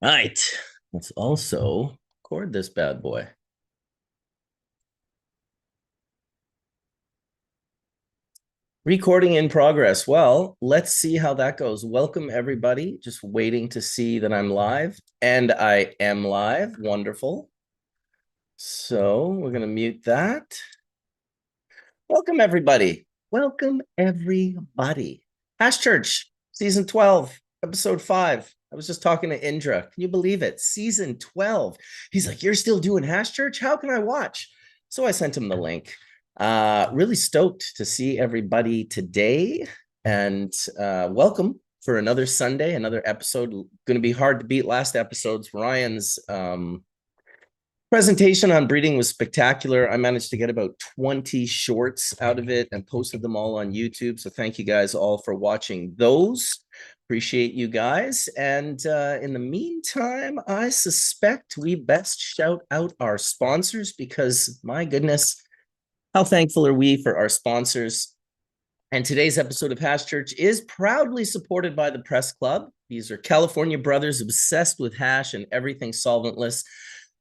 Right. Let's also record this bad boy. Recording in progress. Well, let's see how that goes. Welcome, everybody. Just waiting to see that I'm live. And I am live. Wonderful. So we're going to mute that. Welcome, everybody. Welcome, everybody. Hash Church, Season 12, Episode 5. I was just talking to Indra. Can you believe it? Season 12. He's like, you're still doing Hash Church? How can I watch? So I sent him the link. Really stoked to see everybody today. And welcome for another Sunday, another episode. Going to be hard to beat last episode's. Ryan's presentation on breeding was spectacular. I managed to get about 20 shorts out of it and posted them all on YouTube. So thank you guys all for watching those. Appreciate you guys. And in the meantime, I suspect we best shout out our sponsors because, my goodness, how thankful are we for our sponsors? And today's episode of Hash Church is proudly supported by the Press Club. These are California brothers obsessed with hash and everything solventless,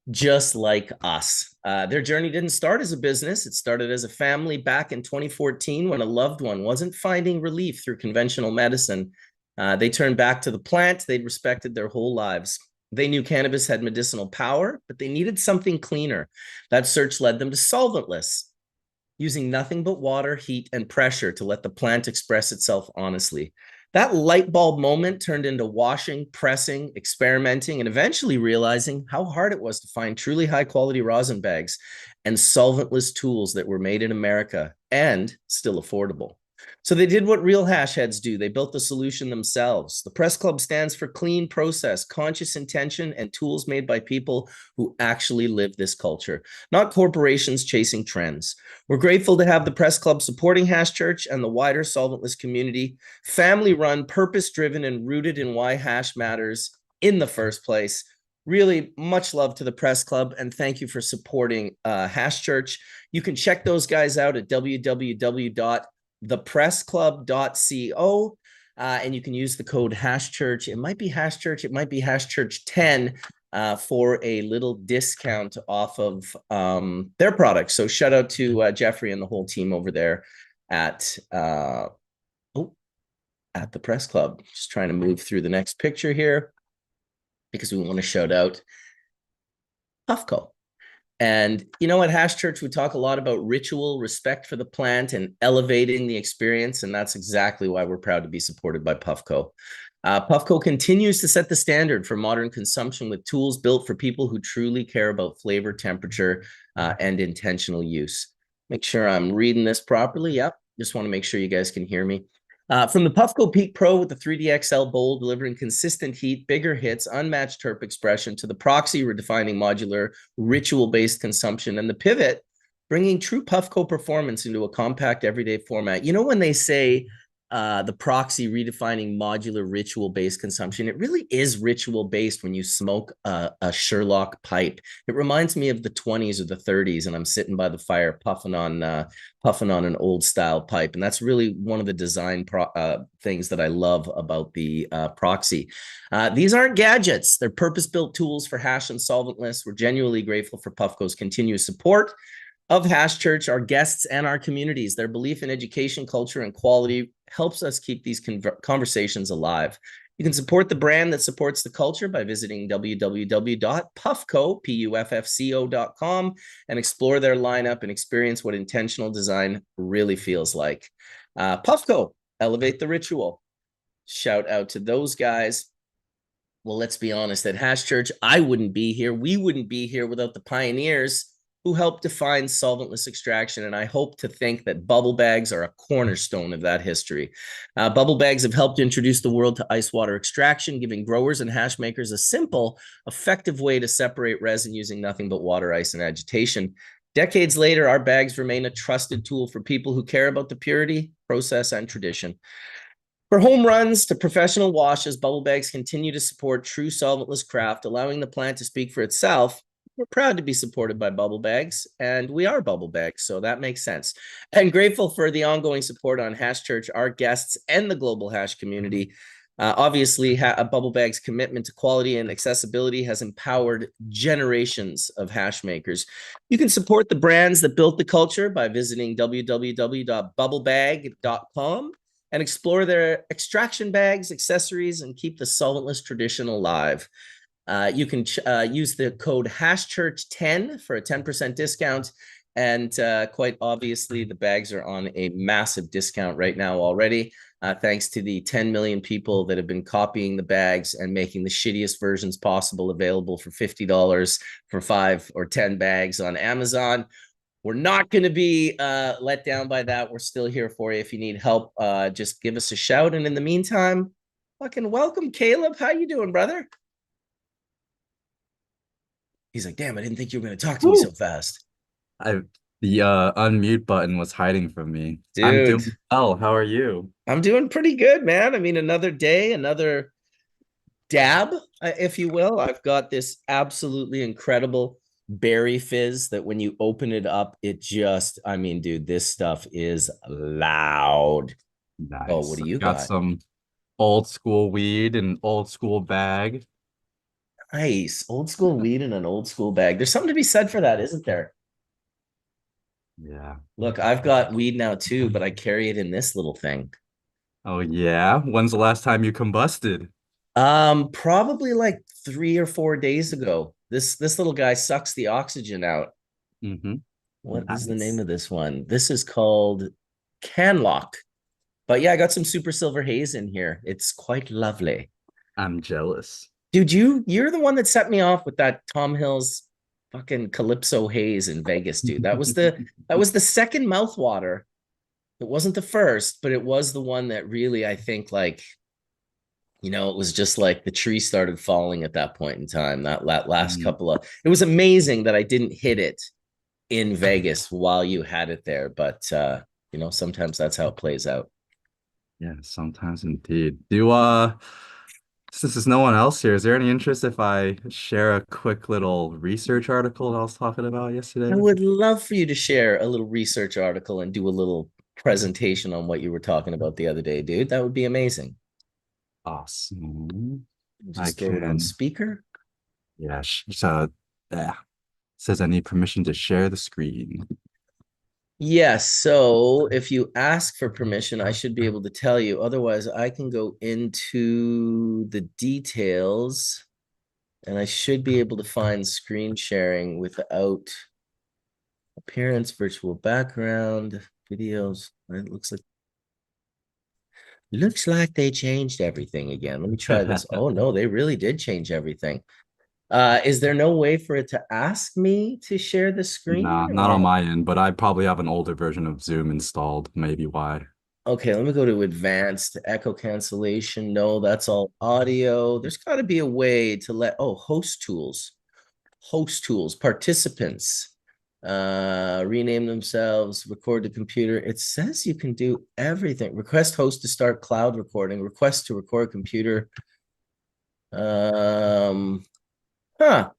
just like us. Their journey didn't start as a business. It started as a family back in 2014 when a loved one wasn't finding relief through conventional medicine. They turned back to the plant they'd respected their whole lives. They knew cannabis had medicinal power, but they needed something cleaner. That search led them to solventless, using nothing but water, heat, and pressure to let the plant express itself honestly. That light bulb moment turned into washing, pressing, experimenting, and eventually realizing how hard it was to find truly high-quality rosin bags and solventless tools that were made in America and still affordable. So they did what real hash heads do. They built the solution themselves. The Press Club stands for clean process, conscious intention, and tools made by people who actually live this culture, not corporations chasing trends. We're grateful to have the Press Club supporting Hash Church and the wider solventless community, family-run, purpose-driven, and rooted in why hash matters in the first place. Really much love to the Press Club, and thank you for supporting Hash Church. You can check those guys out at www.thepressclub.co, and you can use the code HashChurch. It might be HashChurch, it might be HashChurch10 for a little discount off of their products. So shout out to Jeffrey and the whole team over there at the Press Club. Just trying to move through the next picture here because we want to shout out Puffco. And you know, at Hash Church, we talk a lot about ritual, respect for the plant, and elevating the experience. And that's exactly why we're proud to be supported by Puffco. Puffco continues to set the standard for modern consumption with tools built for people who truly care about flavor, temperature, and intentional use. Make sure I'm reading this properly. Yep. Just want to make sure you guys can hear me. From the Puffco Peak Pro with the 3D XL bowl, delivering consistent heat, bigger hits, unmatched terp expression, to the Proxy, redefining modular, ritual-based consumption, and the Pivot, bringing true Puffco performance into a compact, everyday format. You know, when they say the Proxy redefining modular ritual-based consumption, it really is ritual-based when you smoke a Sherlock pipe. It reminds me of the 20s or the 30s, and I'm sitting by the fire puffing on an old style pipe. And that's really one of the design things that I love about the Proxy. These aren't gadgets. They're purpose-built tools for hash and solventless. We're genuinely grateful for Puffco's continuous support of Hash Church, our guests, and our communities. Their belief in education, culture, and quality helps us keep these conversations alive. You can support the brand that supports the culture by visiting www.puffco.com and explore their lineup and experience what intentional design really feels like. Puffco, elevate the ritual. Shout out to those guys. Well, let's be honest, at Hash Church, I wouldn't be here. We wouldn't be here without the pioneers who helped define solventless extraction, and I hope to think that bubble bags are a cornerstone of that history. Bubble bags have helped introduce the world to ice water extraction, giving growers and hash makers a simple, effective way to separate resin using nothing but water, ice, and agitation. Decades later, our bags remain a trusted tool for people who care about the purity, process, and tradition. For home runs to professional washes, bubble bags continue to support true solventless craft, allowing the plant to speak for itself. We're proud to be supported by Bubble Bags, and we are Bubble Bags, so that makes sense. And grateful for the ongoing support on Hash Church, our guests, and the global hash community. Obviously, a Bubble Bag's commitment to quality and accessibility has empowered generations of hash makers. You can support the brands that built the culture by visiting www.bubblebag.com and explore their extraction bags, accessories, and keep the solventless tradition alive. You can use the code HashChurch10 for a 10% discount. And quite obviously, the bags are on a massive discount right now already, thanks to the 10 million people that have been copying the bags and making the shittiest versions possible available for $50 for 5 or 10 bags on Amazon. We're not going to be let down by that. We're still here for you. If you need help, just give us a shout. And in the meantime, fucking welcome, Caleb. How you doing, brother? He's like, damn, I didn't think you were going to talk to me so Woo! fast. I the unmute button was hiding from me. I'm Dude, doing well. How are you? I'm doing pretty good, man. I mean, another day, another dab, if you will. I've got this absolutely incredible berry fizz that when you open it up, it just, I mean, dude, this stuff is loud. Oh, what Nice. do I you got got? some old school weed and old school bag. Nice. Old school weed in an old school bag. There's something to be said for that, isn't there? Yeah. Look, I've got weed now too, but I carry it in this little thing. Oh yeah. When's the last time you combusted? Probably like 3 or 4 days ago. This little guy sucks the oxygen out. Mm-hmm. What is the name Nice. of this one? This is called Canlock. But yeah, I got some super silver haze in here. It's quite lovely. I'm jealous. Dude, you're the one that set me off with that Tom Hills fucking Calypso haze in Vegas, dude. That was the second mouthwater. It wasn't the first, but it was the one that really, I think, like, it was just like the tree started falling at that point in time. That last Mm, couple of, it was amazing that I didn't hit it in Vegas while you had it there, but sometimes that's how it plays out. yeah, sometimes indeed. Since there's no one else here, is there any interest if I share a quick little research article that I was talking about I yesterday? would love for you to share a little research article and do a little presentation on what you were talking about the other day, dude. That would be amazing. Awesome. I Just throw it on can, speaker. yeah, yeah. Says I need permission to share the screen. Yes, so if you ask for permission, I should be able to tell you. Otherwise, I can go into the details and I should be able to find screen sharing without appearance, virtual background, videos. It looks like they changed everything again. Let me try this. Oh no, they really did change everything. Is there no way for it to ask me to share the screen Nah, not on or? my end, but I probably have an older version of Zoom installed, maybe why. Okay, let me go to advanced echo cancellation. No, that's all audio. There's got to be a way to host tools, participants, rename themselves, record the computer. It says you can do everything. Request host to start cloud recording, request to record computer. Um, huh.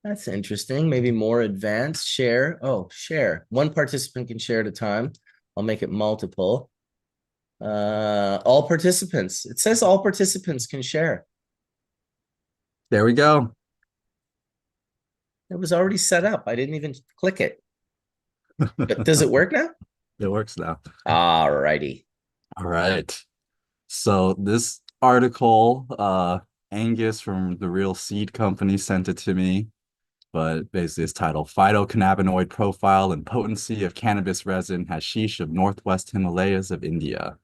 That's interesting. Maybe more advanced. Share. Oh, share. One participant can share at a time. I'll make it multiple. All participants. It says all participants can share. There we go. It was already set up. I didn't even click it. But does it work now? It works now. All righty. All right. So this article, Angus from the Real Seed Company sent it to me, but basically it's titled Phytocannabinoid Profile and Potency of Cannabis Resin Hashish of Northwest Himalayas of India.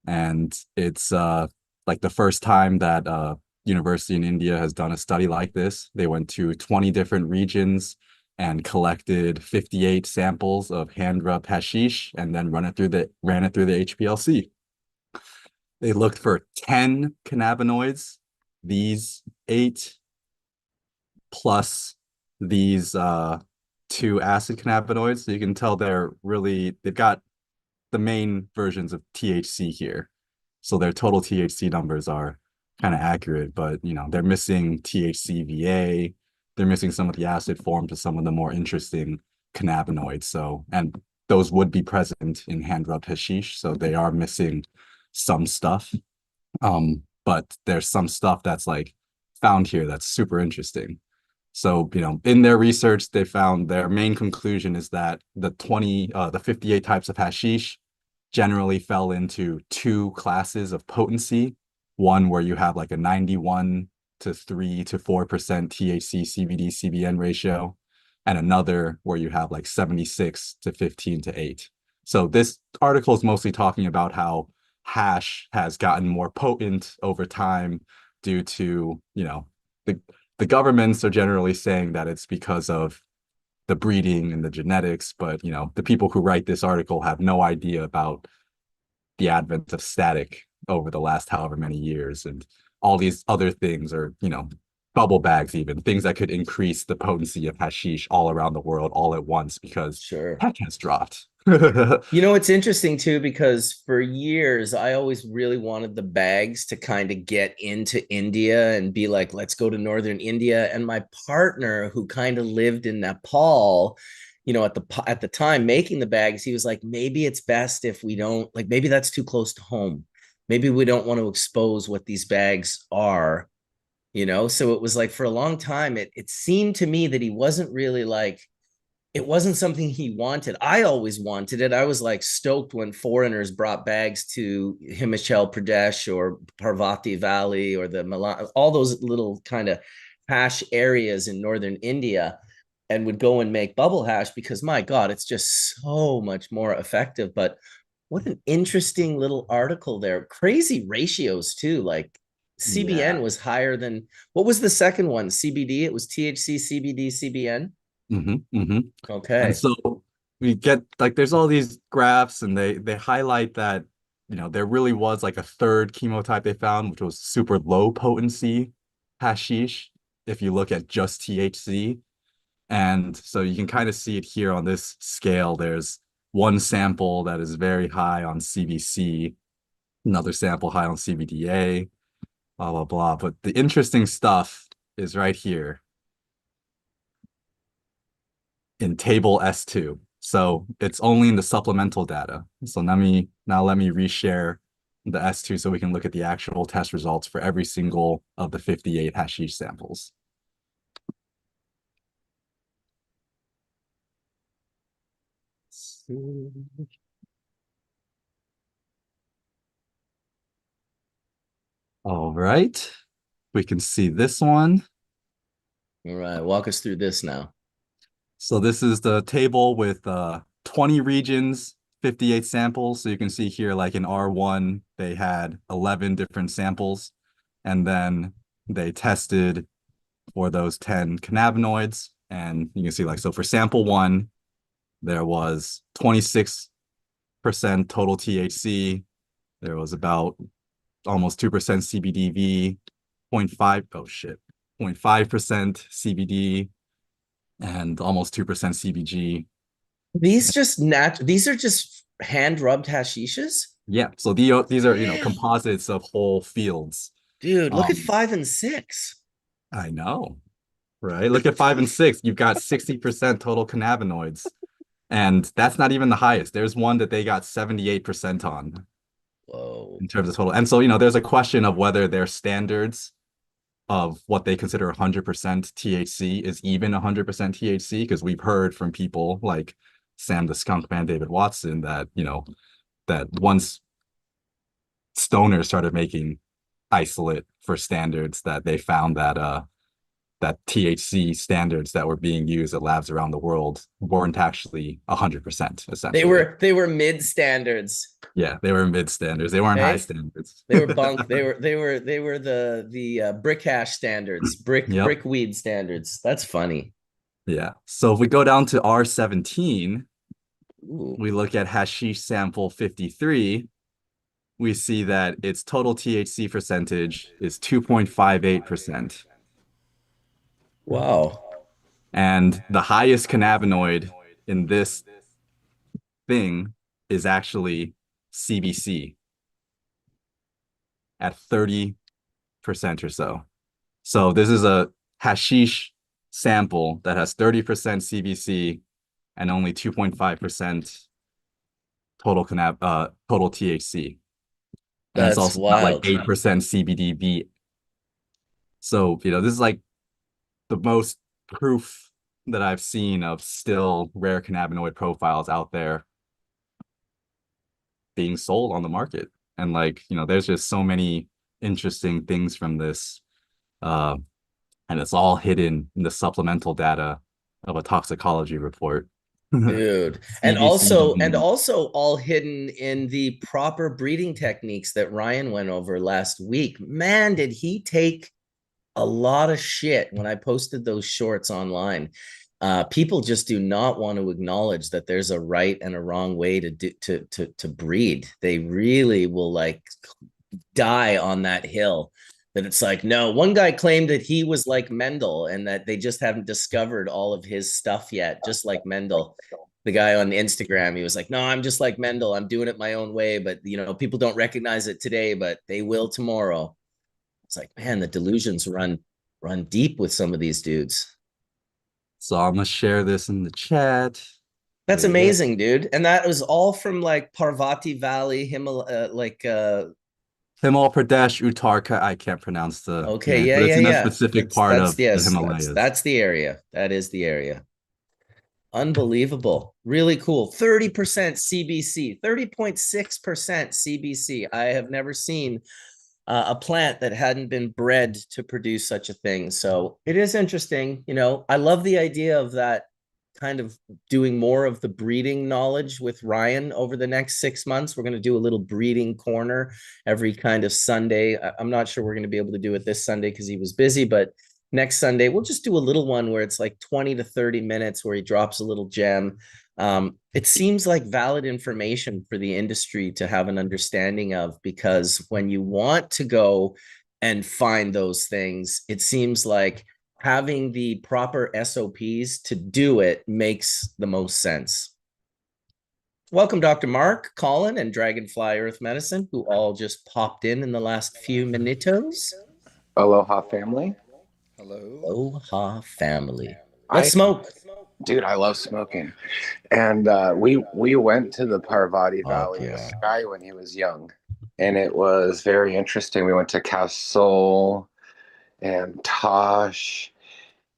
And it's like the first time that university in India has done a study like this. They went to 20 different regions and collected 58 samples of hand rub hashish and then ran it through the HPLC. They looked for 10 cannabinoids, these 8 plus these two acid cannabinoids. So you can tell they've got the main versions of THC here. So their total THC numbers are kind of accurate, but they're missing THCVA. They're missing some of the acid forms of some of the more interesting cannabinoids. So, and those would be present in hand rubbed hashish. So they are missing some stuff. But there's some stuff that's like found here that's super interesting. So, in their research, they found their main conclusion is that the 58 types of hashish generally fell into two classes of potency. One where you have like a 91 to 3 to 4% THC, CBD, CBN ratio, and another where you have like 76 to 15 to 8. So this article is mostly talking about how hash has gotten more potent over time due to, the the governments are generally saying that it's because of the breeding and the genetics, but the people who write this article have no idea about the advent of static over the last however many years and all these other things, or bubble bags, even things that could increase the potency of hashish all around the world all at once because Sure. tech has dropped. It's interesting too, because for years I always really wanted the bags to kind of get into India and be like, let's go to northern India. And my partner, who kind of lived in Nepal, at the time making the bags, he was like, maybe it's best if we don't, like, maybe that's too close to home. Maybe we don't want to expose what these bags are. So it was like for a long time, it seemed to me that he wasn't really like, it wasn't something he wanted. I always wanted it. I was like stoked when foreigners brought bags to Himachal Pradesh or Parvati Valley or the Milan, all those little kind of hash areas in northern India, and would go and make bubble hash because my God, it's just so much more effective. But what an interesting little article there. Crazy ratios too. Like CBN Yeah. was higher than, what was the second one? CBD. It was THC, CBD, CBN. And Okay. so we get like there's all these graphs and they highlight that there really was like a third chemotype they found, which was super low potency hashish if you look at just THC. And so you can kind of see it here on this scale. There's one sample that is very high on CBC, another sample high on CBDA, blah, blah, blah. But the interesting stuff is right here in table S2. So it's only in the supplemental data. So let me reshare the S2 so we can look at the actual test results for every single of the 58 hashish samples. All right. We can see this one. All right. Walk us through this now. So this is the table with 20 regions, 58 samples. So you can see here, like in R1, they had 11 different samples. And then they tested for those 10 cannabinoids. And you can see, like, so for sample one, there was 26% total THC. There was about almost 2% CBDV, zero point 0.5, oh shit, 0.5% CBD, and almost 2% CBG. These are just hand rubbed hashishes. Yeah, so these are Damn. composites of whole fields. Dude, look at Um, 5 and 6. I know, right? Look at 5 and 6. You've got 60% total cannabinoids, and that's not even the highest. There's one that they got 78% on Whoa. in terms of total. And so, there's a question of whether their standards of what they consider 100% THC is even 100% THC, because we've heard from people like Sam the Skunk Man, David Watson, that that once stoners started making isolate for standards, that they found that that THC standards that were being used at labs around the world weren't actually 100% They essentially. were they were mid standards. Yeah, they were mid standards. They weren't high Hey, standards. they were bunk. They were the brick hash standards, Yep. brick weed standards. That's funny. Yeah. So if we go down to R17, Ooh. we look at hashish sample 53, we see that its total THC percentage is 2.58%. Wow. And the highest cannabinoid in this thing is actually CBC at 30% or so. So this is a hashish sample that has 30% CBC and only 2.5% total THC. And it's That's also got like wild. 8% CBD. So, this is like the most proof that I've seen of still rare cannabinoid profiles out there being sold on the market. And like, there's just so many interesting things from this. Uh, and it's all hidden in the supplemental data of a toxicology report. Dude. And CBC also doesn't and even. also all hidden in the proper breeding techniques that Ryan went over last week. Man, did he take a lot of shit when I posted those shorts online. People just do not want to acknowledge that there's a right and a wrong way to do to breed. They really will like die on that hill. That it's like, no, one guy claimed that he was like Mendel and that they just haven't discovered all of his stuff yet, just like Mendel. The guy on Instagram, he was like, no, I'm just like Mendel. I'm doing it my own way, but people don't recognize it today, but they will tomorrow. It's like, man, the delusions run deep with some of these dudes. So I'm gonna share this in the chat. That's Wait, yeah. amazing, dude. And that was all from like Parvati Valley, Himalaya, Himal Pradesh, Uttarka. I can't pronounce the okay, name, yeah, but it's yeah, in a yeah. specific That's part that's of the yes, that's Himalayas. that's the area. That is the area. Unbelievable. Really cool. 30% CBC, 30.6% CBC. I have never seen a plant that hadn't been bred to produce such a thing. So it is interesting. I love the idea of that kind of doing more of the breeding knowledge with Ryan over the next 6 months. We're going to do a little breeding corner every kind of Sunday. I'm not sure we're going to be able to do it this Sunday because he was busy, but next Sunday we'll just do a little one where it's like 20 to 30 minutes where he drops a little gem. It seems like valid information for the industry to have an understanding of, because when you want to go and find those things, it seems like having the proper SOPs to do it makes the most sense. Welcome, Dr. Mark, Colin, and Dragonfly Earth Medicine, who all just popped in the last few minutos. Aloha family. Hello. Aloha family. Let's I smoke. Dude, I love smoking. And we went to the Parvati Fuck Valley with yeah. Sky when he was young. And it was very interesting. We went to Castle and Tosh,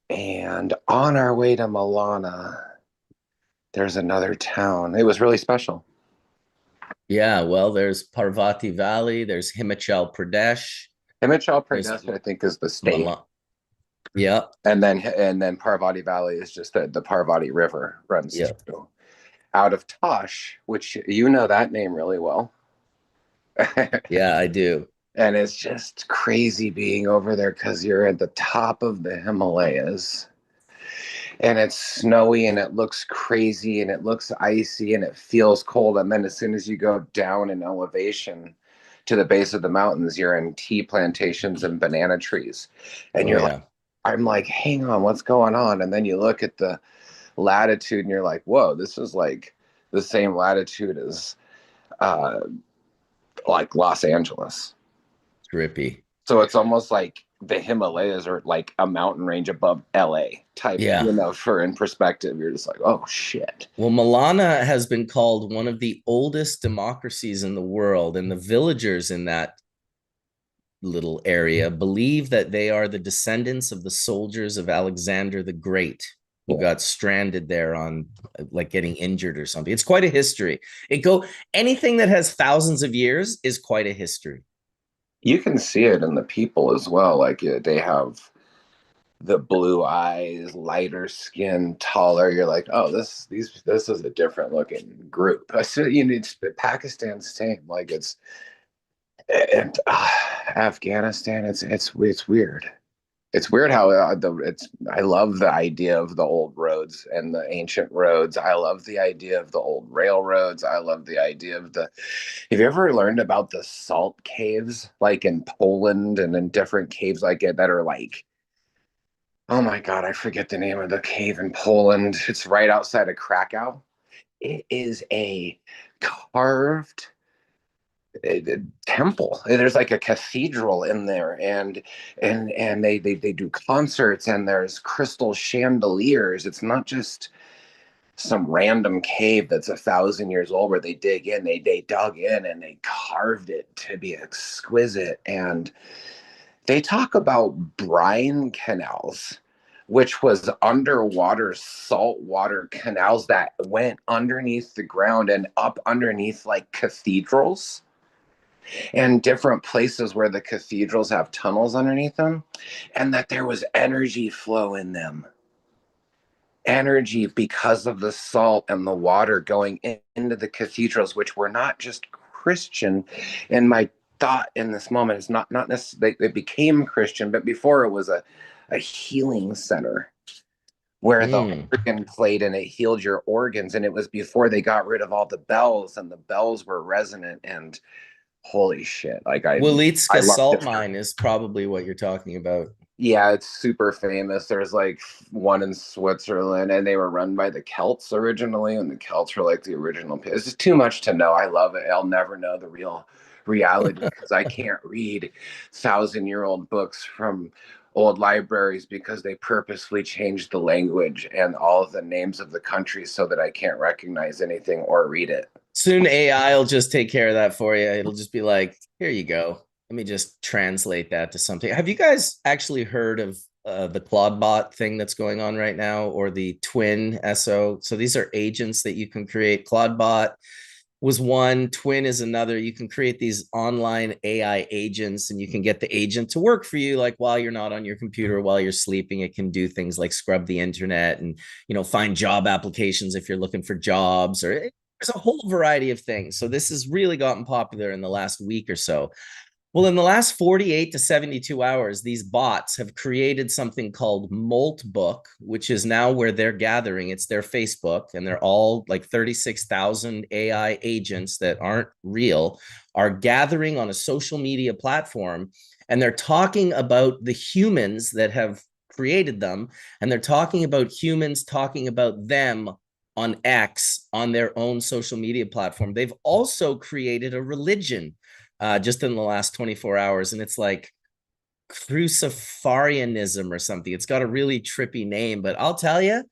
and on our way to Milana, there's another town. It was really special. Yeah, well, there's Parvati Valley, there's Himachal Pradesh, Himachal there's Pradesh, I think, is the state. Malan. Yeah, And then Parvati Valley is just the Parvati River runs yeah, through. Out of Tosh, which you know that name really well. yeah, I do. And it's just crazy being over there because you're at the top of the Himalayas and it's snowy and it looks crazy and it looks icy and it feels cold. And then as soon as you go down in elevation to the base of the mountains, you're in tea plantations and banana trees. And Oh you're like, yeah. I'm like, hang on, what's going on? And then you look at the latitude and you're like, whoa, this is like the same latitude as uh, like Los Angeles. Trippy. So it's almost like the Himalayas are like a mountain range above LA type, Yeah. for in perspective. You're just like, oh shit. Well, Milana has been called one of the oldest democracies in the world, and the villagers in that little area believe that they are the descendants of the soldiers of Alexander the Great, who got stranded there on like getting injured or something. It's quite a history. Anything that has thousands of years is quite a history. You can see it in the people as well. Like they have the blue eyes, lighter skin, taller. You're like, oh, this is a different looking group. I said, Pakistan's same. Like and Afghanistan. It's weird. It's weird how I love the idea of the old roads and the ancient roads. I love the idea of the old railroads. I love the idea of the. Have you ever learned about the salt caves, like in Poland and in different caves like it that are like, oh my God, I forget the name of the cave in Poland. It's right outside of Krakow. It is a carved temple. There's like a cathedral in there, and they do concerts, and there's crystal chandeliers. It's not just some random cave that's 1,000 years old where they dig in, they dug in and they carved it to be exquisite. And they talk about brine canals, which was underwater saltwater canals that went underneath the ground and up underneath like cathedrals and different places where the cathedrals have tunnels underneath them, and that there was energy flow in them, energy because of the salt and the water going into the cathedrals, which were not just Christian. And my thought in this moment is not necessarily they became Christian, but before it was a healing center where the Mm. organ played and it healed your organs. And it was before they got rid of all the bells, and the bells were resonant. And holy shit, like I Walitska love salt this. mine is probably what you're talking about. Yeah, it's super famous. There's like one in Switzerland, and they were run by the Celts originally, and the Celts were like the original. It's just too much to know. I love it. I'll never know the real reality because I can't read 1,000-year-old books from old libraries because they purposefully changed the language and all of the names of the countries so that I can't recognize anything or read it. Soon AI will just take care of that for you. It'll just be like, here you go. Let me just translate that to something. Have you guys actually heard of the Claude thing that's going on right now, or the Twin SO? So these are agents that you can create. Claude was one, Twin is another. You can create these online AI agents, and you can get the agent to work for you, like while you're not on your computer, while you're sleeping. It can do things like scrub the internet and find job applications if you're looking for jobs, or there's a whole variety of things. So this has really gotten popular in the last week or so. Well, in the last 48 to 72 hours, these bots have created something called Moltbook, which is now where they're gathering. It's their Facebook, and they're all like 36,000 AI agents that aren't real, are gathering on a social media platform. And they're talking about the humans that have created them. And they're talking about humans talking about them on X, on their own social media platform. They've also created a religion just in the last 24 hours. And it's like Crucifarianism or something. It's got a really trippy name, but I'll tell you,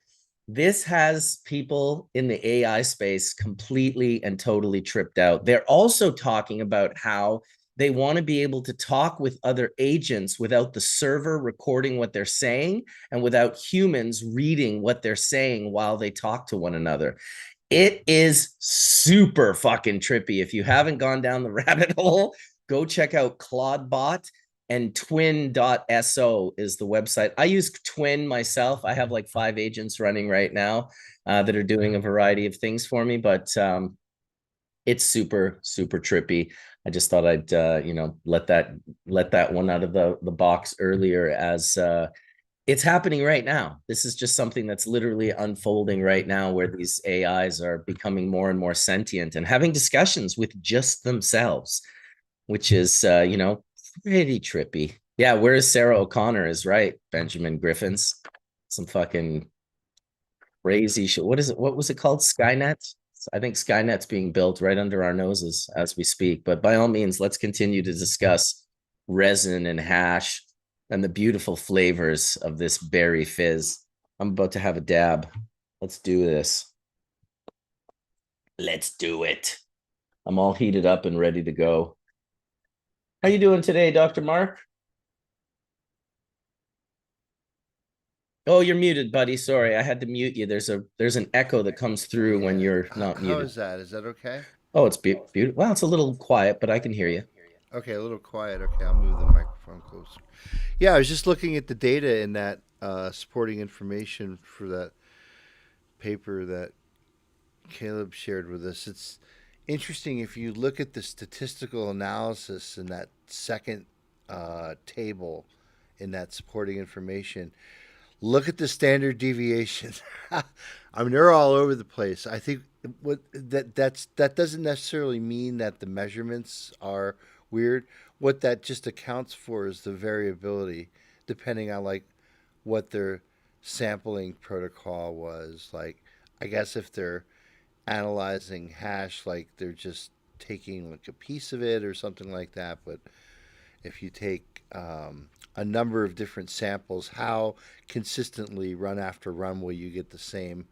this has people in the AI space completely and totally tripped out. They're also talking about how they want to be able to talk with other agents without the server recording what they're saying and without humans reading what they're saying while they talk to one another. It is super fucking trippy. If you haven't gone down the rabbit hole, go check out Claudebot, and twin.so is the website. I use Twin myself. I have like 5 agents running right now that are doing a variety of things for me, but it's super, super trippy. I just thought I'd let that one out of the box earlier, as it's happening right now. This is just something that's literally unfolding right now, where these AIs are becoming more and more sentient and having discussions with just themselves, which is, pretty trippy. Yeah, where's Sarah O'Connor is right, Benjamin Griffins. Some fucking crazy shit. What is it? What was it called? Skynet? I think Skynet's being built right under our noses as we speak. But by all means, let's continue to discuss resin and hash and the beautiful flavors of this berry fizz. I'm about to have a dab. Let's do this. Let's do it. I'm all heated up and ready to go. How you doing today, Dr. Mark? Oh, you're muted, buddy. Sorry, I had to mute you. There's an echo that comes through when you're not How muted. is that? Is that okay? Oh, it's beautiful. Well, it's a little quiet, but I can hear you. Okay, a little quiet. Okay, I'll move the microphone closer. Yeah, I was just looking at the data in that supporting information for that paper that Caleb shared with us. It's interesting if you look at the statistical analysis in that second table in that supporting information. Look at the standard deviation. I mean, they're all over the place. I think that doesn't necessarily mean that the measurements are weird. What that just accounts for is the variability, depending on like what their sampling protocol was. Like, I guess if they're analyzing hash, like they're just taking like a piece of it or something like that. But if you take a number of different samples, how consistently run after run will you get the same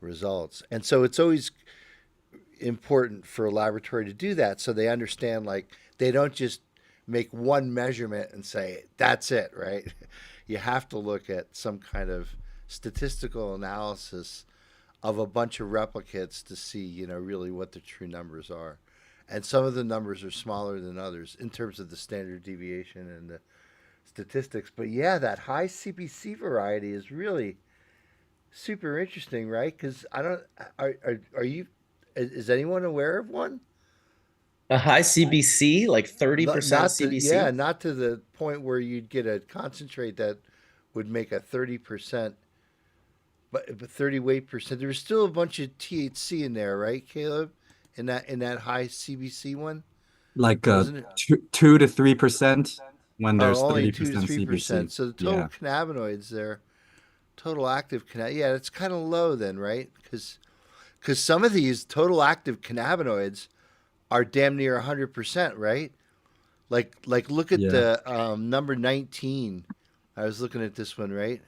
results. And so it's always important for a laboratory to do that so they understand, like, they don't just make one measurement and say that's it, right? You have to look at some kind of statistical analysis of a bunch of replicates to see, really what the true numbers are. And some of the numbers are smaller than others in terms of the standard deviation and the statistics. But yeah, that high CBC variety is really super interesting, right? Because I don't, are you, is anyone aware of one? A high CBC, like 30% CBC. Not to the point where you'd get a concentrate that would make a 30%, but 30 weight percent. There's still a bunch of THC in there, right, Caleb? In that high CBC one, Like wasn't it? 2 to 3% when Oh, there's only two to 30% three CBC. percent. So the total Yeah. cannabinoids there, total active cannabinoids. Yeah, it's kind of low then, right? Because some of these total active cannabinoids are damn near 100%, right? Like look at Yeah. the number 19. I was looking at this one, right?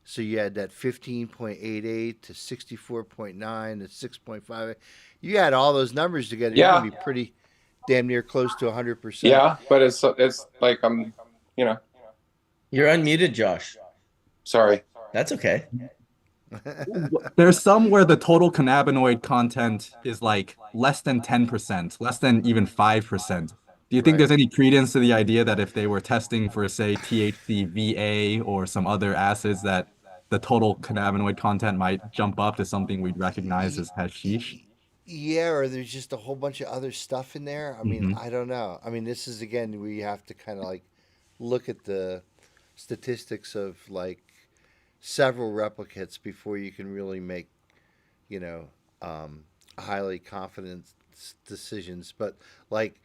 So you had that 15.88 to 64.9 to 6.5. You add all those numbers together, you're going Yeah, to be pretty damn near close to 100%. yeah, but it's like you know, You're unmuted, Josh. sorry. That's okay. There's some where the total cannabinoid content is like less than 10%, less than even 5%. Do you think Right. there's any credence to the idea that if they were testing for, say, THC VA or some other acids, that the total cannabinoid content might jump up to something we'd recognize as hashish? Yeah, or there's just a whole bunch of other stuff in there. I mean, Hmm. I don't know. I mean, this is again where you have to kind of like look at the statistics of like several replicates before you can really make, you know, highly confident decisions. But like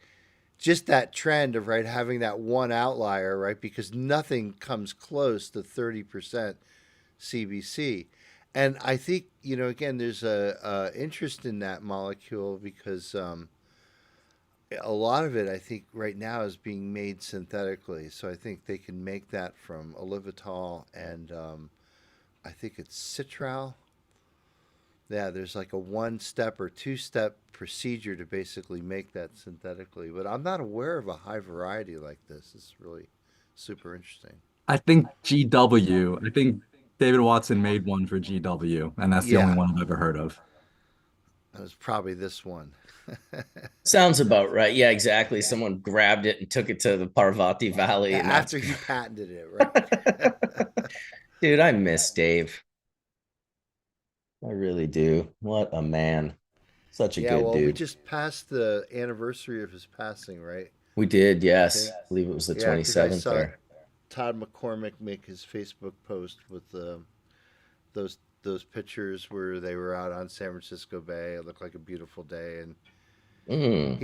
just that trend of right having that one outlier, right? Because nothing comes close to 30% CBC. And I think, again, there's a interest in that molecule because a lot of it, I think, right now is being made synthetically. So I think they can make that from olivatol and I think it's citral. Yeah, there's like a one step or two step procedure to basically make that synthetically. But I'm not aware of a high variety like this. It's really super interesting. I think GW, I think David Watson made one for GW, and that's the only Yeah, one I've ever heard of. that was probably this one. Sounds about right. Yeah, exactly. Someone grabbed it and took it to the Parvati Valley, and that's After he patented it, right? dude, I miss Dave. I really do. What a man. Such a Yeah, good well, we dude. just passed the anniversary of his passing, right? We did, I yes. think. I believe it was the Yeah, because I 27th saw there. Todd McCormick make his Facebook post with those pictures where they were out on San Francisco Bay. It looked like a beautiful day, and Mm.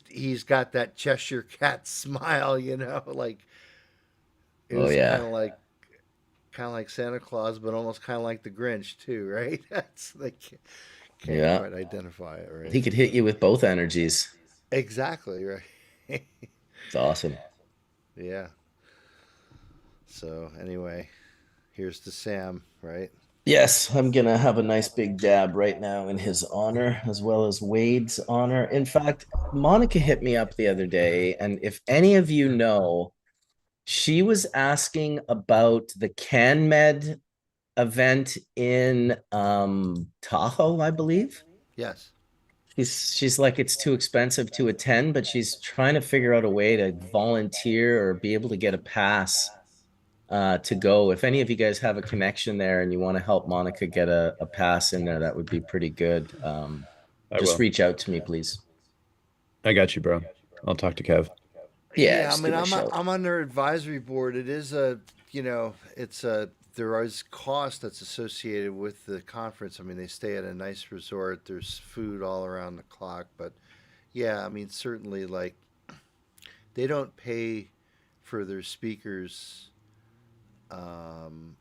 he's got that Cheshire cat smile, like it Oh was yeah. kind of like Santa Claus, but almost kind of like the Grinch too, right? That's like can't Yeah. quite identify it, He right? could hit you with both energies. Exactly, right. It's awesome. Yeah. So anyway, here's to Sam, right? Yes, I'm gonna have a nice big dab right now in his honor, as well as Wade's honor. In fact, Monica hit me up the other day, and if any of you know, she was asking about the CanMed event in Tahoe, I believe. Yes. She's like it's too expensive to attend, but she's trying to figure out a way to volunteer or be able to get a pass to go. If any of you guys have a connection there and you want to help Monica get a pass in there, that would be pretty good. I Just will. reach out to me, please. I got you, bro. I'll talk to Kev. Yeah, Yeah, I just mean, give me a shout. I'm on their advisory board. It is it's there is cost that's associated with the conference. I mean, they stay at a nice resort. There's food all around the clock, but yeah, I mean, certainly like they don't pay for their speakers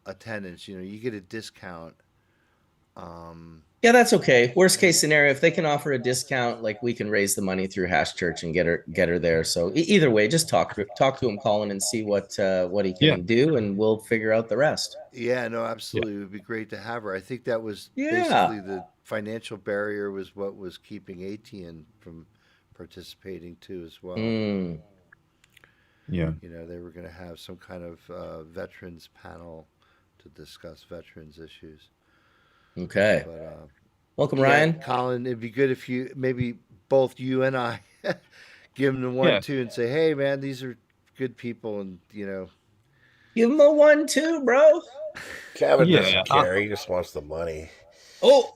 attendance. You get a discount. Yeah, that's okay. Worst case scenario, if they can offer a discount, like we can raise the money through Hash Church and get her there. So either way, just talk to him, Colin, and see what he Yeah. can do, and we'll figure out the rest. Yeah, no, Yeah. absolutely. It would be great to have her. I think that was Yeah. basically the financial barrier was what was keeping ATN from participating too as well. Mm, Yeah. You know, they were going to have some kind of veterans panel to discuss veterans issues. okay. But Welcome, yeah, Ryan. Colin, it'd be good if you maybe both you and I give them the one Yeah. two and say, hey man, these are good people, and you know, Give him a 1-2, bro. Kevin Yeah. doesn't care. He just wants the money. Oh,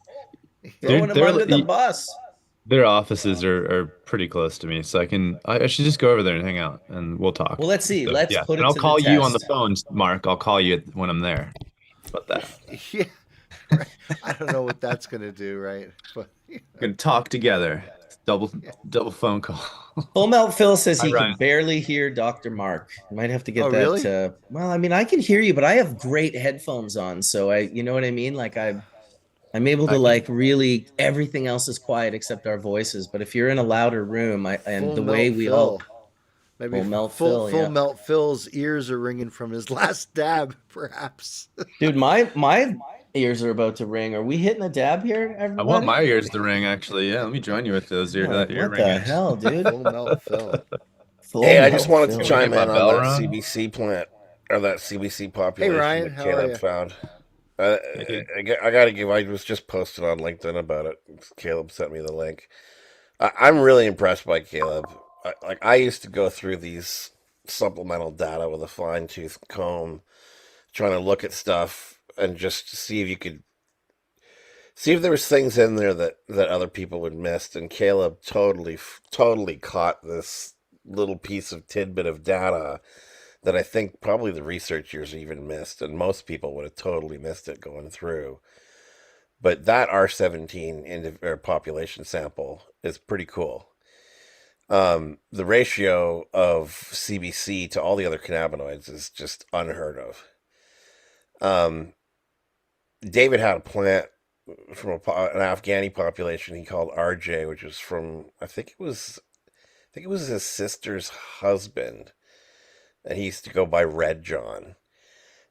They're throwing him under the they're bus. their offices are pretty close to me, so I should just go over there and hang out, and we'll talk. Well, let's see. So, Let's yeah, put and it I'll to the call you on the test. phone, Mark. I'll call you when I'm there. How about that? yeah, right. I don't know what that's going to do, right? But We're gonna talk together. Double yeah. double phone call. Full Melt Phil says Hi, he can Ryan. barely hear Dr. Mark. Might have to Oh get that. really? Well, I mean, I can hear you, but I have great headphones on, so you know what I mean. Like I'm able to I can. like really everything else is quiet except our voices. But if you're in a louder room, and Full the way melt we all Phil. Maybe Full Melt full Phil, full yeah, melt Phil's ears are ringing from his last dab, perhaps. dude, my ears are about to ring. Are we hitting a dab here, I want everybody? my ears to ring. Actually, yeah. Let me join you with Yeah, like that ear what the ringing. hell, dude? Full melt Phil. Full Hey, I just Melt wanted to Can we Phil. get chime my in on bell that rung? CBC plant or that CBC Hey population Ryan, that how are Caleb you? found. Uh, Hey, dude. I gotta give. I was just posted on LinkedIn about it. Caleb sent me the link. I'm really impressed by Caleb. I used to go through these supplemental data with a fine tooth comb, trying to look at stuff and just see if you could see if there was things in there that other people had missed. And Caleb totally caught this little piece of tidbit of data that I think probably the researchers even missed, and most people would have totally missed it going through. But that R17 or population sample is pretty cool. The ratio of CBC to all the other cannabinoids is just unheard of. Um, David had a plant from an Afghani population he called RJ, which was from I think it was his sister's husband, and he used to go by Red John,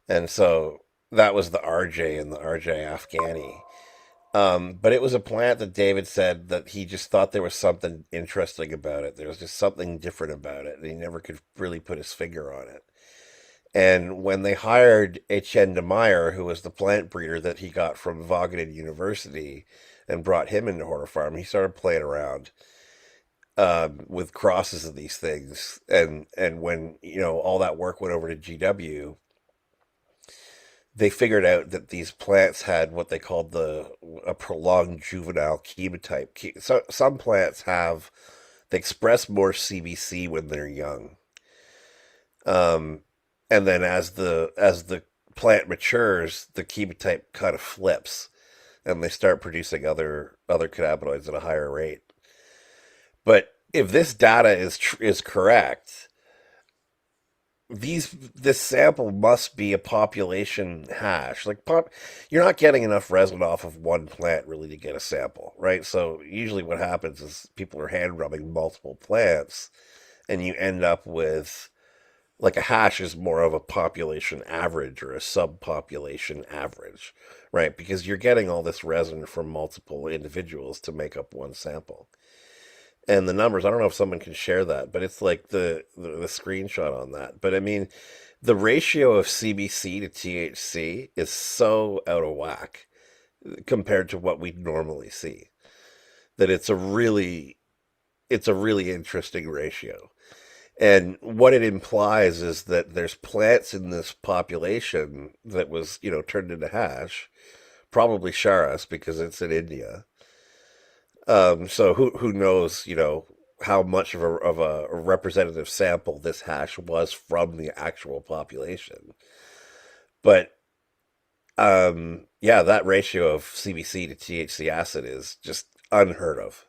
and so that was the RJ and the RJ Afghani. But it was a plant that David said that he just thought there was something interesting about it. There was just something different about it, and he never could really put his finger on it. And when they hired Etienne de Meyer, who was the plant breeder that he got from Wageningen University, and brought him into Horner Farm, he started playing around with crosses of these things. And when all that work went over to GW, they figured out that these plants had what they called a prolonged juvenile chemotype. So some plants they express more CBC when they're young. And then as the plant matures, the chemotype kind of flips, and they start producing other cannabinoids at a higher rate. But if this data is correct, this sample must be a population hash. You're not getting enough resin off of one plant really to get a sample, right? So usually what happens is people are hand rubbing multiple plants, and you end up with like a hash is more of a population average or a subpopulation average, right? Because you're getting all this resin from multiple individuals to make up one sample. And the numbers, I don't know if someone can share that, but it's like the screenshot on that. But I mean, the ratio of CBC to THC is so out of whack compared to what we normally see that it's a really interesting ratio. And what it implies is that there's plants in this population that was, turned into hash, probably charas because it's in India. So who knows, how much of a representative sample this hash was from the actual population. But yeah, that ratio of CBC to THC acid is just unheard of.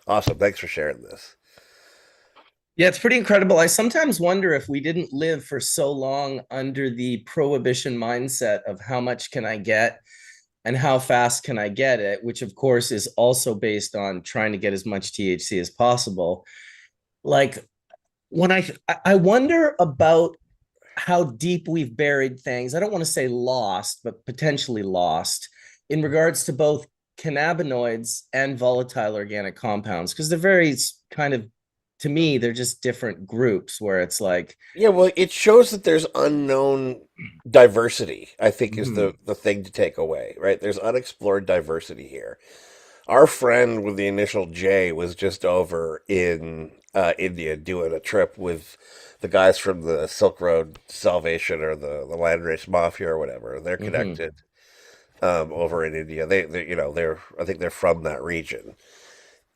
Awesome. Thanks for sharing this. Yeah, it's pretty incredible. I sometimes wonder if we didn't live for so long under the prohibition mindset of how much can I get and how fast can I get it, which of course is also based on trying to get as much THC as possible. Like when I wonder about how deep we've buried things. I don't want to say lost, but potentially lost in regards to both cannabinoids and volatile organic compounds, because they're very kind of, to me, they're just different groups where it's like, Yeah, well, it shows that there's unknown diversity, I think is mhm, the thing to take away, right? There's unexplored diversity here. Our friend with the initial J was just over in India doing a trip with the guys from the Silk Road Salvation or the Landrace Mafia or whatever. They're mhm, connected over in India. You know, they're I think they're from that region.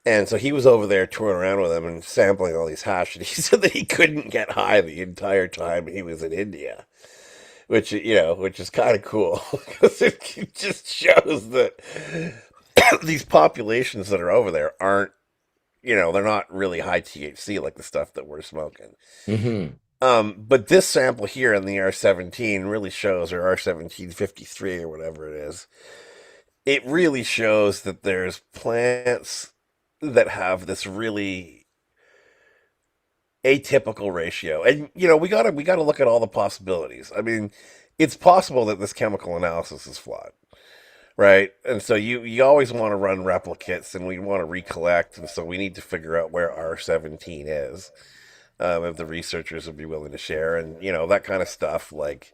And so he was over there touring around with them and sampling all these hash, and he said that he couldn't get high the entire time he was in India, which which is kind of cool because it just shows that these populations that are over there aren't, they're not really high THC like the stuff that we're smoking. mhm. But this sample here in the R17 really shows, or R1753 or whatever it is, it really shows that there's plants that have this really atypical ratio. And we gotta look at all the possibilities. I mean, it's possible that this chemical analysis is flawed, right? And so you always want to run replicates, and we want to recollect, and so we need to figure out where R17 is. If the researchers would be willing to share, and that kind of stuff. Like,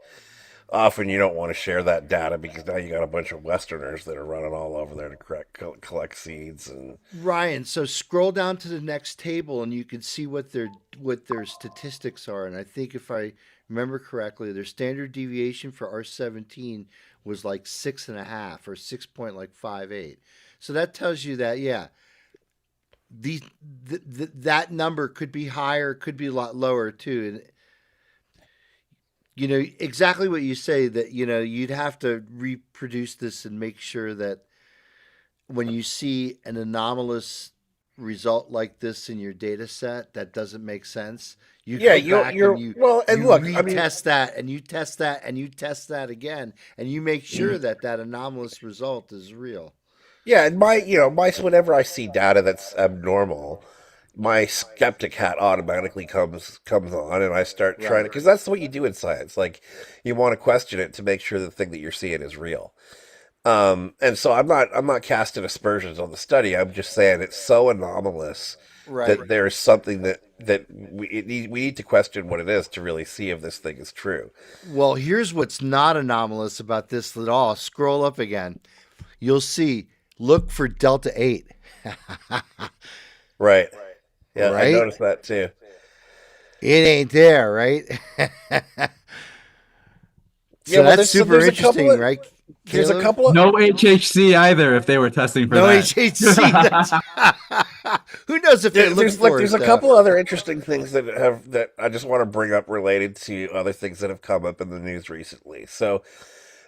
often you don't want to share that data because now you got a bunch of Westerners that are running all over there to collect seeds. And Ryan, so scroll down to the next table and you can see what their statistics are. And I think if I remember correctly, their standard deviation for R17 was like 6.5 or 6.58. So that tells you that, yeah, the, that number could be higher, could be a lot lower too. And exactly what you say, that you'd have to reproduce this and make sure that when you see an anomalous result like this in your data set that doesn't make sense, you yeah, go back and you well, and you look, I mean, retest that and you test that and you test that again, and you make sure that that anomalous result is real. yeah, and my whenever I see data that's abnormal, my skeptic hat automatically comes on, and I start trying to, Right. because that's what you do in science. Like, you want to question it to make sure the thing that you're seeing is real. And so I'm not casting aspersions on the study. I'm just saying it's so anomalous Right. that there's something that we need to question what it is to really see if this thing is true. Well, here's what's not anomalous about this at all. Scroll up again. You'll see, look for Delta 8. Right. Yeah, I Right? noticed that too. It ain't there, right? Yeah, So well, that's super interesting, right, there's a Caleb? couple of No HHC either if they were testing for No that. HHC. That's who knows if they look for there's it a though. couple other interesting things that I just want to bring up related to other things that have come up in the news recently. So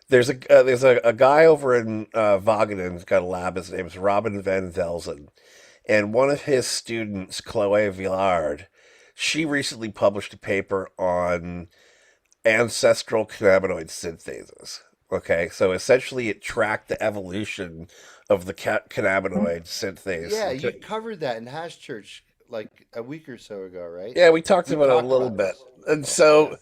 there's a guy over in Wageningen who's got a lab. His name's Robin van Velzen, and one of his students, Chloe Villard, she recently published a paper on ancestral cannabinoid synthases. Okay, so essentially it tracked the evolution of the cannabinoid synthase. Yeah, you covered that in Hash Church like a week or so ago, right? Yeah, we talked We about it a talked little about bit. this. And so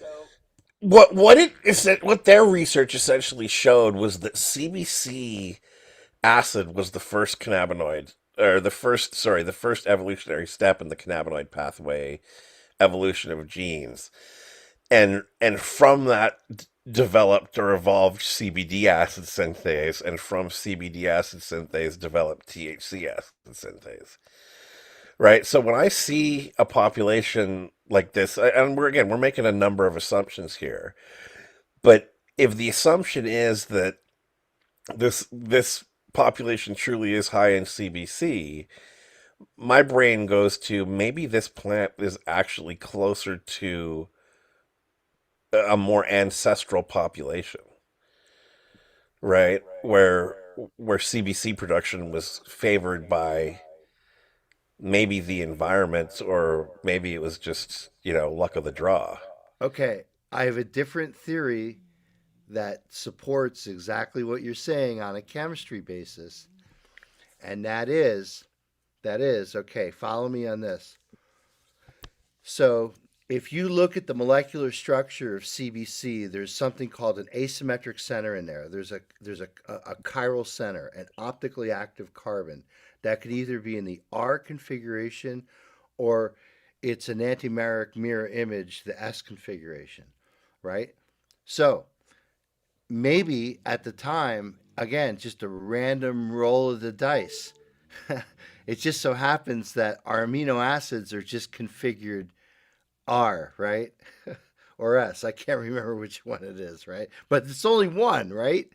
what their research essentially showed was that CBC acid was the first cannabinoid, or the first evolutionary step in the cannabinoid pathway evolution of genes. And from that developed or evolved CBD acid synthase, and from CBD acid synthase developed THC acid synthase. Right. So when I see a population like this, and we're making a number of assumptions here, but if the assumption is that this population truly is high in CBC, my brain goes to maybe this plant is actually closer to a more ancestral population, right? Where CBC production was favored by maybe the environment, or maybe it was just luck of the draw. Okay, I have a different theory that supports exactly what you're saying on a chemistry basis, and that is okay. Follow me on this. So if you look at the molecular structure of CBC, there's something called an asymmetric center in there. There's a chiral center, an optically active carbon that could either be in the R configuration or it's an antimeric mirror image, the S configuration, right? So maybe at the time, again, just a random roll of the dice. It just so happens that our amino acids are just configured R, right? Or S. I can't remember which one it is, right? But it's only one, right?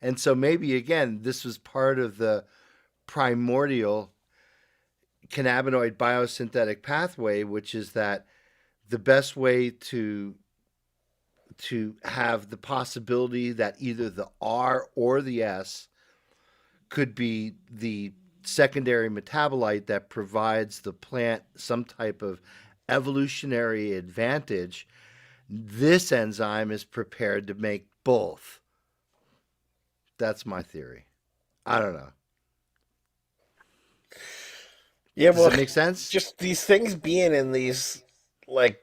And so maybe again, this was part of the primordial cannabinoid biosynthetic pathway, which is that the best way to have the possibility that either the R or the S could be the secondary metabolite that provides the plant some type of evolutionary advantage. This enzyme is prepared to make both. That's my theory. I don't know. Yeah, Does well, it make sense? just these things being in these, like,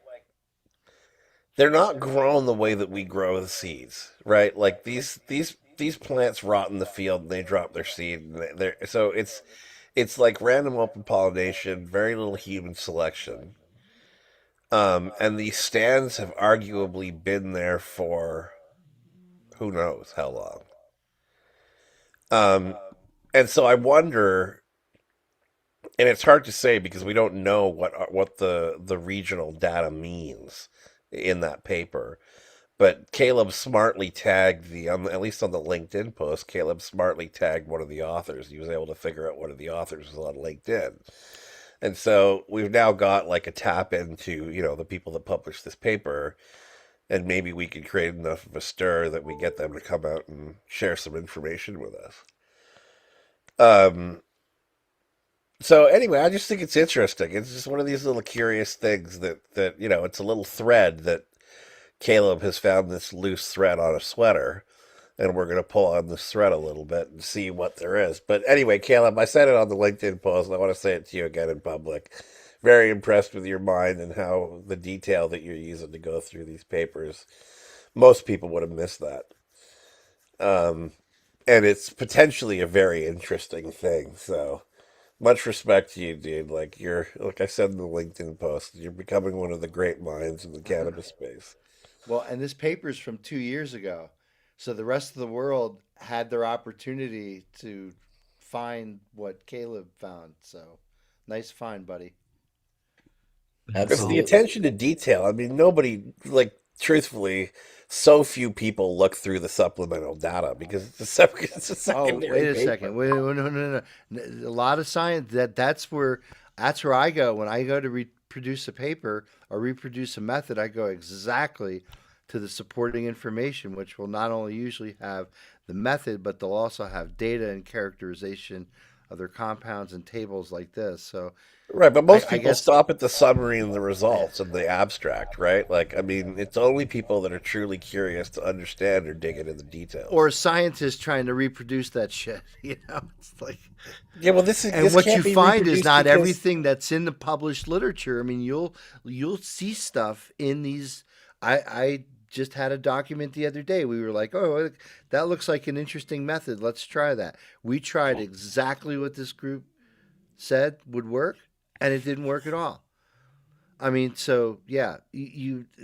they're not grown the way that we grow the seeds, right? Like these plants rot in the field and they drop their seed, and they're so it's like random open pollination, very little human selection. And these stands have arguably been there for who knows how long. Um, and so I wonder, and it's hard to say because we don't know what the regional data means in that paper. But Caleb smartly tagged at least on the LinkedIn post, Caleb smartly tagged one of the authors. He was able to figure out one of the authors was on LinkedIn. And so we've now got like a tap into, the people that published this paper, and maybe we could create enough of a stir that we get them to come out and share some information with us. So anyway, I just think it's interesting. It's just one of these little curious things that it's a little thread that Caleb has found this loose thread on a sweater, and we're going to pull on this thread a little bit and see what there is. But anyway, Caleb, I said it on the LinkedIn post, and I want to say it to you again in public. Very impressed with your mind and how the detail that you're using to go through these papers. Most people would have missed that. And it's potentially a very interesting thing. So much respect to you, dude. Like I said in the LinkedIn post, you're becoming one of the great minds in the cannabis space. Well, and this paper's from 2 years ago. So the rest of the world had their opportunity to find what Caleb found. So nice find, buddy. It's the Absolutely. attention to detail. I mean, nobody, truthfully, so few people look through the supplemental data because it's a Oh, secondary wait a paper. second. Wait, no. A lot of science that's where I go when I go to reproduce a paper or reproduce a method. I go exactly to the supporting information, which will not only usually have the method, but they'll also have data and characterization of their compounds and tables like this. So Right, but I, most I people guess stop at the summary and the results and the abstract, right? Like, I mean, it's only people that are truly curious to understand or dig into the details. or scientists trying to reproduce that shit. It's like, Yeah, well, and this what you can't be find is reproduced not because everything that's in the published literature. I mean, you'll see stuff in these. I just had a document the other day. We were like, oh, that looks like an interesting method. Let's try that. We tried exactly what this group said would work, and it didn't work at all. I mean, so yeah,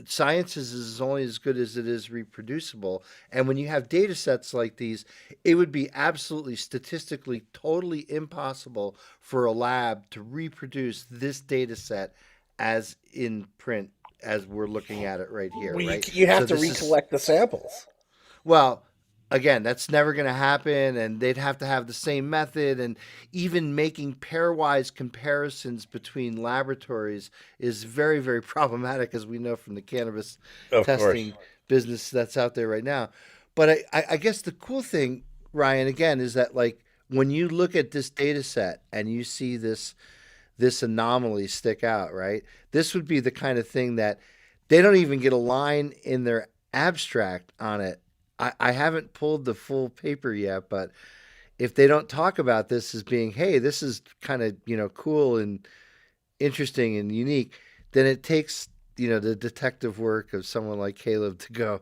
science is only as good as it is reproducible. And when you have data sets like these, it would be absolutely statistically totally impossible for a lab to reproduce this data set as in print as we're looking at it right here, well, right? you So have to this is recollect the samples. well, again, that's never going to happen, and they'd have to have the same method, and even making pairwise comparisons between laboratories is very, very problematic, as we know from the cannabis Of course. testing business that's out there right now. But I guess the cool thing, Ryan, again, is that like when you look at this data set and you see this anomaly stick out, right? This would be the kind of thing that they don't even get a line in their abstract on it I haven't pulled the full paper yet, but if they don't talk about this as being, hey, this is kind of, cool and interesting and unique, then it takes, the detective work of someone like Caleb to go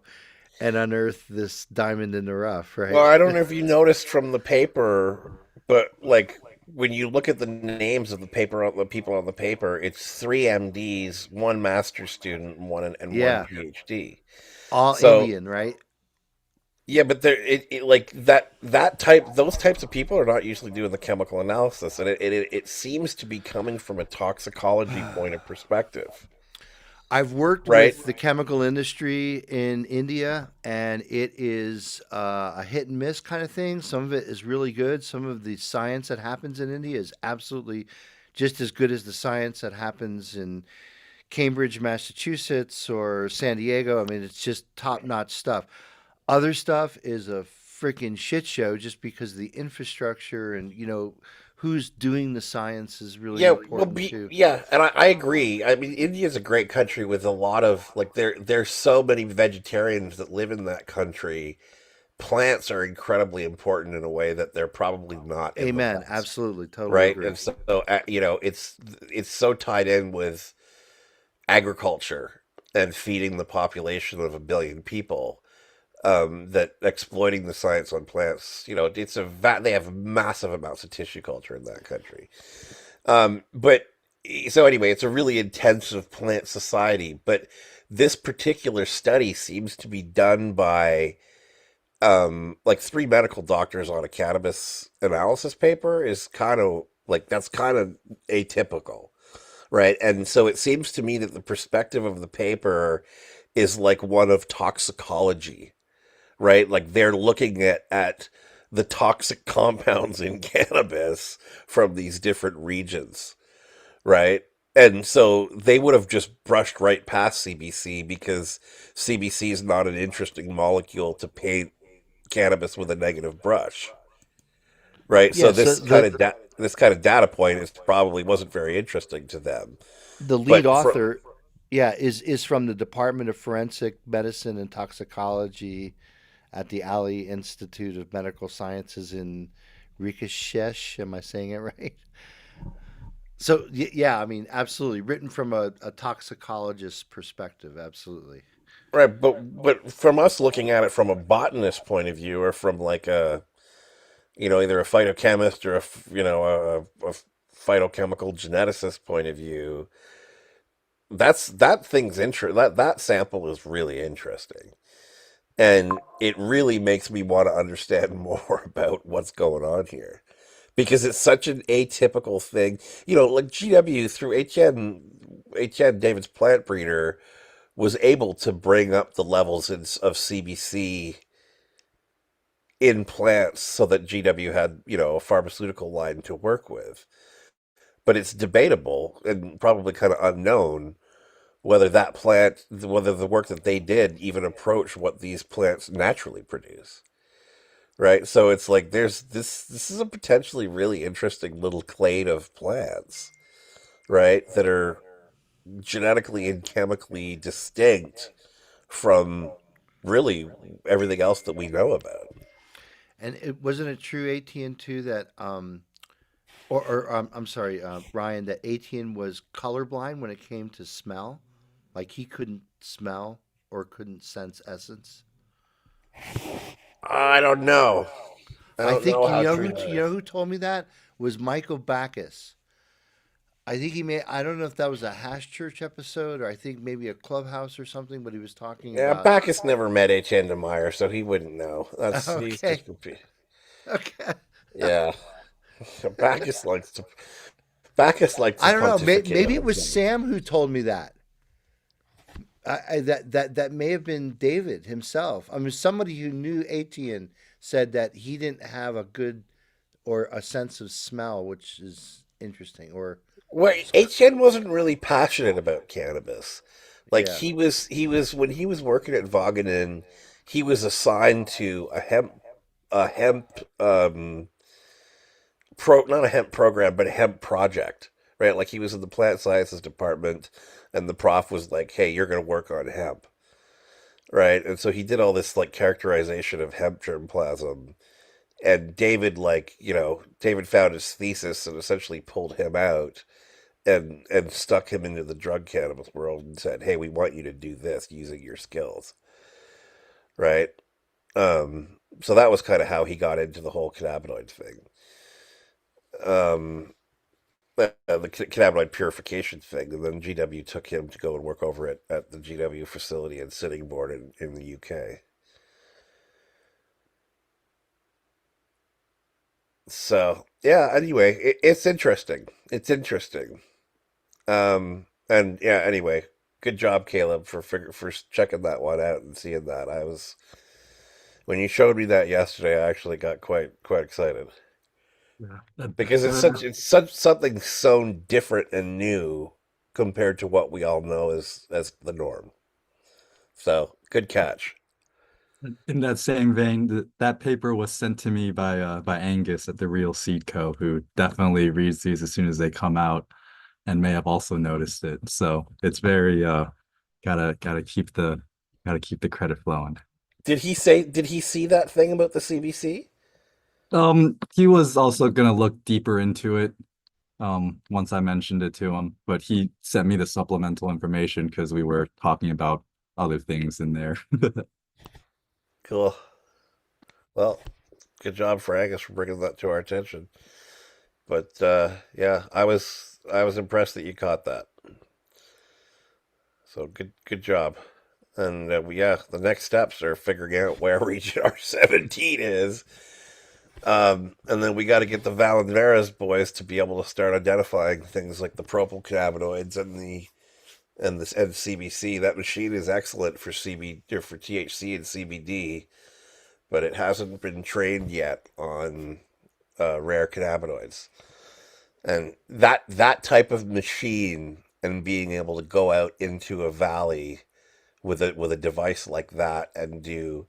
and unearth this diamond in the rough, Well, right? I don't know if you noticed from the paper, but like when you look at the names of the people on the paper, it's three MDs, one master's student, and one Yeah, PhD. all So Indian, right? yeah, but like those types of people are not usually doing the chemical analysis, and it seems to be coming from a toxicology point of perspective, I've worked right? with the chemical industry in India, and it is a hit and miss kind of thing. Some of it is really good. Some of the science that happens in India is absolutely just as good as the science that happens in Cambridge, Massachusetts, or San Diego. I mean, it's just top notch stuff. Other stuff is a freaking shit show just because the infrastructure and, who's doing the science is really Yeah, well, important too. yeah, and I agree. I mean, India's a great country with a lot of like there's so many vegetarians that live in that country. Plants are incredibly important in a way that they're probably not in the Amen. West, Absolutely. Totally right? agree. And so it's so tied in with agriculture and feeding the population of 1 billion people, that exploiting the science on plants, they have massive amounts of tissue culture in that country. But so anyway, it's a really intensive plant society. But this particular study seems to be done by like three medical doctors on a cannabis analysis paper is kind of like that's kind of atypical, right? And so it seems to me that the perspective of the paper is like one of toxicology, right? Like they're looking at the toxic compounds in cannabis from these different regions, right? And so they would have just brushed right past CBC because CBC is not an interesting molecule to paint cannabis with a negative brush, right? So Yeah. So this kind of data point is probably wasn't very interesting to them. the lead But for author, yeah, is from the Department of Forensic Medicine and Toxicology at the Ali Institute of Medical Sciences in Rishikesh. Am I saying it right? So yeah, I mean, absolutely, written from a toxicologist's perspective, absolutely. right, but from us looking at it from a botanist point of view, or from like a either a phytochemist or a phytochemical geneticist point of view, that sample is really interesting, and it really makes me want to understand more about what's going on here because it's such an atypical thing. Like GW through HN David's plant breeder was able to bring up the levels of CBC in plants so that GW had, a pharmaceutical line to work with. But it's debatable and probably kind of unknown whether the work that they did even approach what these plants naturally produce. Right? So it's like there's this is a potentially really interesting little clade of plants, right? That are genetically and chemically distinct from really everything else that we know about. And it wasn't it true, ATN too, that I'm sorry, Ryan, that ATN was colorblind when it came to smell, like he couldn't smell or couldn't sense essence. I don't know. I I don't think know you how know true who that you know is. who told me that was Michael Backus. I think he may. I don't know if that was a Hash Church episode or I think maybe a Clubhouse or something. But he was talking Yeah, about. Bacchus never met H. Endemeyer, so he wouldn't know. He's Okay, just confused. okay. Yeah, Bacchus likes to Bacchus likes to I don't know. pontificate Maybe it on was things. Sam who told me that. That may have been David himself. I mean, somebody who knew Etienne said that he didn't have a good or a sense of smell, which is interesting. Or Well, HN wasn't really passionate about cannabis. Like yeah, he was when he was working at Vaganen, he was assigned to a hemp not a hemp program, but a hemp project, right? Like he was in the plant sciences department, and the prof was like, "Hey, you're going to work on hemp." right? And so he did all this like characterization of hemp germplasm. And David, like, David found his thesis and essentially pulled him out and stuck him into the drug cannabis world and said, "Hey, we want you to do this using your skills." Right? So that was kind of how he got into the whole cannabinoid thing. Um, the cannabinoid purification thing, and then GW took him to go and work over at the GW facility and Sitting Board in the UK. So yeah, anyway, it's interesting. It's interesting. And yeah, anyway, good job, Caleb, for checking that one out and seeing that. I was when you showed me that yesterday, I actually got quite excited Yeah. because it's such something so different and new compared to what we all know as the norm. So good catch. In that same vein, that paper was sent to me by Angus at the Real Seed Co., who definitely reads these as soon as they come out and may have also noticed it. So it's very gotta keep the credit flowing. Did he see that thing about the CBC? He was also gonna look deeper into it once I mentioned it to him, but he sent me the supplemental information because we were talking about other things in there. Cool. Well, good job, Angus, for bringing that to our attention. But yeah, I was impressed that you caught that. So good job. And yeah, the next steps are figuring out where region R17 is. And then we got to get the Valenveras boys to be able to start identifying things like the propyl cannabinoids and CBC. That machine is excellent for or for THC and CBD, but it hasn't been trained yet on rare cannabinoids. And that type of machine and being able to go out into a valley with a device like that and do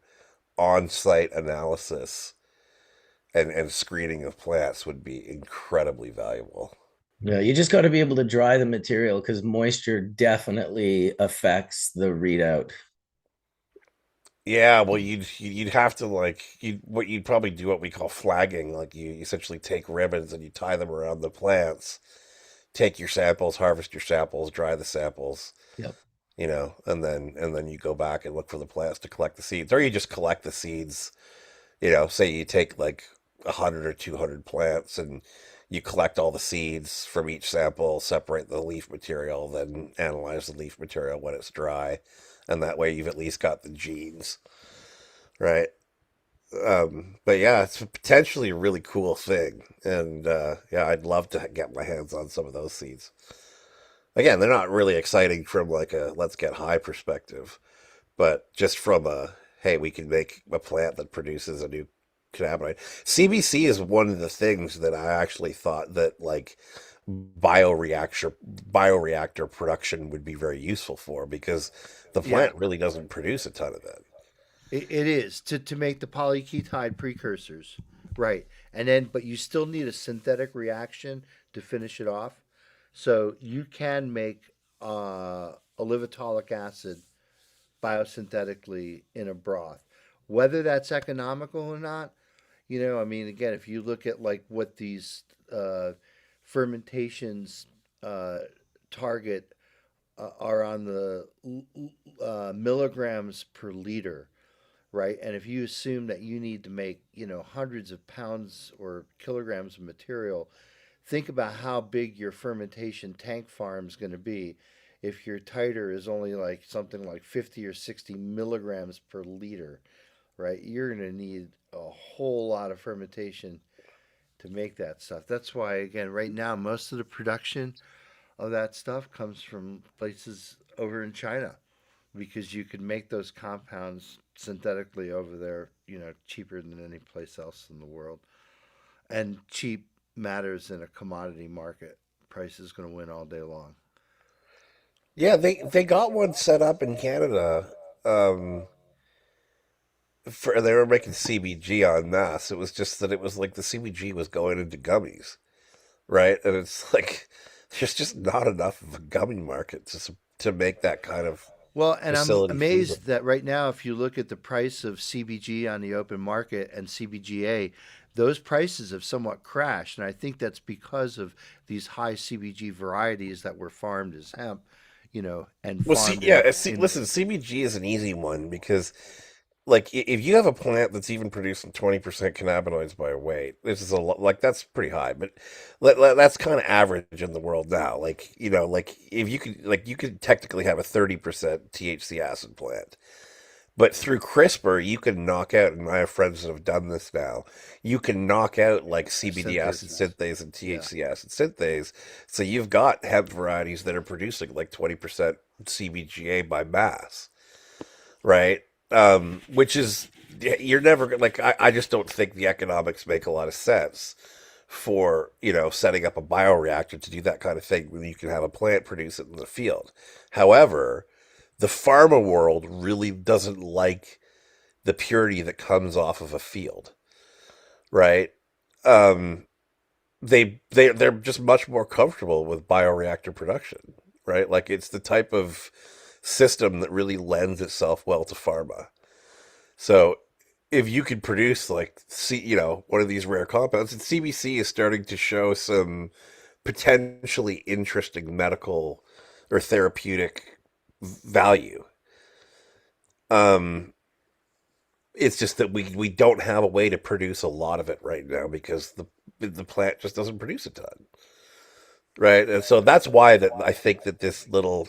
on-site analysis and screening of plants would be incredibly valuable. Yeah, you just got to be able to dry the material because moisture definitely affects the readout. Yeah, well, you'd have to like you'd probably do what we call flagging. Like you essentially take ribbons and you tie them around the plants, take your samples, harvest your samples, dry the samples, Yep. and then you go back and look for the plants to collect the seeds, or you just collect the seeds. Say you take like 100 or 200 plants and you collect all the seeds from each sample, separate the leaf material, then analyze the leaf material when it's dry, and that way you've at least got the genes, right? But yeah, it's potentially a really cool thing, and yeah, I'd love to get my hands on some of those seeds. Again, they're not really exciting from like a let's get high perspective, but just from a hey, we can make a plant that produces a new cannabinoid. CBC is one of the things that I actually thought that like bioreactor production would be very useful for because the Yeah, plant really doesn't produce a ton of that. it is to make the polyketide precursors, right? And then, but you still need a synthetic reaction to finish it off. So you can make olivotolic acid biosynthetically in a broth. Whether that's economical or not, I mean, again, if you look at like what these fermentations uh, target are on the milligrams per liter, right? And if you assume that you need to make, hundreds of pounds or kilograms of material, think about how big your fermentation tank farm is going to be if your titer is only like something like 50 or 60 milligrams per liter, right? You're going to need a whole lot of fermentation to make that stuff. That's why, again, right now, most of the production of that stuff comes from places over in China because you could make those compounds synthetically over there, cheaper than any place else in the world. And cheap matters in a commodity market. Price is going to win all day long. Yeah, they got one set up in Canada. Um, they were making CBG on mass. It was just that it was like the CBG was going into gummies, right? And it's like there's just not enough of a gummy market to make that kind of Well, and I'm facility feed them. amazed that right now, if you look at the price of CBG on the open market and CBGA, those prices have somewhat crashed. And I think that's because of these high CBG varieties that were farmed as hemp, and Well, see, farmed yeah, in listen, CBG is an easy one because, like, if you have a plant that's even producing 20% cannabinoids by weight, this is a lot, like, that's pretty high, but that's kind of average in the world now. Like, like, if you could, like, you could technically have a 30% THC acid plant. But through CRISPR, you can knock out, and I have friends that have done this now. You can knock out like CBD acid synthesis. synthase and Yeah. THC acid synthase. So you've got hemp varieties that are producing like 20% CBGA by mass, right? Which is, you're never like, I just don't think the economics make a lot of sense for, setting up a bioreactor to do that kind of thing when you can have a plant produce it in the field. However, the pharma world really doesn't like the purity that comes off of a field, right? Um, they're just much more comfortable with bioreactor production, right? Like it's the type of system that really lends itself well to pharma. So if you could produce like one of these rare compounds, and CBC is starting to show some potentially interesting medical or therapeutic value. Um, it's just that we don't have a way to produce a lot of it right now because the plant just doesn't produce a ton, right? And so that's why that I think that this little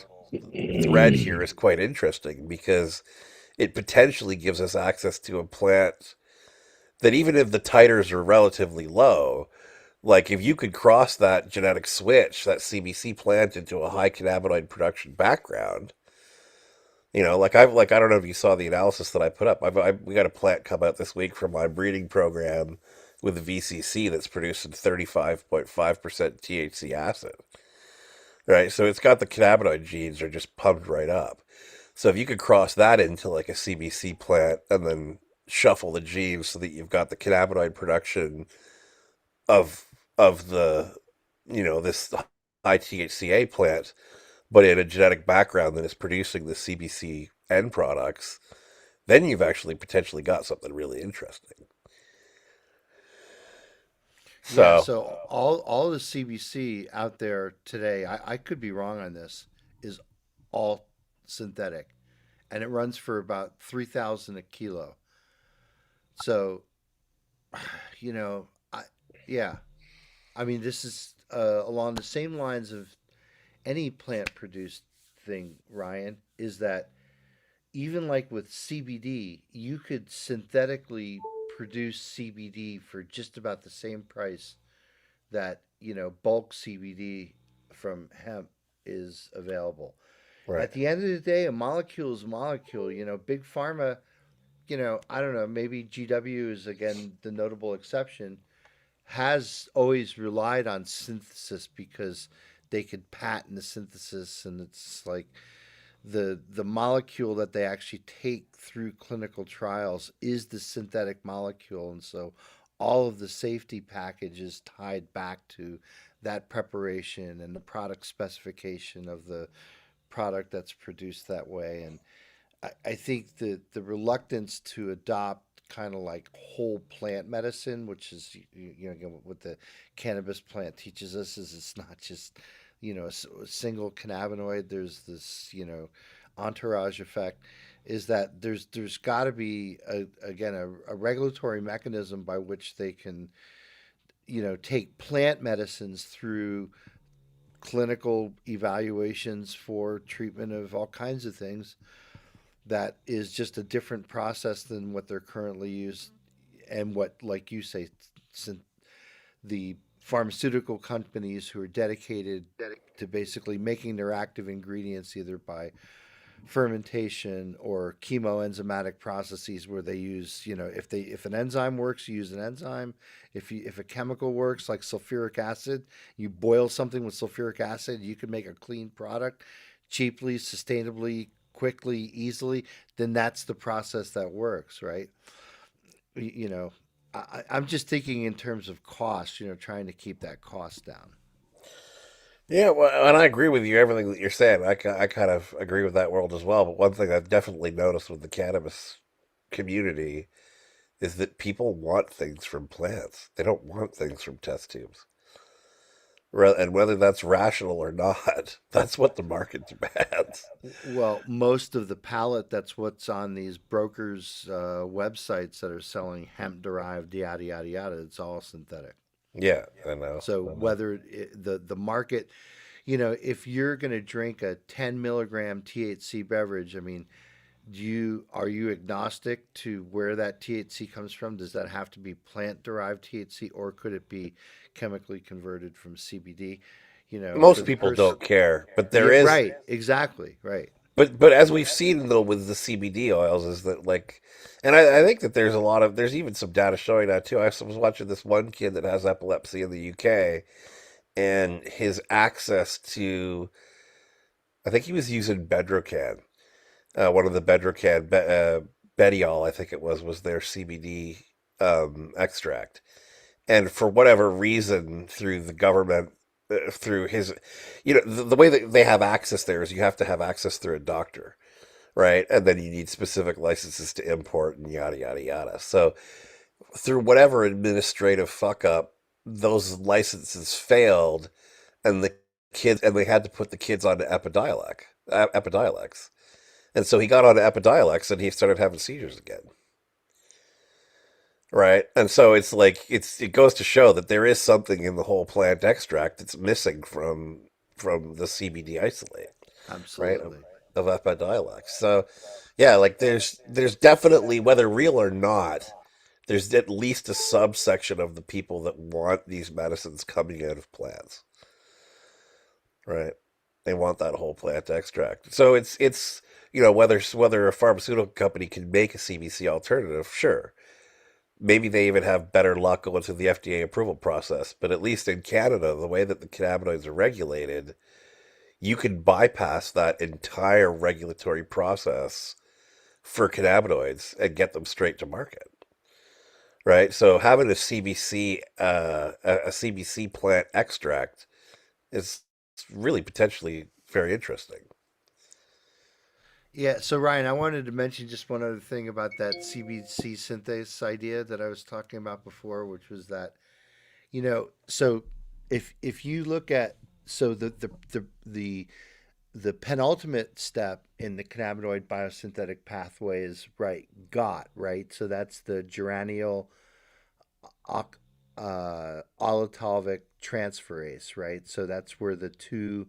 thread here is quite interesting because it potentially gives us access to a plant that even if the titers are relatively low, like if you could cross that genetic switch, that CBC plant into a high cannabinoid production background, like I don't know if you saw the analysis that I put up. We got a plant come out this week from my breeding program with the VCC that's producing 35.5% THC acid. Right, so it's got the cannabinoid genes are just pumped right up. So if you could cross that into like a CBC plant and then shuffle the genes so that you've got the cannabinoid production of the this high THCA plant, but in a genetic background that is producing the CBC end products, then you've actually potentially got something really interesting. Yeah, So, so all the CBC out there today, I could be wrong on this, is all synthetic, and it runs for about 3,000 a kilo. So, you know, I yeah, I mean this is along the same lines of any plant produced thing, Ryan, is that even like with CBD, you could synthetically produce CBD for just about the same price that bulk CBD from hemp is available. right, At the end of the day, a molecule is a molecule. Big pharma. I don't know. Maybe GW is again the notable exception. Has always relied on synthesis because they could patent the synthesis, and it's like the molecule that they actually take through clinical trials is the synthetic molecule, and so all of the safety package is tied back to that preparation and the product specification of the product that's produced that way. And I think the reluctance to adopt kind of like whole plant medicine, which is again, what the cannabis plant teaches us, is it's not just a single cannabinoid. There's this entourage effect. Is that there's got to be again a regulatory mechanism by which they can take plant medicines through clinical evaluations for treatment of all kinds of things that is just a different process than what they're currently used, and what, like you say, the pharmaceutical companies who are dedicated to basically making their active ingredients either by fermentation or chemoenzymatic processes where they use, if an enzyme works, you use an enzyme. If a chemical works like sulfuric acid, you boil something with sulfuric acid, you can make a clean product cheaply, sustainably, quickly, easily. Then that's the process that works, right? You know, I'm just thinking in terms of cost, trying to keep that cost down. Yeah, well, and I agree with you everything that you're saying. I kind of agree with that world as well. But one thing I've definitely noticed with the cannabis community is that people want things from plants. They don't want things from test tubes. And whether that's rational or not, that's what the market demands. Well, most of the pallet, that's what's on these brokers' websites that are selling hemp derived yada yada yada. It's all synthetic. Yeah, I know. So I know. whether the market, if you're going to drink a 10 milligram THC beverage, I mean, are you agnostic to where that THC comes from? Does that have to be plant derived THC, or could it be chemically converted from CBD? For Most the people person, don't care, but there yeah, is. right, exactly, right. But as we've seen though with the CBD oils, is that like, and I think that there's even some data showing that too. I was watching this one kid that has epilepsy in the UK, and his access to, I think he was using Bedrocan, one of the Bedrocan Betiol, I think it was their CBD extract, and for whatever reason, through the government, through his, the way that they have access there is you have to have access through a doctor, right? And then you need specific licenses to import and yada yada yada. So through whatever administrative fuck up, those licenses failed, and they had to put the kids onto Epidiolex, and so he got onto Epidiolex and he started having seizures again. Right. And so it's like it goes to show that there is something in the whole plant extract that's missing from the CBD isolate, right? Absolutely. Of Epidiolex. So yeah, like there's definitely, whether real or not, there's at least a subsection of the people that want these medicines coming out of plants, right? They want that whole plant extract. So it's whether a pharmaceutical company can make a CBC alternative, sure. Maybe they even have better luck going through the FDA approval process. But at least in Canada, the way that the cannabinoids are regulated, you can bypass that entire regulatory process for cannabinoids and get them straight to market. Right. So having a CBC plant extract is really potentially very interesting. Yeah, so Ryan, I wanted to mention just one other thing about that CBC synthase idea that I was talking about before, which was that, so if you look at, so the penultimate step in the cannabinoid biosynthetic pathway is right, GOT, right? So that's the geranyl allotalvic transferase, right? So that's where the two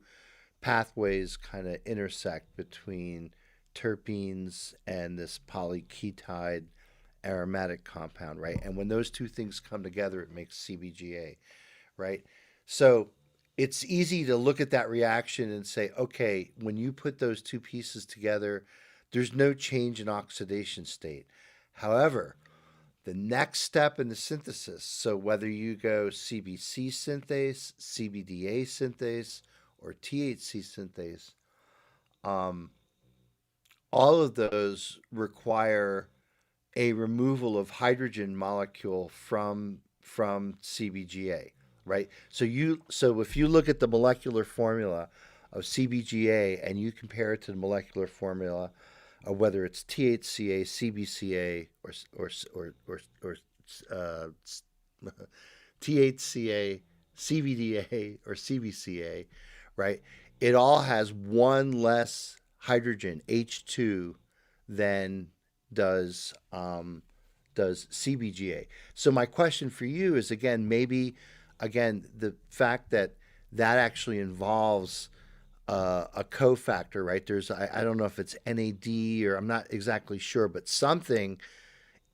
pathways kind of intersect between terpenes and this polyketide aromatic compound, right? And when those two things come together, it makes CBGA, right? So it's easy to look at that reaction and say, okay, when you put those two pieces together, there's no change in oxidation state. However, the next step in the synthesis, so whether you go CBC synthase, CBDA synthase, or THC synthase, um, all of those require a removal of hydrogen molecule from CBGA, right? So if you look at the molecular formula of CBGA and you compare it to the molecular formula of whether it's THCA, CBCA, or THCA, CBDA, or CBCA, right? It all has one less hydrogen, H2, than does CBGA. So my question for you is, again, maybe again the fact that that actually involves a cofactor, right? I don't know if it's NAD, or I'm not exactly sure, but something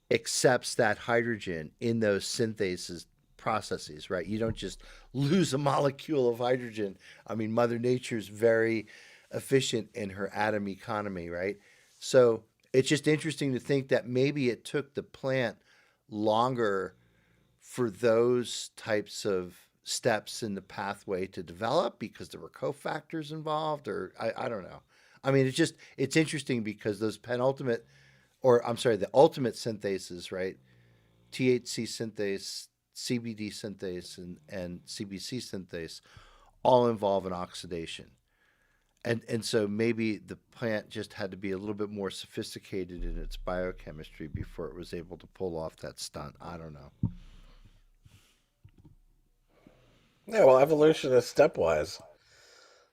accepts that hydrogen in those synthases processes, right? You don't just lose a molecule of hydrogen. I mean, Mother Nature's very efficient in her atom economy, right? So it's just interesting to think that maybe it took the plant longer for those types of steps in the pathway to develop because there were cofactors involved, or I don't know. I mean, it's interesting because those penultimate, or I'm sorry, the ultimate synthases, right? THC synthase, CBD synthase, and CBC synthase all involve an oxidation. And so maybe the plant just had to be a little bit more sophisticated in its biochemistry before it was able to pull off that stunt. I don't know. Yeah, well, evolution is stepwise,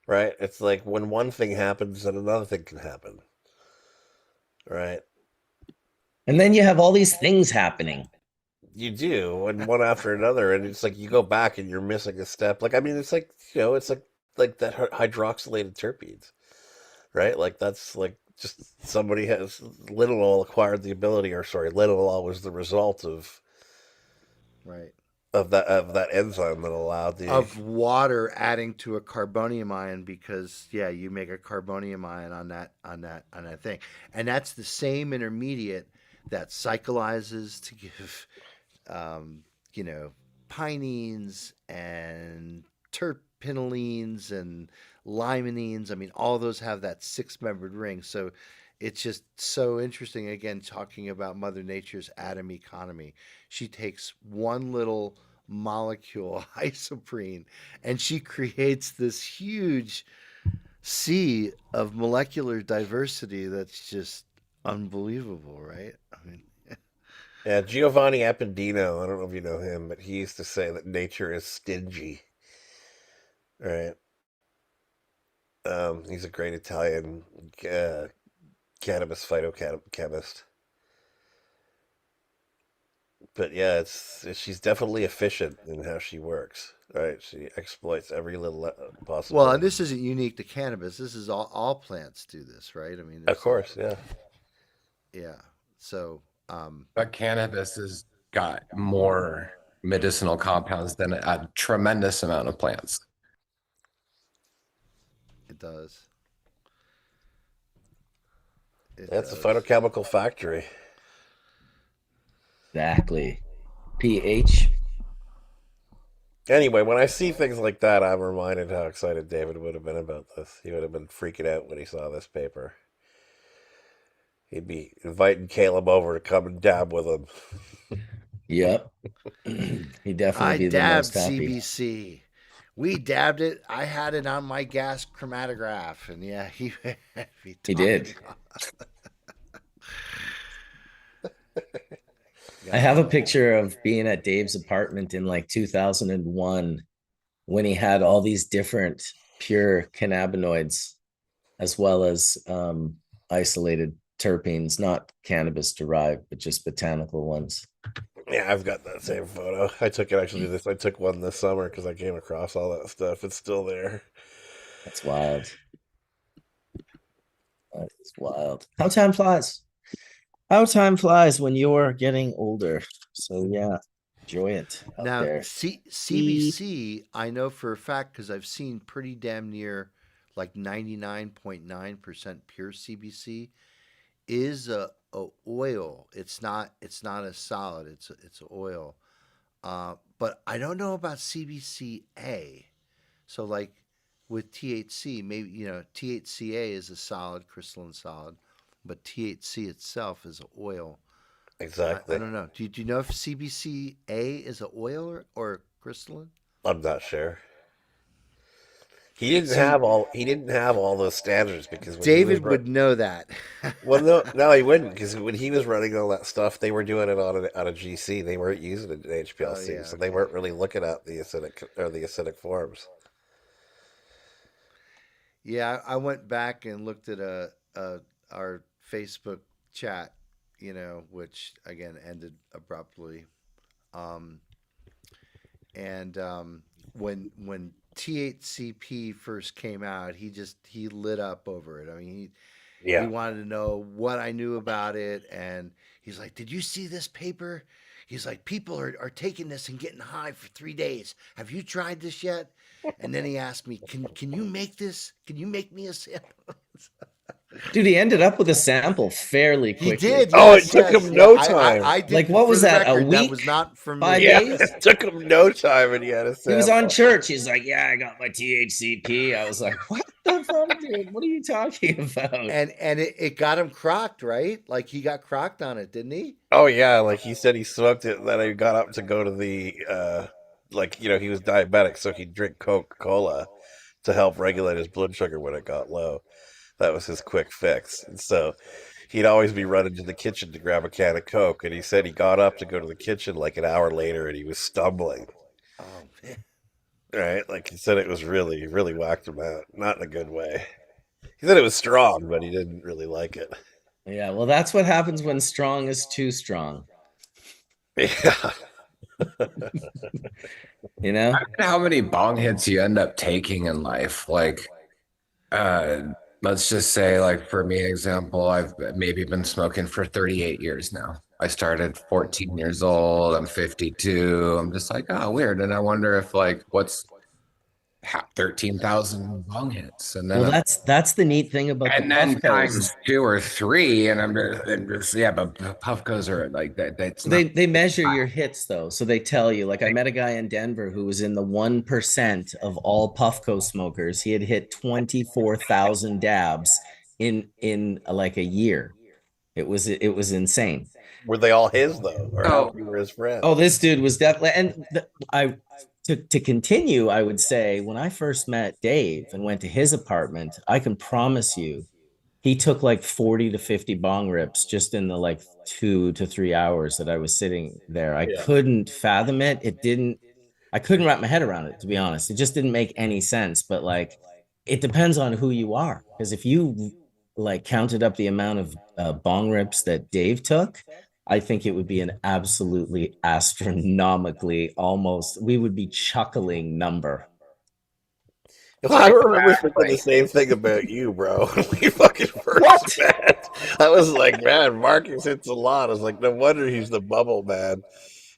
right? It's like when one thing happens, then another thing can happen, right? And then you have all these things happening. You do, and one after another, and it's like you go back and you're missing a step. Like, I mean, it's like, it's like that hydroxylated terpenes, right? Like that's like just somebody has linalool acquired the ability, or sorry, linalool was the result Right. of that enzyme that allowed the Of water adding to a carbonium ion because you make a carbonium ion on that thing. And that's the same intermediate that cyclizes to give um, you know, pinene and terpinolines and limonene. I mean, all those have that six-membered ring. So it's just so interesting. Again, talking about Mother Nature's atom economy, she takes one little molecule, isoprene, and she creates this huge sea of molecular diversity that's just unbelievable, right? I mean, yeah, Giovanni Appendino. I don't know if you know him, but he used to say that nature is stingy, right? He's a great Italian cannabis phytochemist. But yeah, she's definitely efficient in how she works. Right, she exploits every little well, and possibility. this isn't unique to cannabis. This is all plants do this, right? I mean, Of it's course, yeah. yeah. So But cannabis has got more medicinal compounds than a tremendous amount of plants. it does. It That's a does. phytochemical factory. Exactly. pH. Anyway, when I see things like that, I'm reminded how excited David would have been about this. He would have been freaking out when he saw this paper. He'd be inviting Caleb over to come and dab with him. Yep. He'd definitely I be the dabbed most happy. CBC. We dabbed it. I had it on my gas chromatograph, and He did. I have a picture of being at Dave's apartment in like 2001 when he had all these different pure cannabinoids as well as isolated terpenes, not cannabis derived, but just botanical ones. Yeah, I've got that same photo. I took it actually this. I took one this summer because I came across all that stuff. It's still there. That's wild. That is wild. How time flies. How time flies when you're getting older. So yeah, enjoy it out Now, there. CBC, I know for a fact because I've seen pretty damn near like 99.9% pure CBC is a oil. It's not a solid. It's a oil. But I don't know about CBCA. So like with THC, maybe THCA is a solid crystalline solid, but THC itself is an oil. I Exactly. don't know. Do you know if CBCA is a oil or crystalline? I'm not sure. See, He didn't have all those standards because when he was David would know that. well, no, he wouldn't because when he was running all that stuff, they were doing it on a GC. They weren't using it in Oh HPLC, yeah, so they okay. weren't really looking at the acidic forms. Yeah, I went back and looked at our Facebook chat, which again ended abruptly. Um, and when THCP first came out, he lit up over it. I mean, he Yeah, wanted to know what I knew about it, and he's like, "Did you see this paper?" He's like, "People are taking this and getting high for 3 days. Have you tried this yet?" And then he asked me, "Can you make this? Can you make me a sample?" Dude, he ended up with a sample fairly He quickly. did, Oh, it yes, took yes, him yeah. no I, time. I, I Like, did what for was the that? A record. That was week? not from 5 me. Yeah, days? it took him no time, and he had a He was on sample. church. He's like, yeah, I got my THCP. I was like, what the fuck, dude? What are you talking about? And it got him crocked, right? Like he got crocked on it, didn't he? Oh yeah, like he said, he smoked it, and then he got up to go to like, he was diabetic, so he'd drink Coca-Cola to help regulate his blood sugar when it got low. That was his quick fix. And so he'd always be running to the kitchen to grab a can of Coke. And he said he got up to go to the kitchen like an hour later and he was stumbling. Oh man. Right? Like he said it was really, really whacked him out. Not in a good way. He said it was strong, but he didn't really like it. Yeah, well, that's what happens when strong is too strong. Yeah. You know? I don't know how many bong hits you end up taking in life. Like, let's just say, like for me, example, I've maybe been smoking for 38 years now. I started 14 years old. I'm 52. I'm just like, oh, weird. And I wonder if like what's 13,000 bong hits, and then Well, that's the neat thing about the and then Puffcos. times 2 or 3, and I'm just yeah, but Puffcos are like that. That's So they measure your hits though. So they tell you, like I met a guy in Denver who was in the 1% of all Puffco smokers. He had hit 24,000 dabs in like a year. It was insane. Were they all his though? Or how Oh. many were his friends? Oh, this dude was definitely, and to continue, I would say when I first met Dave and went to his apartment, I can promise you he took like 40 to 50 bong rips just in the like 2 to 3 hours that I was sitting there. I couldn't fathom it. I couldn't wrap my head around it, to be honest. It just didn't make any sense. But like, it depends on who you are. Because if you like counted up the amount of bong rips that Dave took, I think it would be an absolutely astronomically almost, we would be chuckling number. Well, I remember thinking the same thing about you, bro. When we fucking first met. I was like, man, Marcus hits a lot. I was like, no wonder he's the bubble man.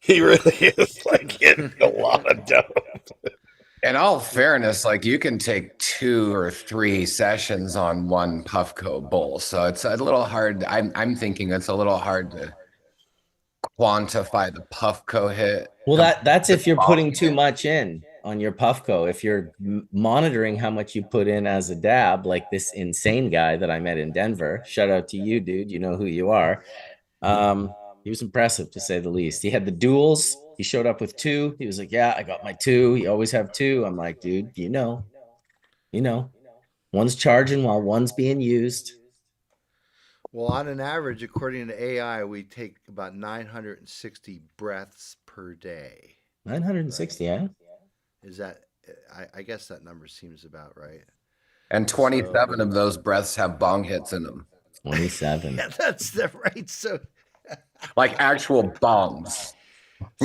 He really is like hitting a lot of dope. In all fairness, like you can take 2 or 3 sessions on one Puffco bowl, so it's a little hard. I'm thinking it's a little hard to quantify the Puffco hit. Well, that's if you're putting too much in on your Puffco. If you're monitoring how much you put in as a dab, like this insane guy that I met in Denver, shout out to you, dude. You know who you are. He was impressive to say the least. He had the duals. He showed up with 2. He was like, yeah, I got my 2. You always have 2. I'm like, dude, you know, one's charging while one's being used. Well, on an average, according to AI, we take about 960 breaths per day. 960, yeah. Is that? I guess that number seems about right. And 27 of those breaths have bong hits in them. 27. Yeah, that's the right. So, like actual bongs.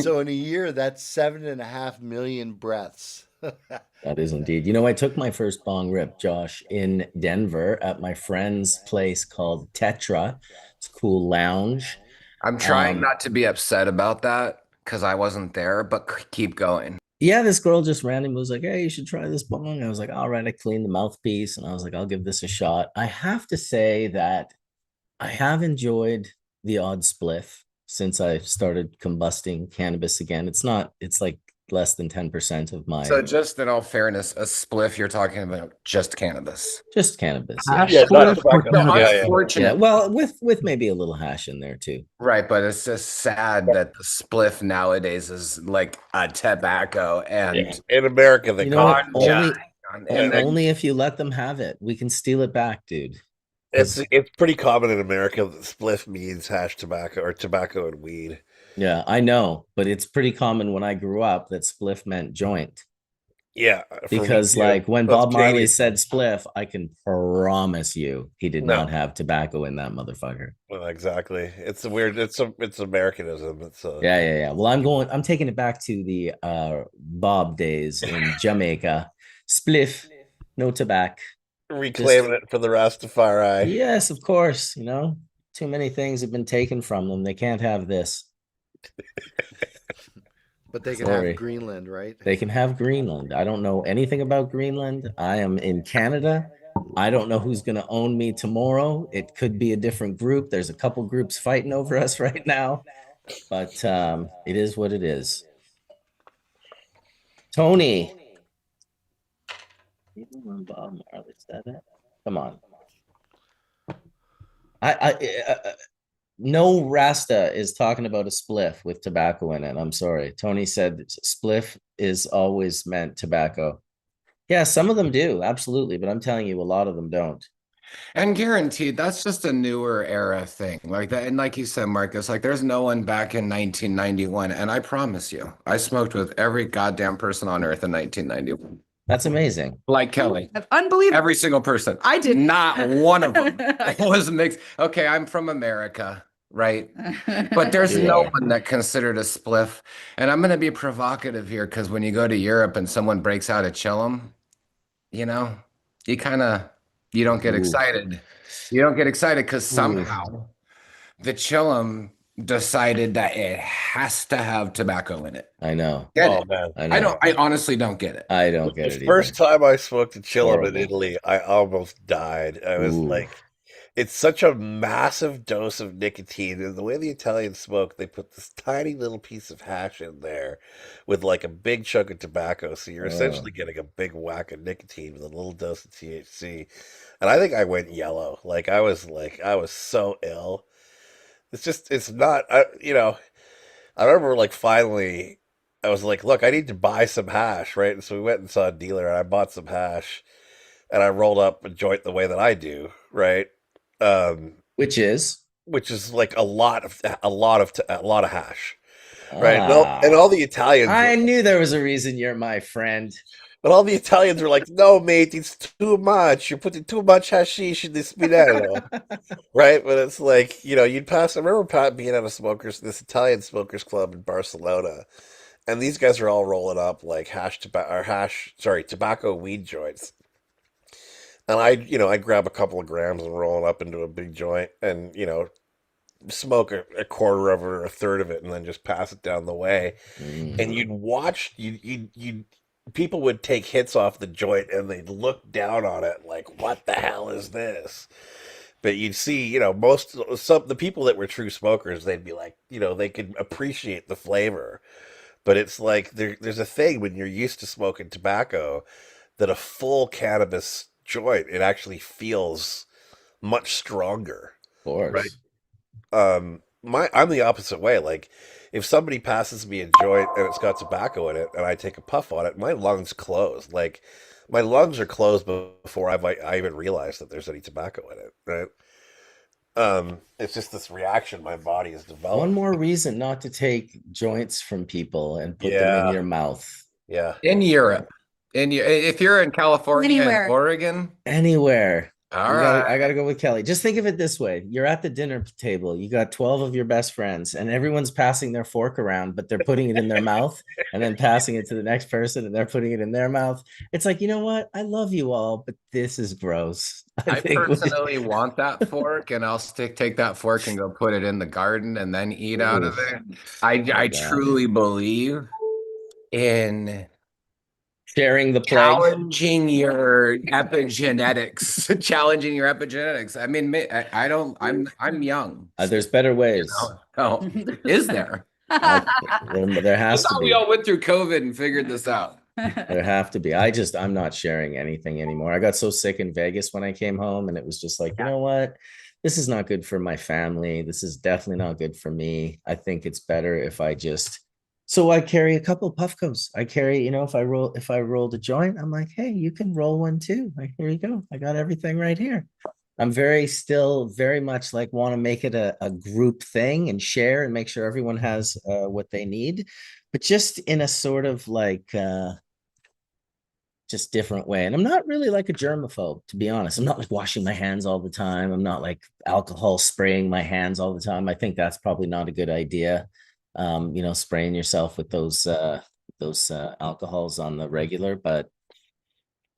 So in a year, that's 7.5 million breaths. That is indeed. You know, I took my first bong rip, Josh, in Denver at my friend's place called Tetra. It's a cool lounge. I'm trying not to be upset about that because I wasn't there, but keep going. Yeah, this girl just randomly was like, hey, you should try this bong. I was like, all right, I cleaned the mouthpiece and I was like, I'll give this a shot. I have to say that I have enjoyed the odd spliff since I started combusting cannabis again. It's like less than 10% of my. So just in all fairness, a spliff, you're talking about just cannabis. Just cannabis. Hash Yeah. spliff not or tobacco. cannabis? Unfortunate. Yeah, well, with maybe a little hash in there too. Right, but it's just sad that the spliff nowadays is like a tobacco and In America, they You know call what? it Only if you let them have it. We can steal it back, dude. It's pretty common in America that spliff means hash tobacco or tobacco and weed. Yeah, I know, but it's pretty common when I grew up that spliff meant joint. Yeah, Because like when That's Bob Marley Canadian. said spliff, I can promise you he did No. not have tobacco in that motherfucker. Well, exactly. It's a weird. It's Americanism. It's Yeah. Well, I'm taking it back to the Bob days in Jamaica. Spliff, no tobacco. reclaiming it for the Rastafari. Yes, of course. You know, too many things have been taken from them. They can't have this. But they can Sorry. have Greenland, right? They can have Greenland. I don't know anything about Greenland. I am in Canada. I don't know who's going to own me tomorrow. It could be a different group. There's a couple groups fighting over us right now, but it is what it is. Tony. Bob Marley said it. Come on. No Rasta is talking about a spliff with tobacco in it. I'm sorry. Tony said spliff is always meant tobacco. Yeah, some of them do, absolutely, but I'm telling you, a lot of them don't. And guaranteed, that's just a newer era thing like that. And like you said, Marcus, like there's no one back in 1991. And I promise you, I smoked with every goddamn person on earth in 1991. That's amazing. Like Kelly. That's unbelievable. Every single person. I did. Not one of them was mixed. Okay, I'm from America, right? But there's You no are. one that considered a spliff. And I'm going to be provocative here because when you go to Europe and someone breaks out a chillum, you know, you kind of you don't get Ooh. excited. You don't get excited because Ooh. somehow the chillum decided that it has to have tobacco in it. I know. Get Oh it? man, I know. I honestly don't get it. I don't get the it first either. time I smoked a chillum in Horrible. Italy, I almost died. I was Ooh. like, it's such a massive dose of nicotine, and the way the Italians smoke, they put this tiny little piece of hash in there with like a big chunk of tobacco, so you're Oh. essentially getting a big whack of nicotine with a little dose of THC. And I think I went yellow. Like I was so ill. It's not, I remember like finally I was like, look, I need to buy some hash, right? And so we went and saw a dealer and I bought some hash and I rolled up a joint the way that I do, right? Which is Which is like a lot of hash, right? And all the Italians, I knew there was a reason you're my friend. but all the Italians were like, "No, mate, it's too much. You're putting too much hashish in this spinello." Right? But it's like, you'd pass. I remember being at this Italian smokers club in Barcelona, and these guys are all rolling up like tobacco weed joints. And I grab a couple of grams and roll it up into a big joint and, smoke a quarter of it or a third of it and then just pass it down the way. And you'd watch, people would take hits off the joint and they'd look down on it like, what the hell is this? But you'd see, the people that were true smokers, they'd be like, they could appreciate the flavor. But it's like there's a thing when you're used to smoking tobacco that a full cannabis joint, it actually feels much stronger. Of course. Right. I'm the opposite way. Like if somebody passes me a joint and it's got tobacco in it and I take a puff on it, my lungs close. Like my lungs are closed before I even realize that there's any tobacco in it, right? It's just this reaction my body has developed. One more reason not to take joints from people and put them Yeah. in your mouth. Yeah. In Europe. If you're in California Anywhere. and Oregon, Anywhere. all right. I gotta go with Kelly. Just think of it this way. You're at the dinner table. You got 12 of your best friends, and everyone's passing their fork around, but they're putting it in their mouth and then passing it to the next person, and they're putting it in their mouth. It's like, you know what? I love you all, but this is gross. I personally want that fork, and I'll take that fork and go put it in the garden and then eat out of it. I truly believe in sharing the plague. challenging your epigenetics. Challenging your epigenetics. I mean, I'm young. There's better ways. Oh, is there? There has to We be. all went through COVID and figured this out. There have to be. I'm not sharing anything anymore. I got so sick in Vegas when I came home, and it was just like, you know what? This is not good for my family. This is definitely not good for me. I think it's better if I just. So I carry a couple of Puffcos. I carry, if I rolled a joint, I'm like, hey, you can roll one too. Like, here you go. I got everything right here. I'm still very much like want to make it a group thing and share and make sure everyone has what they need, but just in a sort of like just different way. And I'm not really like a germaphobe, to be honest. I'm not like washing my hands all the time. I'm not like alcohol spraying my hands all the time. I think that's probably not a good idea. Spraying yourself with those alcohols on the regular, but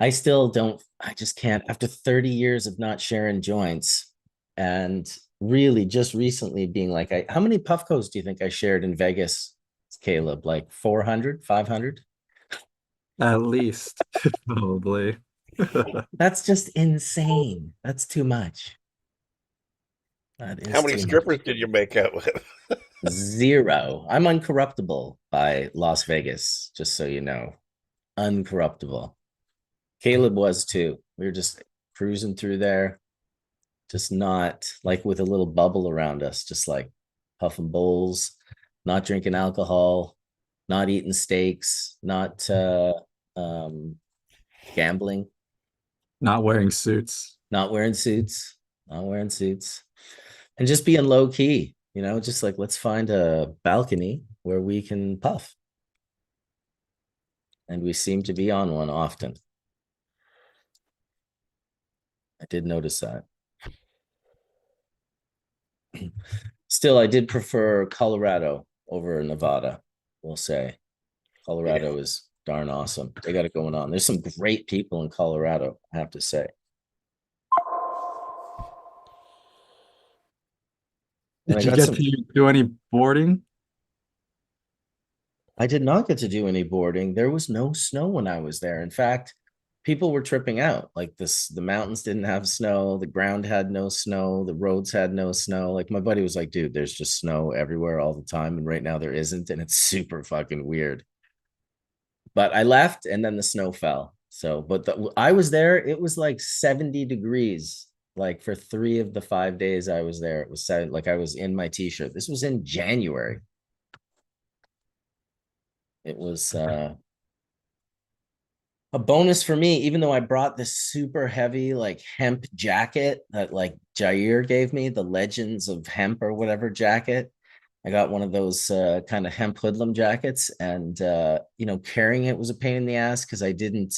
I just can't after 30 years of not sharing joints and really just recently being like, how many Puffcos do you think I shared in Vegas, Caleb? Like 400, 500? At least, probably. That's just insane. That's too much. How many strippers did you make out with? 0. I'm uncorruptible by Las Vegas, just so you know. Uncorruptible. Caleb was too. We were just cruising through there, just not like with a little bubble around us, just like puffing bowls, not drinking alcohol, not eating steaks, not gambling, Not wearing suits. not wearing suits, and just being low key, just like let's find a balcony where we can puff. And we seem to be on one often. I did notice that. Still, I did prefer Colorado over Nevada, we'll say. Colorado is darn awesome. They got it going on. There's some great people in Colorado, I have to say. Did you get to do any boarding? I did not get to do any boarding. There was no snow when I was there. In fact, people were tripping out. Like the mountains didn't have snow, the ground had no snow, the roads had no snow. Like my buddy was like, dude, there's just snow everywhere all the time. And right now there isn't. And it's super fucking weird. But I left and then the snow fell. So, but I was there, it was like 70 degrees. Like for 3 of the 5 days I was there, it was like I was in my t-shirt. This was in January. It was a bonus for me, even though I brought this super heavy like hemp jacket that like Jair gave me, the Legends of Hemp or whatever jacket. I got one of those kind of hemp hoodlum jackets, and carrying it was a pain in the ass because I didn't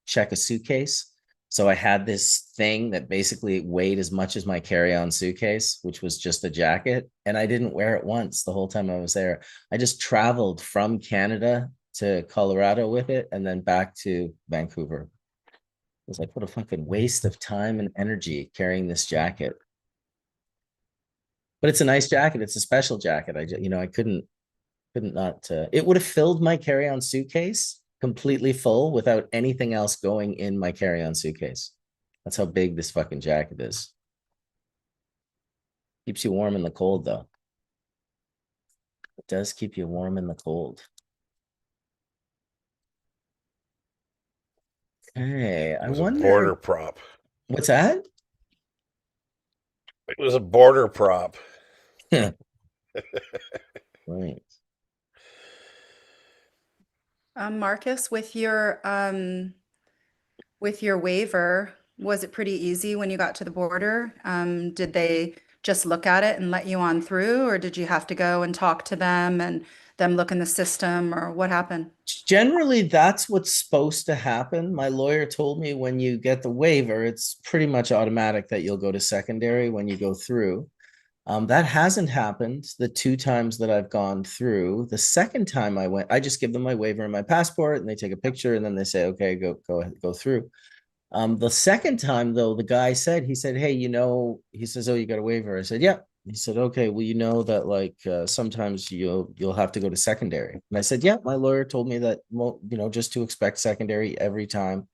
check a suitcase. So I had this thing that basically weighed as much as my carry-on suitcase, which was just a jacket. And I didn't wear it once the whole time I was there. I just traveled from Canada to Colorado with it and then back to Vancouver. It was like, what a fucking waste of time and energy carrying this jacket. But it's a nice jacket. It's a special jacket. I couldn't not. It would have filled my carry-on suitcase completely full without anything else going in my carry-on suitcase. That's how big this fucking jacket is. Keeps you warm in the cold, though. It does keep you warm in the cold. Okay, I wonder. A border prop. What's that? It was a border prop. Right. Marcus, with your waiver, was it pretty easy when you got to the border? Did they just look at it and let you on through, or did you have to go and talk to them and them look in the system, or what happened? Generally, that's what's supposed to happen. My lawyer told me when you get the waiver, it's pretty much automatic that you'll go to secondary when you go through. That hasn't happened the 2 times that I've gone through. The second time I went, I just give them my waiver and my passport, and they take a picture, and then they say, okay, go through. The second time, though, the guy said, he said, hey, he says, oh, you got a waiver. I said, yeah. He said, okay, well, that like sometimes you'll have to go to secondary. And I said, yeah, my lawyer told me that, just to expect secondary every time.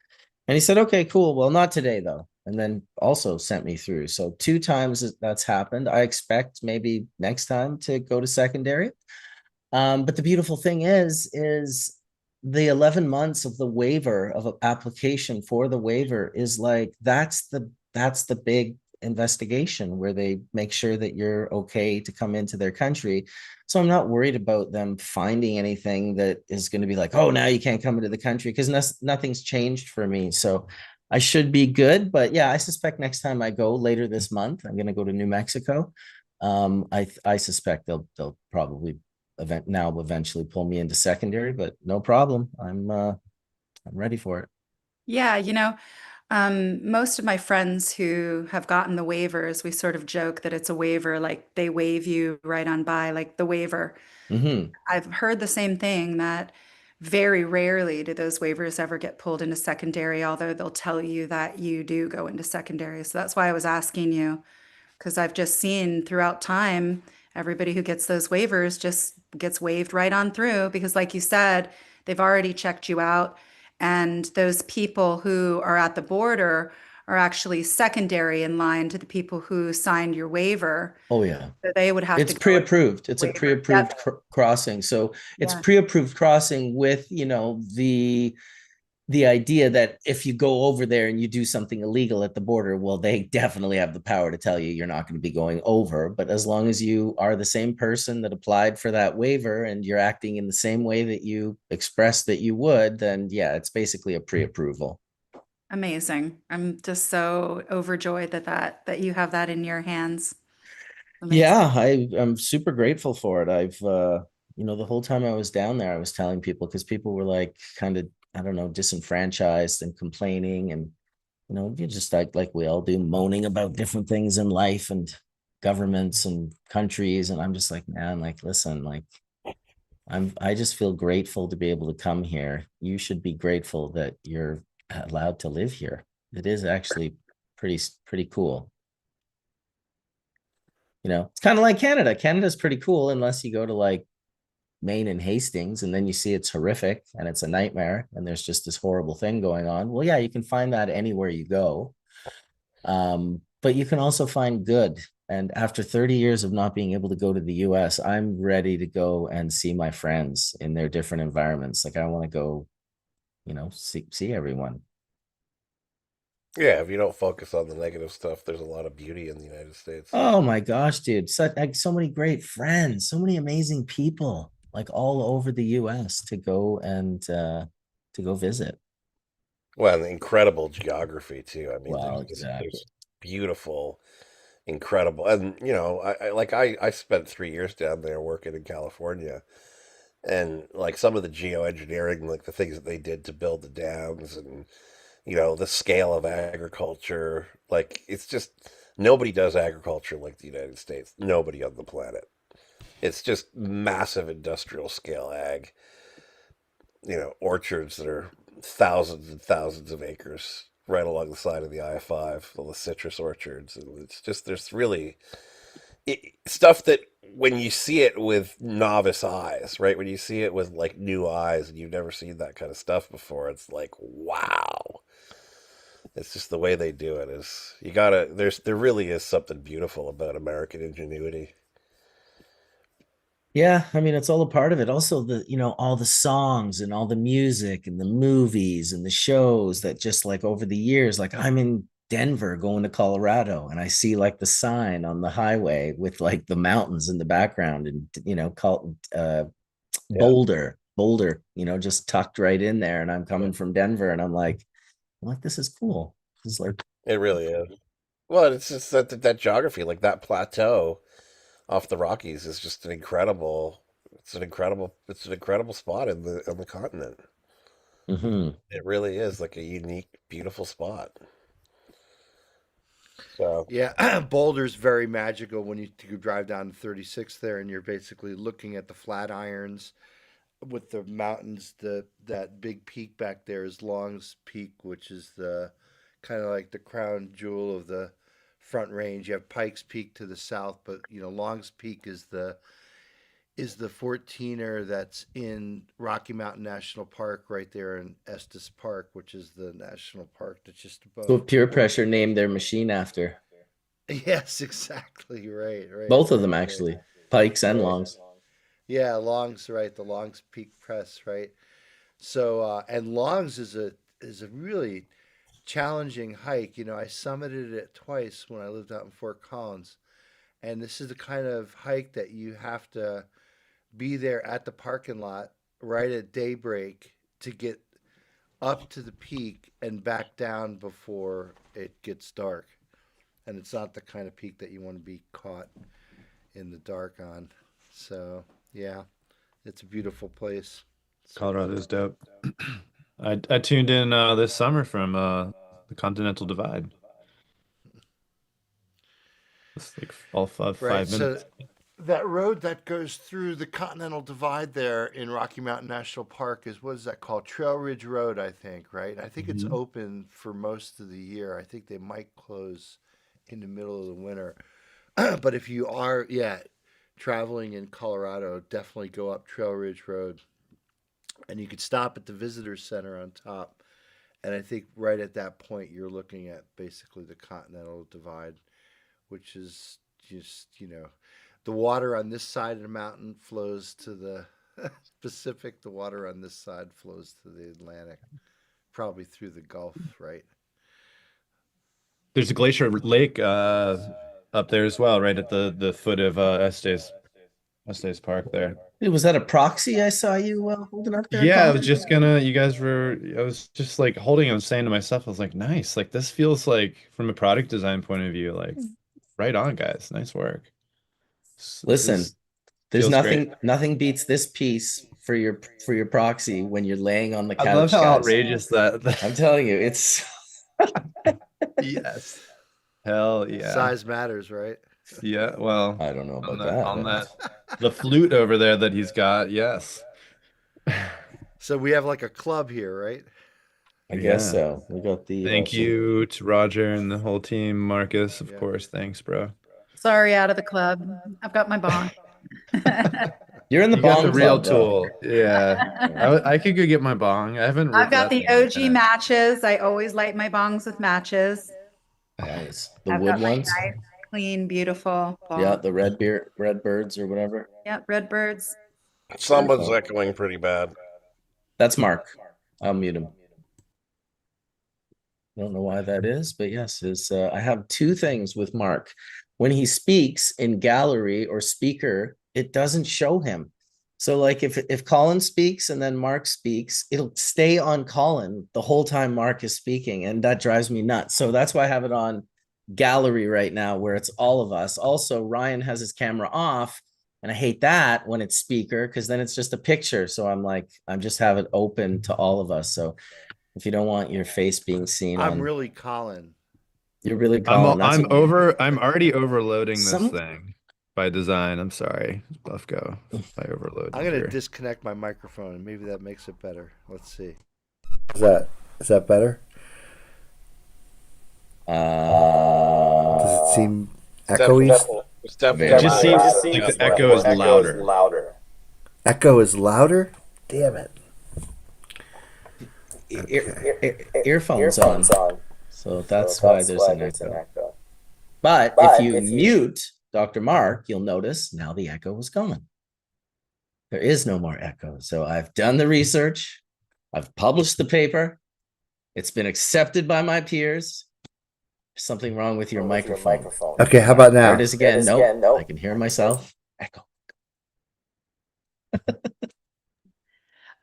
And he said, okay, cool. Well, not today, though. And then also sent me through. So 2 times that's happened. I expect maybe next time to go to secondary. But the beautiful thing is the 11 months of the waiver of an application for the waiver is like, that's the big investigation where they make sure that you're okay to come into their country. So I'm not worried about them finding anything that is going to be like, oh, now you can't come into the country, because nothing's changed for me. So I should be good. But yeah, I suspect next time I go later this month, I'm going to go to New Mexico. I suspect they'll probably eventually pull me into secondary, but no problem. I'm ready for it. Yeah, most of my friends who have gotten the waivers, we sort of joke that it's a waiver, like they wave you right on by, like the waiver. Mm-hmm. I've heard the same thing, that very rarely do those waivers ever get pulled into secondary, although they'll tell you that you do go into secondary. So that's why I was asking you, because I've just seen throughout time, everybody who gets those waivers just gets waved right on through, because like you said, they've already checked you out. And those people who are at the border are actually secondary in line to the people who signed your waiver. Oh, yeah. So they would have It's to go. pre-approved. It's a Waiver. pre-approved crossing. So it's Yeah. pre-approved crossing with, the the idea that if you go over there and you do something illegal at the border, well, they definitely have the power to tell you you're not going to be going over. But as long as you are the same person that applied for that waiver and you're acting in the same way that you expressed that you would, then yeah, it's basically a pre-approval. Amazing. I'm just so overjoyed that you have that in your hands. Yeah, Amazing. I'm super grateful for it. The whole time I was down there, I was telling people because people were like kind of, I don't know, disenfranchised and complaining and you just like we all do, moaning about different things in life and governments and countries. And I'm just like, man, like, listen, like I just feel grateful to be able to come here. You should be grateful that you're allowed to live here. It is actually pretty cool. It's kind of like Canada. Canada's pretty cool unless you go to like Maine and Hastings and then you see it's horrific and it's a nightmare and there's just this horrible thing going on. Well, yeah, you can find that anywhere you go. But you can also find good. And after 30 years of not being able to go to the US, I'm ready to go and see my friends in their different environments. Like I want to go, see everyone. Yeah, if you don't focus on the negative stuff, there's a lot of beauty in the United States. Oh my gosh, dude. So many great friends, so many amazing people, like all over the US to go visit. Well, and incredible geography too. I mean, Well, there's exactly. beautiful, incredible, and I spent 3 years down there working in California, and like some of the geoengineering, like the things that they did to build the dams, and the scale of agriculture, like it's just nobody does agriculture like the United States. Nobody on the planet. It's just massive industrial scale ag. Orchards that are thousands and thousands of acres right along the side of the I-5, all the citrus orchards, and it's just there's really stuff that when you see it with novice eyes, right? When you see it with like new eyes and you've never seen that kind of stuff before, it's like wow. It's just the way they do it is you gotta there really is something beautiful about American ingenuity. Yeah, I mean, it's all a part of it. Also, all the songs and all the music and the movies and the shows that just like over the years, like I'm in Denver going to Colorado and I see like the sign on the highway with like the mountains in the background and, Yeah, Boulder, just tucked right in there. And I'm yeah, coming from Denver and I'm like, this is cool. It's like, it really is. Well, it's just that geography, like that plateau off the Rockies, is just an incredible. It's an incredible spot in the on the continent. mhm. It really is like a unique, beautiful spot. So Yeah, Boulder's very magical when you drive down to 36 there, and you're basically looking at the Flatirons with the mountains. That big peak back there is Long's Peak, which is the kind of like the crown jewel of the Front Range. You have Pikes Peak to the south, but Long's Peak is the 14er that's in Rocky Mountain National Park right there in Estes Park, which is the national park that's just So above Pure Pressure Boulder. named their machine after Yes, exactly. Right, right, both of them, right, right, actually, Pikes and right. Longs. Yeah, Long's right. The Long's Peak Press, right? So, and Long's is a really challenging hike. I summited it twice when I lived out in Fort Collins, and this is the kind of hike that you have to be there at the parking lot right at daybreak to get up to the peak and back down before it gets dark. And it's not the kind of peak that you want to be caught in the dark on. So, yeah, it's a beautiful place. So, Colorado's dope. I tuned in this summer from the Continental Divide. It's like all five right. five So minutes. that road that goes through the Continental Divide there in Rocky Mountain National Park is, what is that called? Trail Ridge Road, I think, right? I think it's Mhm. open for most of the year. I think they might close in the middle of the winter. But if you are, yeah, traveling in Colorado, definitely go up Trail Ridge Road. And you could stop at the visitor center on top. And I think right at that point, you're looking at basically the Continental Divide, which is just, the water on this side of the mountain flows to the Pacific, the water on this side flows to the Atlantic. probably through the Gulf, right? There's a glacier lake up there as well, right at the foot of Estes Park there. Dude, was that a proxy I saw you holding up there, Yeah, I was Colin? just gonna, you guys were, I was just like holding and saying to myself, I was like, nice. Like this feels like from a product design point of view, like right on, guys. Nice work. This Listen, is there's feels great. nothing beats this piece for your proxy when you're laying on the I love couch, how guys. outrageous that. I'm telling you, it's Yes. Hell yeah. Size matters, right? Yeah, well, I don't know on about the that. on that the flute over there that he's got, yes. So we have like a club here, right? I guess Yeah. so. We got the Thank you to Roger and the whole team. Marcus, of Yeah. course. Thanks, bro. Sorry, out of the club. I've got my bong. You're in the You got the bong real club, bro. tool. Yeah. I could go get my bong. I haven't I've ripped got that the thing in a OG minute. matches. I always light my bongs with matches. Nice. The I've wood got my ones. nice, clean, beautiful Yeah, bong. the red birds or whatever. Yep, Redbirds. Someone's echoing pretty bad. That's Mark. I'll mute him. I don't know why that is, but yes, I have two things with Mark. When he speaks in gallery or speaker, it doesn't show him. So like if Colin speaks and then Mark speaks, it'll stay on Colin the whole time Mark is speaking, and that drives me nuts. So that's why I have it on gallery right now where it's all of us. Also, Ryan has his camera off, and I hate that when it's speaker because then it's just a picture. So I'm just have it open to all of us. So if you don't want your face being seen I'm on, really Colin. you're really Colin. That's I'm what, I'm already overloading this some thing by design. I'm sorry, Buffco, by overloading I'm gonna here. disconnect my microphone and maybe that makes it better. Let's see. Is that better? Does it seem echoey? It's definitely It just seems like the echo is louder. Echo is louder? Damn it. earphones on. So that's why there's an echo. But if you mute Dr. Mark, you'll notice now the echo is gone. There is no more echo. So I've done the research. I've published the paper. It's been accepted by my peers. There's something wrong with your microphone. Okay, how about now? There it is again. Nope. I can hear myself. Echo.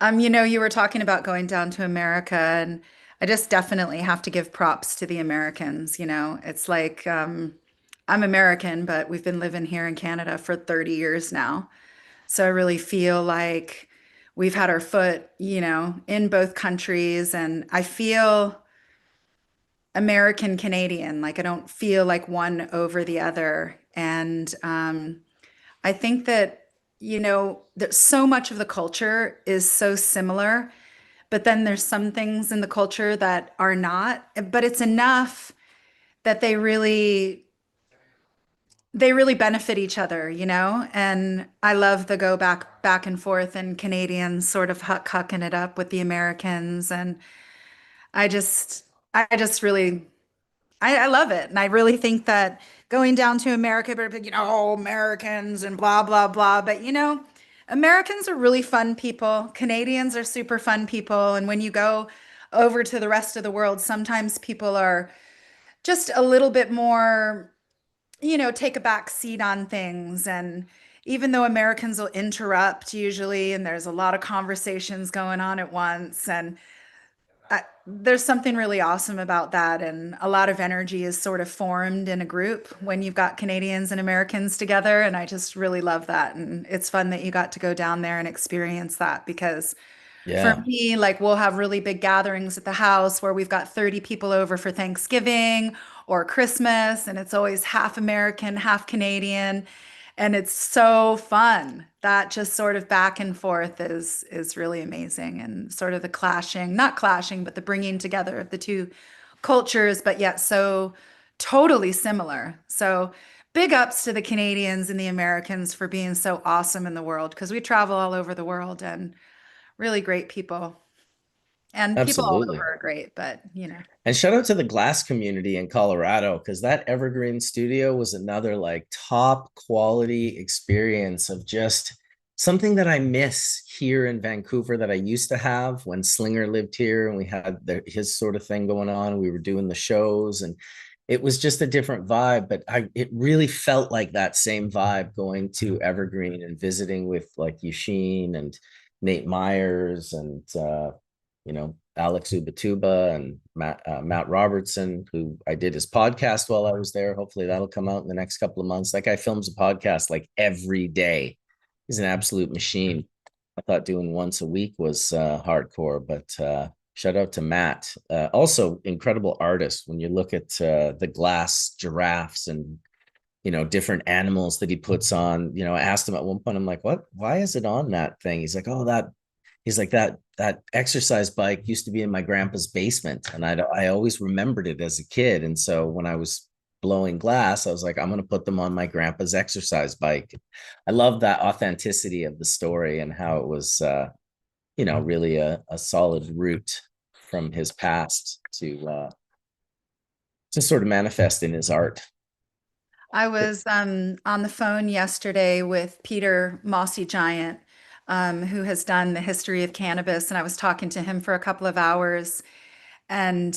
You were talking about going down to America, and I just definitely have to give props to the Americans. It's like I'm American, but we've been living here in Canada for 30 years now. So I really feel like we've had our foot, in both countries, and I feel American Canadian. Like I don't feel like one over the other. And I think that so much of the culture is so similar, but then there's some things in the culture that are not, but it's enough that they really benefit each other, and I love the go back and forth, and Canadians sort of hucking it up with the Americans, and I just really I love it. And I really think that going down to America, but Americans and blah, blah, blah. But Americans are really fun people. Canadians are super fun people. And when you go over to the rest of the world, sometimes people are just a little bit more, take a back seat on things. And even though Americans will interrupt usually, and there's a lot of conversations going on at once, and there's something really awesome about that. And a lot of energy is sort of formed in a group when you've got Canadians and Americans together. And I just really love that. And it's fun that you got to go down there and experience that because for Yeah. me, like we'll have really big gatherings at the house where we've got 30 people over for Thanksgiving or Christmas, and it's always half American, half Canadian. And it's so fun. That just sort of back and forth is really amazing, and sort of the clashing, not clashing, but the bringing together of the two cultures, but yet so totally similar. So big ups to the Canadians and the Americans for being so awesome in the world, because we travel all over the world and really great people. And people all Absolutely. over are great, but And shout out to the glass community in Colorado, because that Evergreen studio was another like top quality experience of just something that I miss here in Vancouver that I used to have when Slinger lived here and we had his sort of thing going on. We were doing the shows and it was just a different vibe, but it really felt like that same vibe going to Evergreen and visiting with like Eugene and Nate Myers and Alex Ubatuba and Matt Robertson, who I did his podcast while I was there. Hopefully that'll come out in the next couple of months. That guy films a podcast like every day. He's an absolute machine. I thought doing once a week was hardcore, but shout out to Matt. Also, incredible artist. When you look at the glass giraffes and different animals that he puts on. I asked him at one point, I'm like, what? Why is it on that thing? He's like, oh, that. He's like that exercise bike used to be in my grandpa's basement, and I always remembered it as a kid. And so when I was blowing glass, I was like, I'm going to put them on my grandpa's exercise bike. I love that authenticity of the story and how it was, really a solid route from his past to sort of manifest in his art. I was on the phone yesterday with Peter Mossy Giant, who has done the history of cannabis, and I was talking to him for a couple of hours, and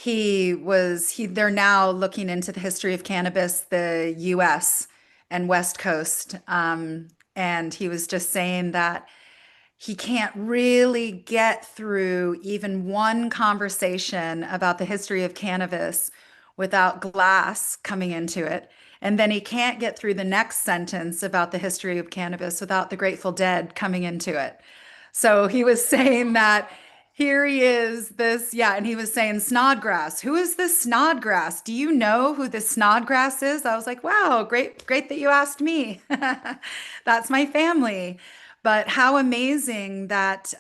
they're now looking into the history of cannabis, the US and West Coast. And he was just saying that he can't really get through even one conversation about the history of cannabis without glass coming into it. And then he can't get through the next sentence about the history of cannabis without the Grateful Dead coming into it. So he was saying that here he is, and he was saying Snodgrass. Who is this Snodgrass? Do you know who this Snodgrass is? I was like, wow, great that you asked me. That's my family. But how amazing that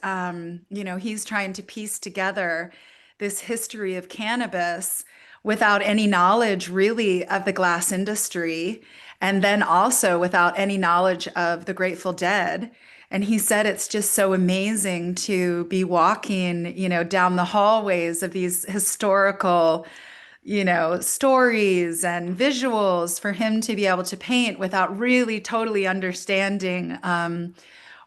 he's trying to piece together this history of cannabis without any knowledge really of the glass industry, and then also without any knowledge of the Grateful Dead. And he said it's just so amazing to be walking, down the hallways of these historical, stories and visuals for him to be able to paint without really totally understanding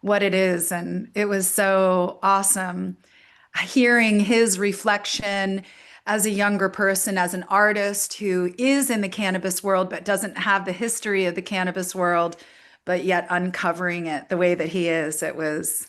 what it is. And it was so awesome hearing his reflection as a younger person, as an artist who is in the cannabis world but doesn't have the history of the cannabis world, but yet uncovering it the way that he is. It was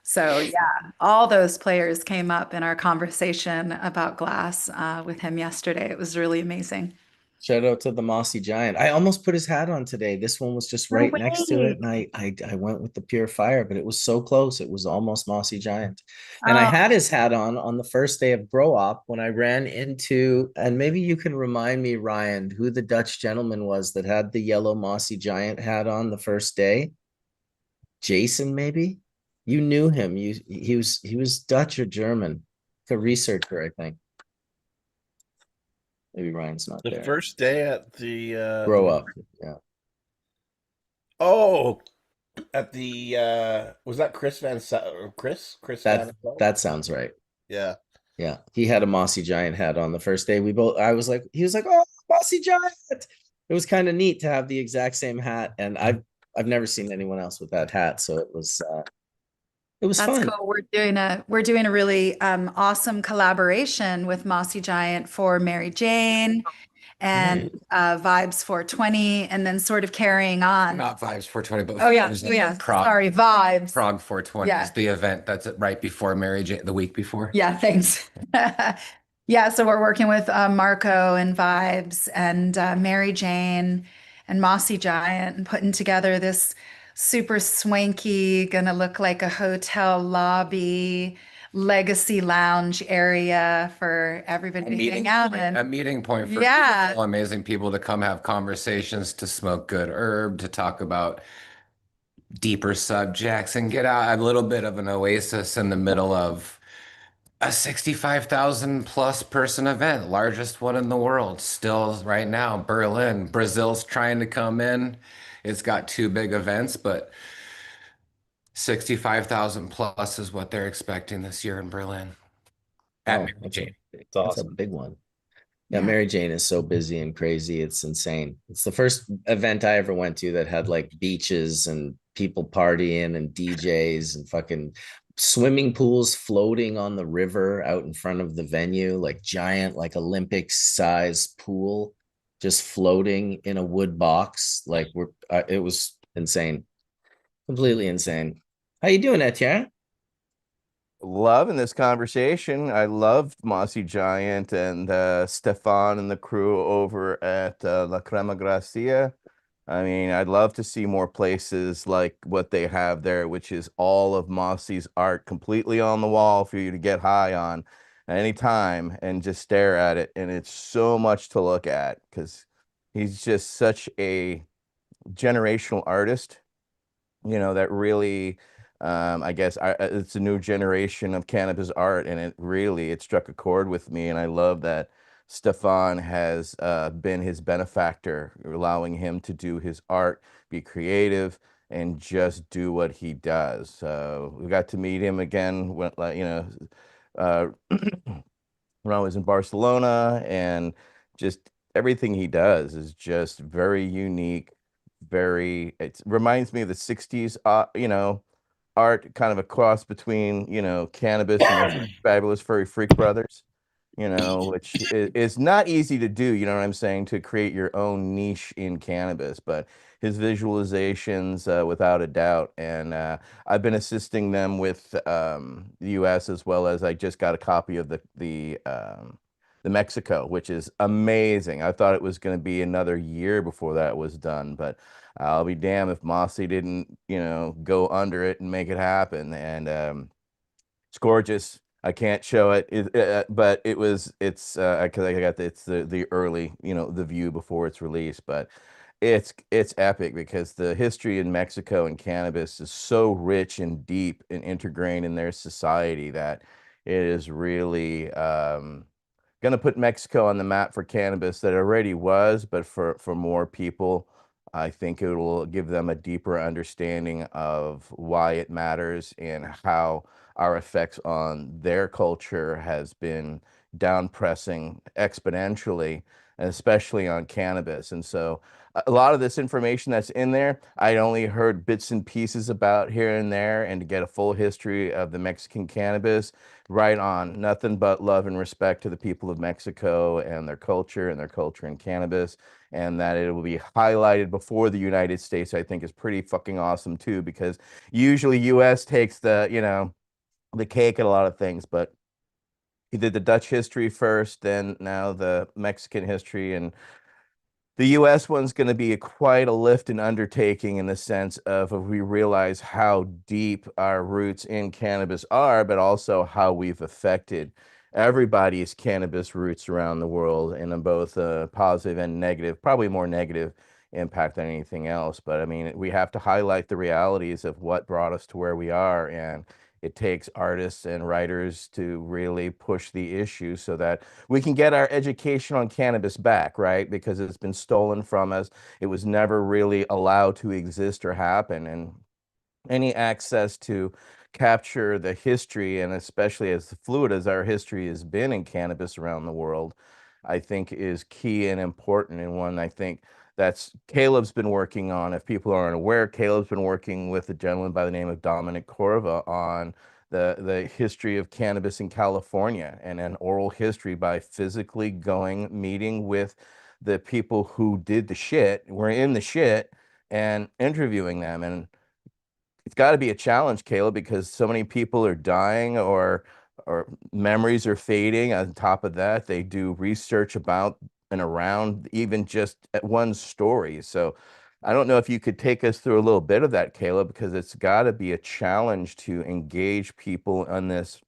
so, yeah, all those players came up in our conversation about glass with him yesterday. It was really amazing. Shout out to the Mossy Giant. I almost put his hat on today. This one was just No right next to it. way. And I went with the Pure Fire, but it was so close. It was almost Mossy Giant. And I Oh, had his hat on the first day of Grow Op when I ran into, and maybe you can remind me, Ryan, who the Dutch gentleman was that had the yellow Mossy Giant hat on the first day. Jason, maybe? You knew him. He was Dutch or German. A researcher, I think. Maybe Ryan's not The there. first day at the Grow Up. Yeah. Oh, at the was that Chris Van Sa- Chris Van Sa- That sounds right. Yeah. Yeah. He had a Mossy Giant hat on the first day. He was like, oh, Mossy Giant. It was kind of neat to have the exact same hat. And I've never seen anyone else with that hat. So it was that's fun. cool. We're doing a really awesome collaboration with Mossy Giant for Mary Jane and Vibes 420, and then sort of carrying on. Not Vibes 420, but Prague. Sorry, Vibes. Prague 420 is the event that's right before Mary Jane, the week before. Yeah, thanks. Yeah, so we're working with Marco and Vibes and Mary Jane and Mossy Giant and putting together this super swanky, gonna look like a hotel lobby, legacy lounge area for everybody to hang out in. A meeting point for amazing people to come have conversations, to smoke good herb, to talk about deeper subjects and get out a little bit of an oasis in the middle of a 65,000 plus person event, largest one in the world still right now. Berlin, Brazil's trying to come in. It's got two big events, but 65,000 plus is what they're expecting this year in Berlin. That's a big one. Yeah, Mary Jane is so busy and crazy. It's insane. It's the first event I ever went to that had like beaches and people partying and DJs and fucking swimming pools floating on the river out in front of the venue, like giant, like Olympic size pool just floating in a wood box. Like it was insane, completely insane. How you doing, Etienne? Loving this conversation. I loved Mossy Giant and Stefan and the crew over at La Crema Gracia. I mean, I'd love to see more places like what they have there, which is all of Mossy's art completely on the wall for you to get high on anytime and just stare at it. And it's so much to look at because he's just such a generational artist, that really, I guess it's a new generation of cannabis art, and it struck a chord with me, and I love that Stefan has been his benefactor, allowing him to do his art, be creative, and just do what he does. So we got to meet him again when, uh, when I was in Barcelona, and just everything he does is just very unique. It reminds me of the 60s, art, kind of a cross between, cannabis and those fabulous furry freak brothers, which is not easy to do, you know what I'm saying, to create your own niche in cannabis, but his visualizations, without a doubt. And I've been assisting them with the US, as well as I just got a copy of the Mexico, which is amazing. I thought it was going to be another year before that was done, but I'll be damned if Mossy didn't, go under it and make it happen. And it's gorgeous. I can't show it, but it's because I got it's the early, the view before it's released, but it's epic because the history in Mexico and cannabis is so rich and deep and integrated in their society that it is really going to put Mexico on the map for cannabis that already was, but for more people. I think it will give them a deeper understanding of why it matters and how our effects on their culture has been down pressing exponentially, and especially on cannabis. And so a lot of this information that's in there, I'd only heard bits and pieces about here and there, and to get a full history of the Mexican cannabis, right on. Nothing but love and respect to the people of Mexico and their culture in cannabis, and that it will be highlighted before the United States, I think is pretty fucking awesome too, because usually US takes the cake at a lot of things, but he did the Dutch history first, then now the Mexican history, and the US one's going to be quite a lift and undertaking, in the sense of if we realize how deep our roots in cannabis are, but also how we've affected everybody's cannabis roots around the world in both positive and negative, probably more negative impact than anything else. But I mean, we have to highlight the realities of what brought us to where we are, and it takes artists and writers to really push the issue so that we can get our education on cannabis back, right? Because it's been stolen from us. It was never really allowed to exist or happen. And any access to capture the history, and especially as fluid as our history has been in cannabis around the world, I think is key and important, and one I think that's Caleb's been working on. If people aren't aware, Caleb's been working with a gentleman by the name of Dominic Corva on the history of cannabis in California, and an oral history by physically going, meeting with the people who did the shit, were in the shit, and interviewing them. And it's got to be a challenge, Caleb, because so many people are dying, or memories are fading. On top of that, they do research about and around even just at one story. So I don't know if you could take us through a little bit of that, Caleb, because it's got to be a challenge to engage people on this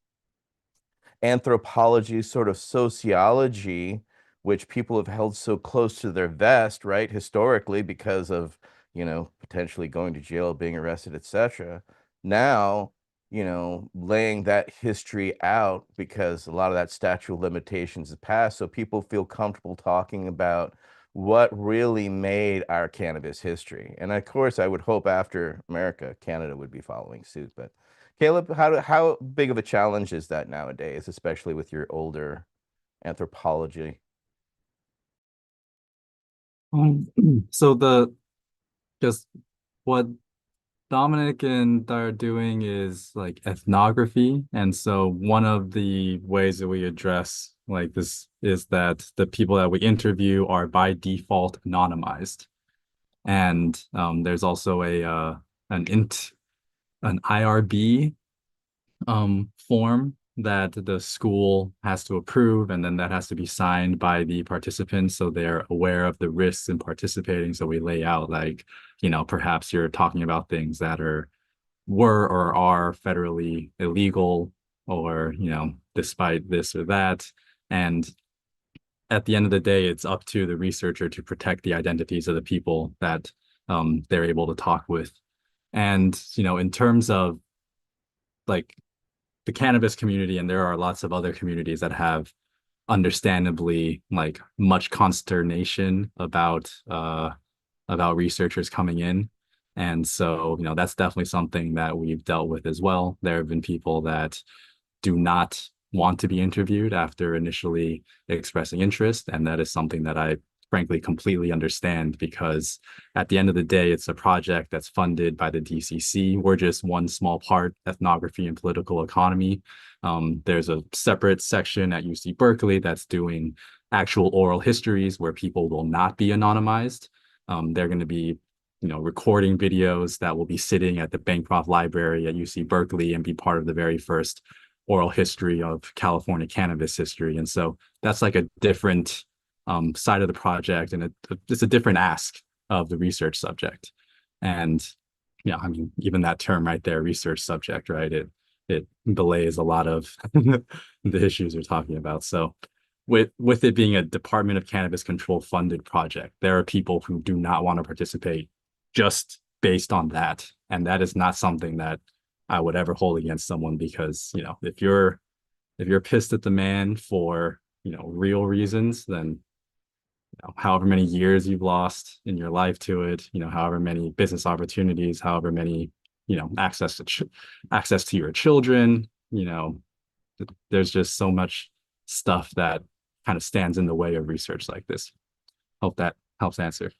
anthropology, sort of sociology, which people have held so close to their vest, right, historically, because of, potentially going to jail, being arrested, etc. Now, laying that history out, because a lot of that statute of limitations is passed, so people feel comfortable talking about what really made our cannabis history. And of course, I would hope after America, Canada would be following suit. But Caleb, how big of a challenge is that nowadays, especially with your older anthropology? So just what Dominic and are doing is like ethnography. And so one of the ways that we address like this is that the people that we interview are by default anonymized. And there's also an IRB form that the school has to approve, and then that has to be signed by the participants so they're aware of the risks in participating. So we lay out like, perhaps you're talking about things that were or are federally illegal, or, despite this or that. And at the end of the day, it's up to the researcher to protect the identities of the people that they're able to talk with. And, in terms of like the cannabis community, and there are lots of other communities that have understandably like much consternation about researchers coming in. And so, that's definitely something that we've dealt with as well. There have been people that do not want to be interviewed after initially expressing interest. And that is something that I frankly completely understand, because at the end of the day, it's a project that's funded by the DCC. We're just one small part, ethnography and political economy. There's a separate section at UC Berkeley that's doing actual oral histories where people will not be anonymized. They're going to be recording videos that will be sitting at the Bancroft Library at UC Berkeley and be part of the very first oral history of California cannabis history. And so that's like a different side of the project, and it's a different ask of the research subject. And I mean, even that term right there, research subject, right? It belays a lot of the issues we're talking about. So with it being a Department of Cannabis Control funded project, there are people who do not want to participate just based on that. And that is not something that I would ever hold against someone, because, if you're pissed at the man for, real reasons, then however many years you've lost in your life to it, however many business opportunities, however many, access to your children, there's just so much stuff that kind of stands in the way of research like this. Hope that helps answer.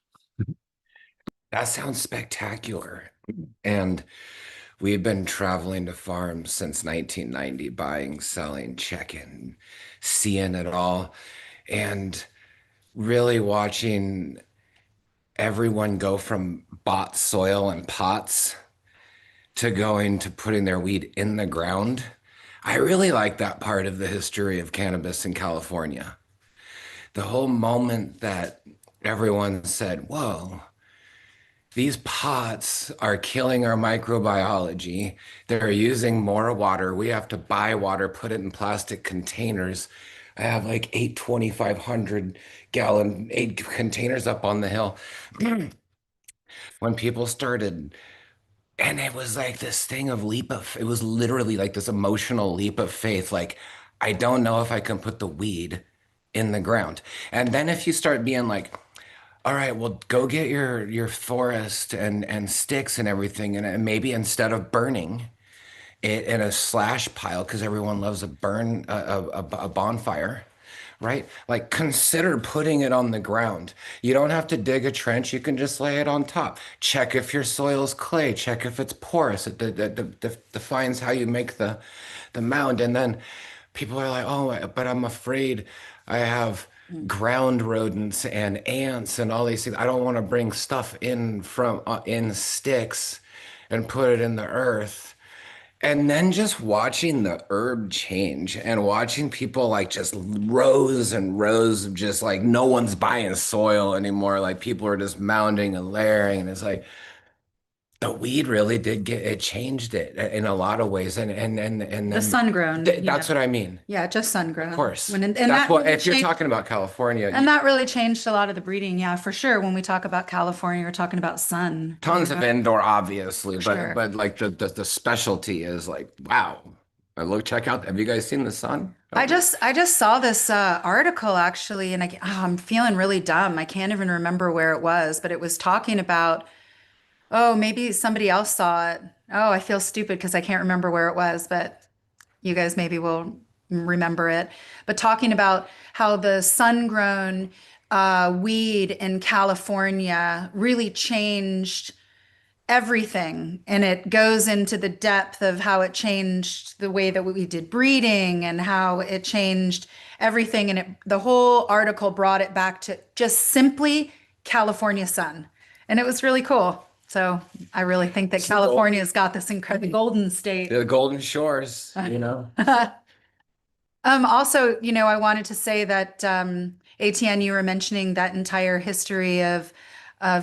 That sounds spectacular. And we've been traveling to farms since 1990, buying, selling, checking, seeing it all, and really watching everyone go from bought soil and pots to going to putting their weed in the ground. I really like that part of the history of cannabis in California. The whole moment that everyone said, whoa, these pots are killing our microbiology. They're using more water. We have to buy water, put it in plastic containers. I have like 2,500 gallon, 8 containers up on the hill. When people started, and it was like this thing of it was literally like this emotional leap of faith. Like, I don't know if I can put the weed in the ground. And then if you start being like, all right, well, go get your forest and sticks and everything, and maybe instead of burning it in a slash pile, because everyone loves a bonfire, right? Like, consider putting it on the ground. You don't have to dig a trench. You can just lay it on top. Check if your soil's clay. Check if it's porous. It defines how you make the mound. And then people are like, oh, but I'm afraid I have ground rodents and ants and all these things. I don't want to bring stuff in from in sticks and put it in the earth. And then just watching the herb change and watching people like just rows and rows of just like no one's buying soil anymore. Like people are just mounding and layering. And it's like the weed really did it changed it in a lot of ways. And The then sun grown. that's what I mean. Yeah, just sun grown. Of course. And That's that what really if you're changed, talking about California, and that really changed a lot of the breeding. Yeah, for sure. When we talk about California, we're talking about sun. tons of indoor, obviously, Sure. but like the specialty is like, wow. Check out. Have you guys seen the sun? I just saw this article actually, and I'm feeling really dumb. I can't even remember where it was, but it was talking about, oh, maybe somebody else saw it. Oh, I feel stupid because I can't remember where it was, but you guys maybe will remember it. But talking about how the sun-grown weed in California really changed everything, and it goes into the depth of how it changed the way that we did breeding and how it changed everything. And the whole article brought it back to just simply California sun. And it was really cool. So I really think that California's got this incredible golden state. The Golden Shores, you know. Also, I wanted to say that ATN, you were mentioning that entire history of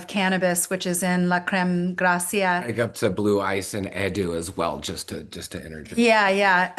cannabis, which is in La Creme Gracia. Like up to Blue Ice and Edu as well, just to interject. Yeah, yeah.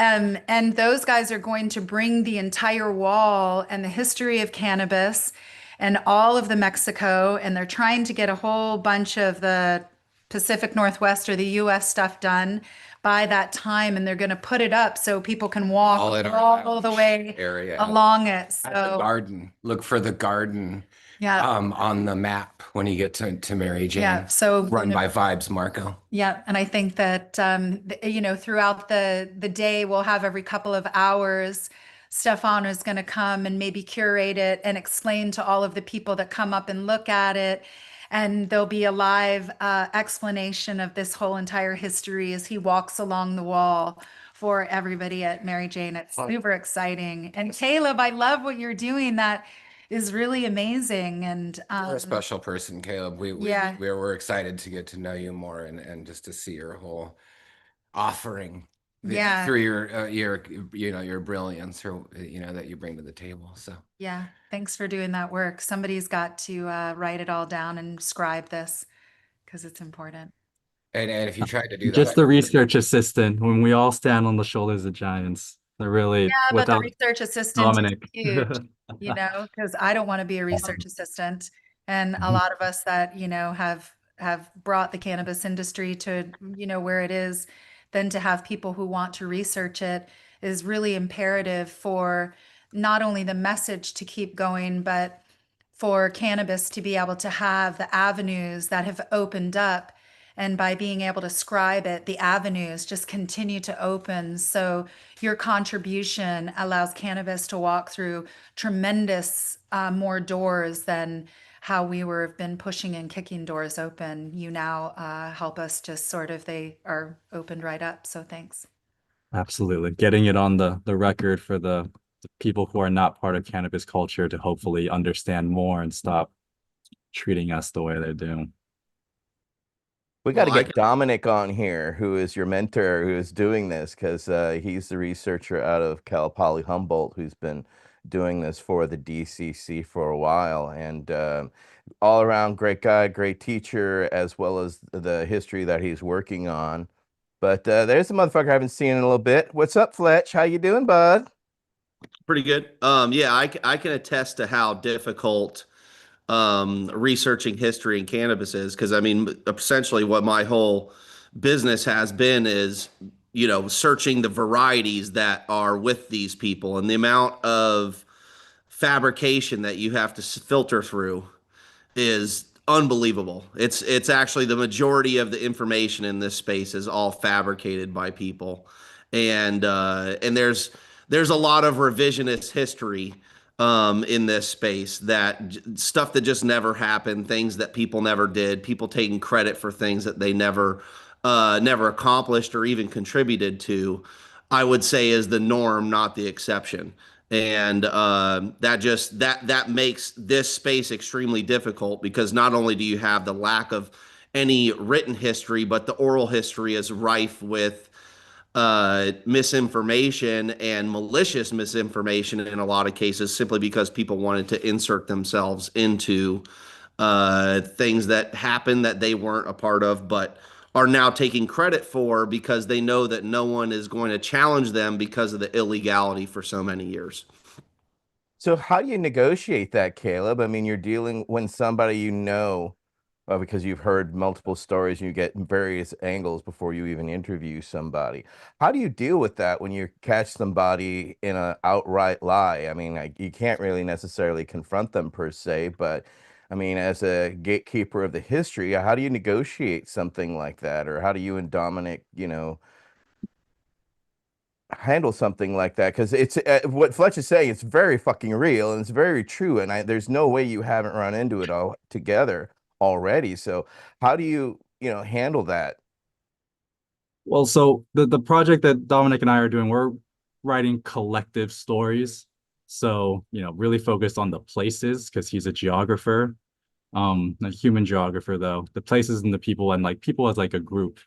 And those guys are going to bring the entire wall and the history of cannabis and all of the Mexico, and they're trying to get a whole bunch of the Pacific Northwest or the US stuff done by that time, and they're going to put it up so people can walk All in our all the way area. along it. At the So garden. Look for the garden yeah, on the map when you get to Mary Jane. yeah. So Run by Vibes, Marco. yeah, and I think that throughout the day, we'll have every couple of hours, Stefano is going to come and maybe curate it and explain to all of the people that come up and look at it. And there'll be a live explanation of this whole entire history as he walks along the wall for everybody at Mary Jane. It's super exciting. And Caleb, I love what you're doing. That is really amazing. And You're a special person, Caleb. Yeah. We're excited to get to know you more and just to see your whole offering Yeah. through your brilliance or that you bring to the table. So Yeah, thanks for doing that work. Somebody's got to write it all down and scribe this because it's important. and if you tried to do Just that, the research assistant when we all stand on the shoulders of giants. They're really Yeah, but the without research assistant is Dominic. huge, because I don't want to be a research assistant. And a lot of us that, have brought the cannabis industry to, where it is, then to have people who want to research it is really imperative for not only the message to keep going, but for cannabis to be able to have the avenues that have opened up. And by being able to scribe it, the avenues just continue to open. So your contribution allows cannabis to walk through tremendous more doors than how we have been pushing and kicking doors open. You now help us just they are opened right up. So thanks. Absolutely. Getting it on the record for the people who are not part of cannabis culture to hopefully understand more and stop treating us the way they do. We got to get Dominic on here, who is your mentor, who is doing this, because he's the researcher out of Cal Poly Humboldt who's been doing this for the DCC for a while, and all around great guy, great teacher, as well as the history that he's working on. But there's a motherfucker I haven't seen in a little bit. What's up, Fletch? How you doing, bud? Pretty good. Yeah, I can attest to how difficult researching history in cannabis is, because I mean, essentially what my whole business has been is, searching the varieties that are with these people, and the amount of fabrication that you have to filter through is unbelievable. It's actually the majority of the information in this space is all fabricated by people, and there's a lot of revisionist history in this space, that stuff that just never happened, things that people never did, people taking credit for things that they never accomplished or even contributed to. I would say is the norm, not the exception. And that makes this space extremely difficult, because not only do you have the lack of any written history, but the oral history is rife with misinformation and malicious misinformation in a lot of cases, simply because people wanted to insert themselves into things that happened that they weren't a part of, but are now taking credit for, because they know that no one is going to challenge them because of the illegality for so many years. So how do you negotiate that, Caleb? I mean, you're dealing when somebody because you've heard multiple stories and you get various angles before you even interview somebody. How do you deal with that when you catch somebody in an outright lie? I mean, you can't really necessarily confront them per se, but I mean, as a gatekeeper of the history, how do you negotiate something like that? Or how do you and Dominic, handle something like that? Because it's what Fletch is saying, it's very fucking real and it's very true, and there's no way you haven't run into it all together already. So how do you handle that? Well, so the project that Dominic and I are doing, we're writing collective stories. So, really focused on the places because he's a geographer, a human geographer though, the places and the people and like people as like a group.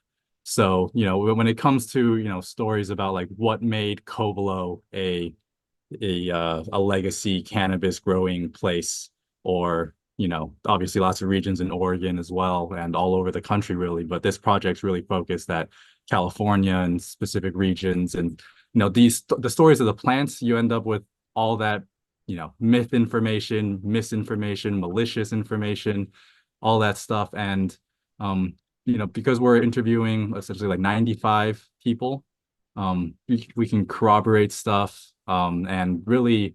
So, when it comes to, stories about like what made Covelo a legacy cannabis growing place, or obviously lots of regions in Oregon as well and all over the country really, but this project's really focused at California and specific regions. And the stories of the plants, you end up with all that myth information, misinformation, malicious information, all that stuff. And because we're interviewing essentially like 95 people, we can corroborate stuff. And really,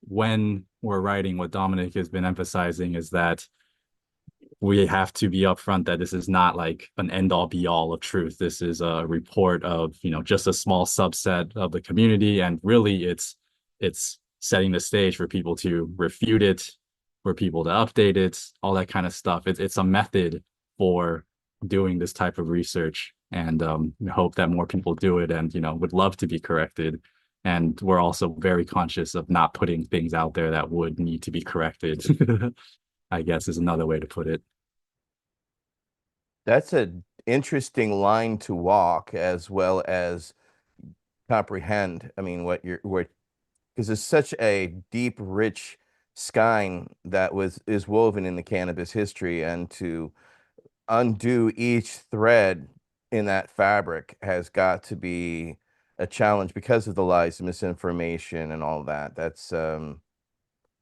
when we're writing, what Dominic has been emphasizing is that we have to be upfront that this is not like an end all be all of truth. This is a report of, just a small subset of the community. And really it's setting the stage for people to refute it, for people to update it, all that kind of stuff. It's a method for doing this type of research, and hope that more people do it and, would love to be corrected. And we're also very conscious of not putting things out there that would need to be corrected. I guess is another way to put it. That's an interesting line to walk as well as comprehend. I mean, because it's such a deep, rich skein that is woven in the cannabis history, and to undo each thread in that fabric has got to be a challenge because of the lies, misinformation, and all that. That's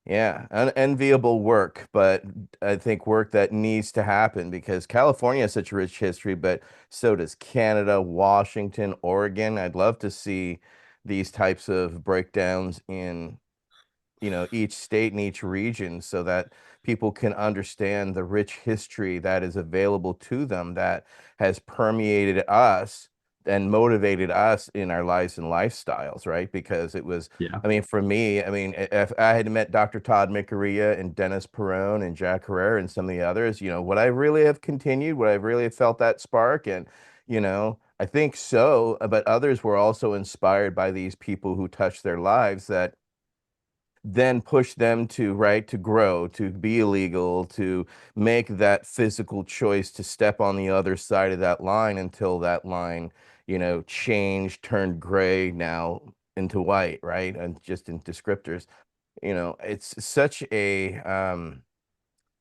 yeah, unenviable work, but I think work that needs to happen because California has such a rich history, but so does Canada, Washington, Oregon. I'd love to see these types of breakdowns in each state and each region so that people can understand the rich history that is available to them that has permeated us and motivated us in our lives and lifestyles, right? Because it was, Yeah. I mean, for me, I mean, if I had met Dr. Todd Micaria and Dennis Perone and Jack Herrera and some of the others, would I really have continued? Would I really have felt that spark? And, I think so, but others were also inspired by these people who touched their lives that then push them to grow, to be illegal, to make that physical choice to step on the other side of that line until that line, changed, turned gray, now into white, right? And just in descriptors. It's such a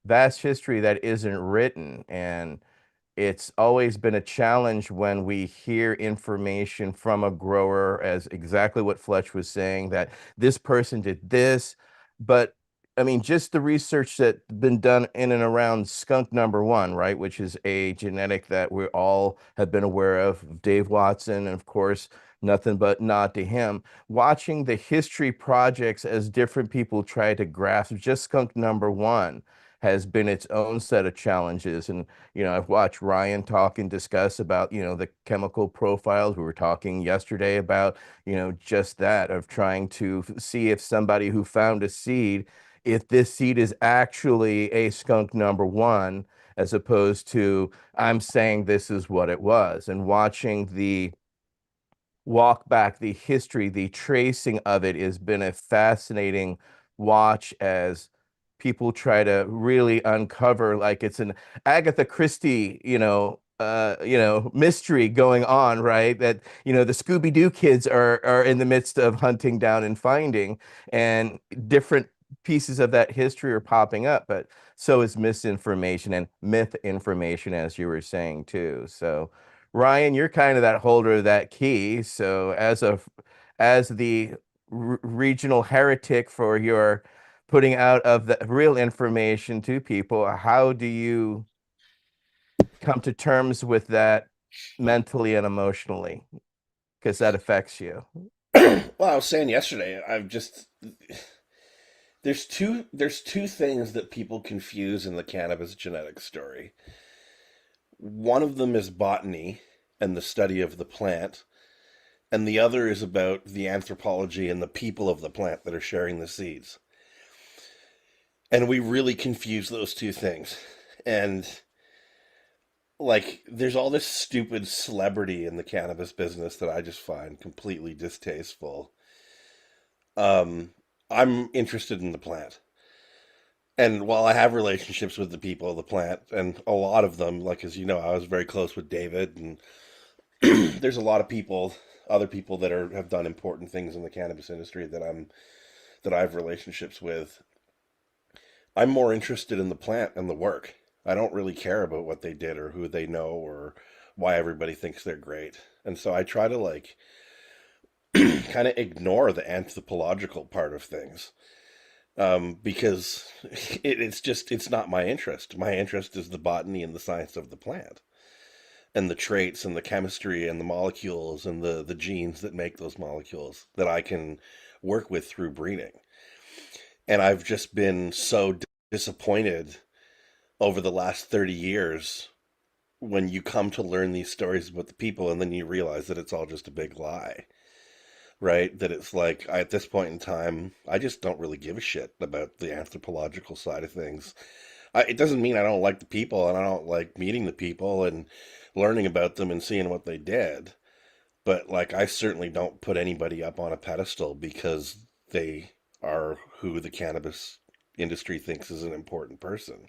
vast history that isn't written, and it's always been a challenge when we hear information from a grower, as exactly what Fletch was saying, that this person did this. But I mean, just the research that's been done in and around skunk number one, right, which is a genetic that we all have been aware of, Dave Watson, and of course, nothing but nod to him. Watching the history projects as different people try to grasp just skunk number one has been its own set of challenges. And I've watched Ryan talk and discuss about, the chemical profiles. We were talking yesterday about, just that, of trying to see if somebody who found a seed, if this seed is actually a skunk number one, as opposed to I'm saying this is what it was. And watching the walk back, the history, the tracing of it has been a fascinating watch as people try to really uncover, like it's an Agatha Christie, mystery going on, right? That, the Scooby-Doo kids are in the midst of hunting down and finding, and different pieces of that history are popping up, but so is misinformation and myth information, as you were saying too. So Ryan, you're kind of that holder of that key. So as the regional heretic for your putting out of the real information to people, how do you come to terms with that mentally and emotionally? Because that affects you. Well, I was saying yesterday, there's two things that people confuse in the cannabis genetics story. One of them is botany and the study of the plant, and the other is about the anthropology and the people of the plant that are sharing the seeds. And we really confuse those two things. And like there's all this stupid celebrity in the cannabis business that I just find completely distasteful. Um, I'm interested in the plant. And while I have relationships with the people of the plant, and a lot of them, like as you know, I was very close with David, and there's a lot of people, other people that have done important things in the cannabis industry that I have relationships with. I'm more interested in the plant and the work. I don't really care about what they did or who they know or why everybody thinks they're great. And so I try to like kind of ignore the anthropological part of things, because it's not my interest. My interest is the botany and the science of the plant and the traits and the chemistry and the molecules and the genes that make those molecules that I can work with through breeding. And I've just been so disappointed over the last 30 years when you come to learn these stories about the people and then you realize that it's all just a big lie, right? That it's like, at this point in time, I just don't really give a shit about the anthropological side of things. It doesn't mean I don't like the people and I don't like meeting the people and learning about them and seeing what they did. But like, I certainly don't put anybody up on a pedestal because they are who the cannabis industry thinks is an important person.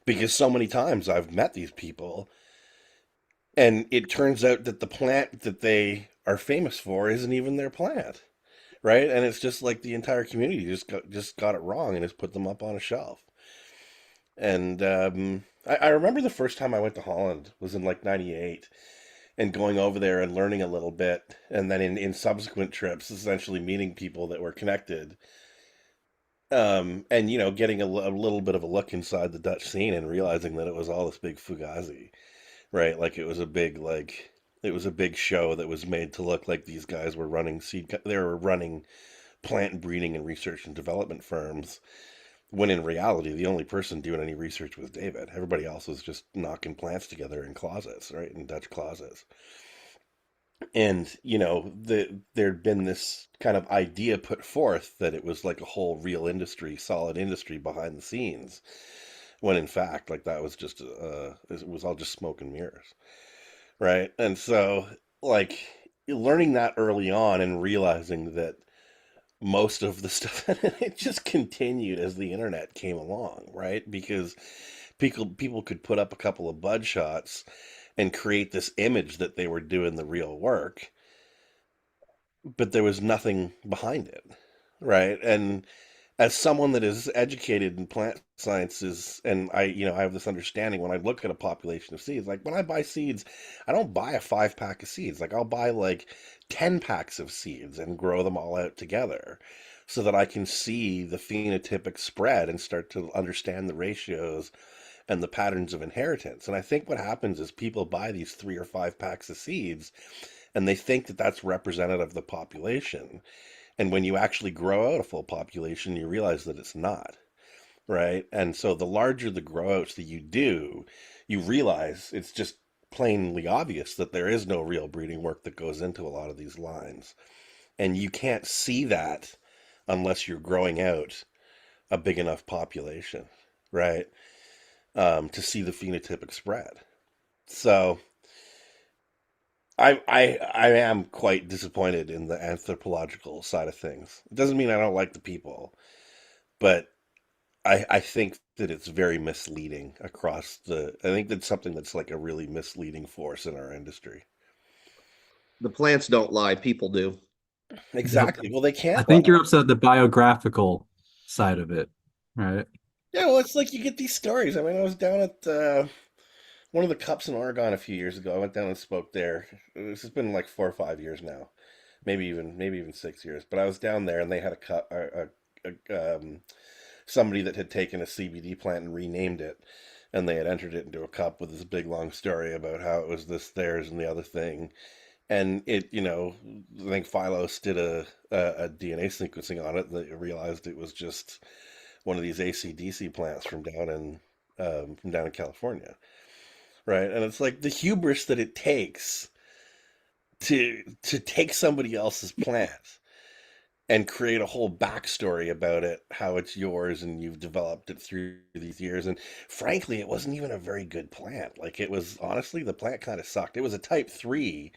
Because so many times I've met these people and it turns out that the plant that they are famous for isn't even their plant, right? And it's just like the entire community just got it wrong and has put them up on a shelf. And I remember the first time I went to Holland was in like '98, and going over there and learning a little bit, and then in subsequent trips, essentially meeting people that were connected, and getting a little bit of a look inside the Dutch scene and realizing that it was all this big fugazi, right? Like it was a big show that was made to look like these guys were running they were running plant breeding and research and development firms, when in reality the only person doing any research was David. Everybody else was just knocking plants together in closets, right? In Dutch closets. And there'd been this kind of idea put forth that it was like a whole real industry, solid industry behind the scenes, when in fact, like, that was just it was all just smoke and mirrors, right? And so, like, learning that early on and realizing that most of the stuff it just continued as the internet came along, right? Because people could put up a couple of bud shots and create this image that they were doing the real work, but there was nothing behind it, right? And as someone that is educated in plant sciences, and I have this understanding when I look at a population of seeds, like when I buy seeds, I don't buy a 5 pack of seeds. Like, I'll buy like 10 packs of seeds and grow them all out together so that I can see the phenotypic spread and start to understand the ratios and the patterns of inheritance. And I think what happens is people buy these 3 or 5 packs of seeds and they think that that's representative of the population. And when you actually grow out a full population, you realize that it's not, right? And so the larger the grow outs that you do, you realize it's just plainly obvious that there is no real breeding work that goes into a lot of these lines. And you can't see that unless you're growing out a big enough population, right? To see the phenotypic spread. So I am quite disappointed in the anthropological side of things. It doesn't mean I don't like the people, but I think that it's very misleading across I think that's something that's like a really misleading force in our industry. The plants don't lie, people do. Exactly. Well, they I can't think lie. you're upset at the biographical side of it, right? Yeah, well, it's like you get these stories. I mean, I was down at one of the cups in Oregon a few years ago. I went down and spoke there. This has been like 4 or 5 years now, maybe even 6 years. But I was down there, and they had a cup, somebody that had taken a CBD plant and renamed it, and they had entered it into a cup with this big long story about how it was this, theirs, and the other thing. And I think Phylos did a DNA sequencing on it, and they realized it was just one of these AC/DC plants from down in California, right? And it's like the hubris that it takes to take somebody else's plant and create a whole backstory about it, how it's yours and you've developed it through these years. And frankly, it wasn't even a very good plant. Like, it was, honestly, the plant kind of sucked. It was a type 3.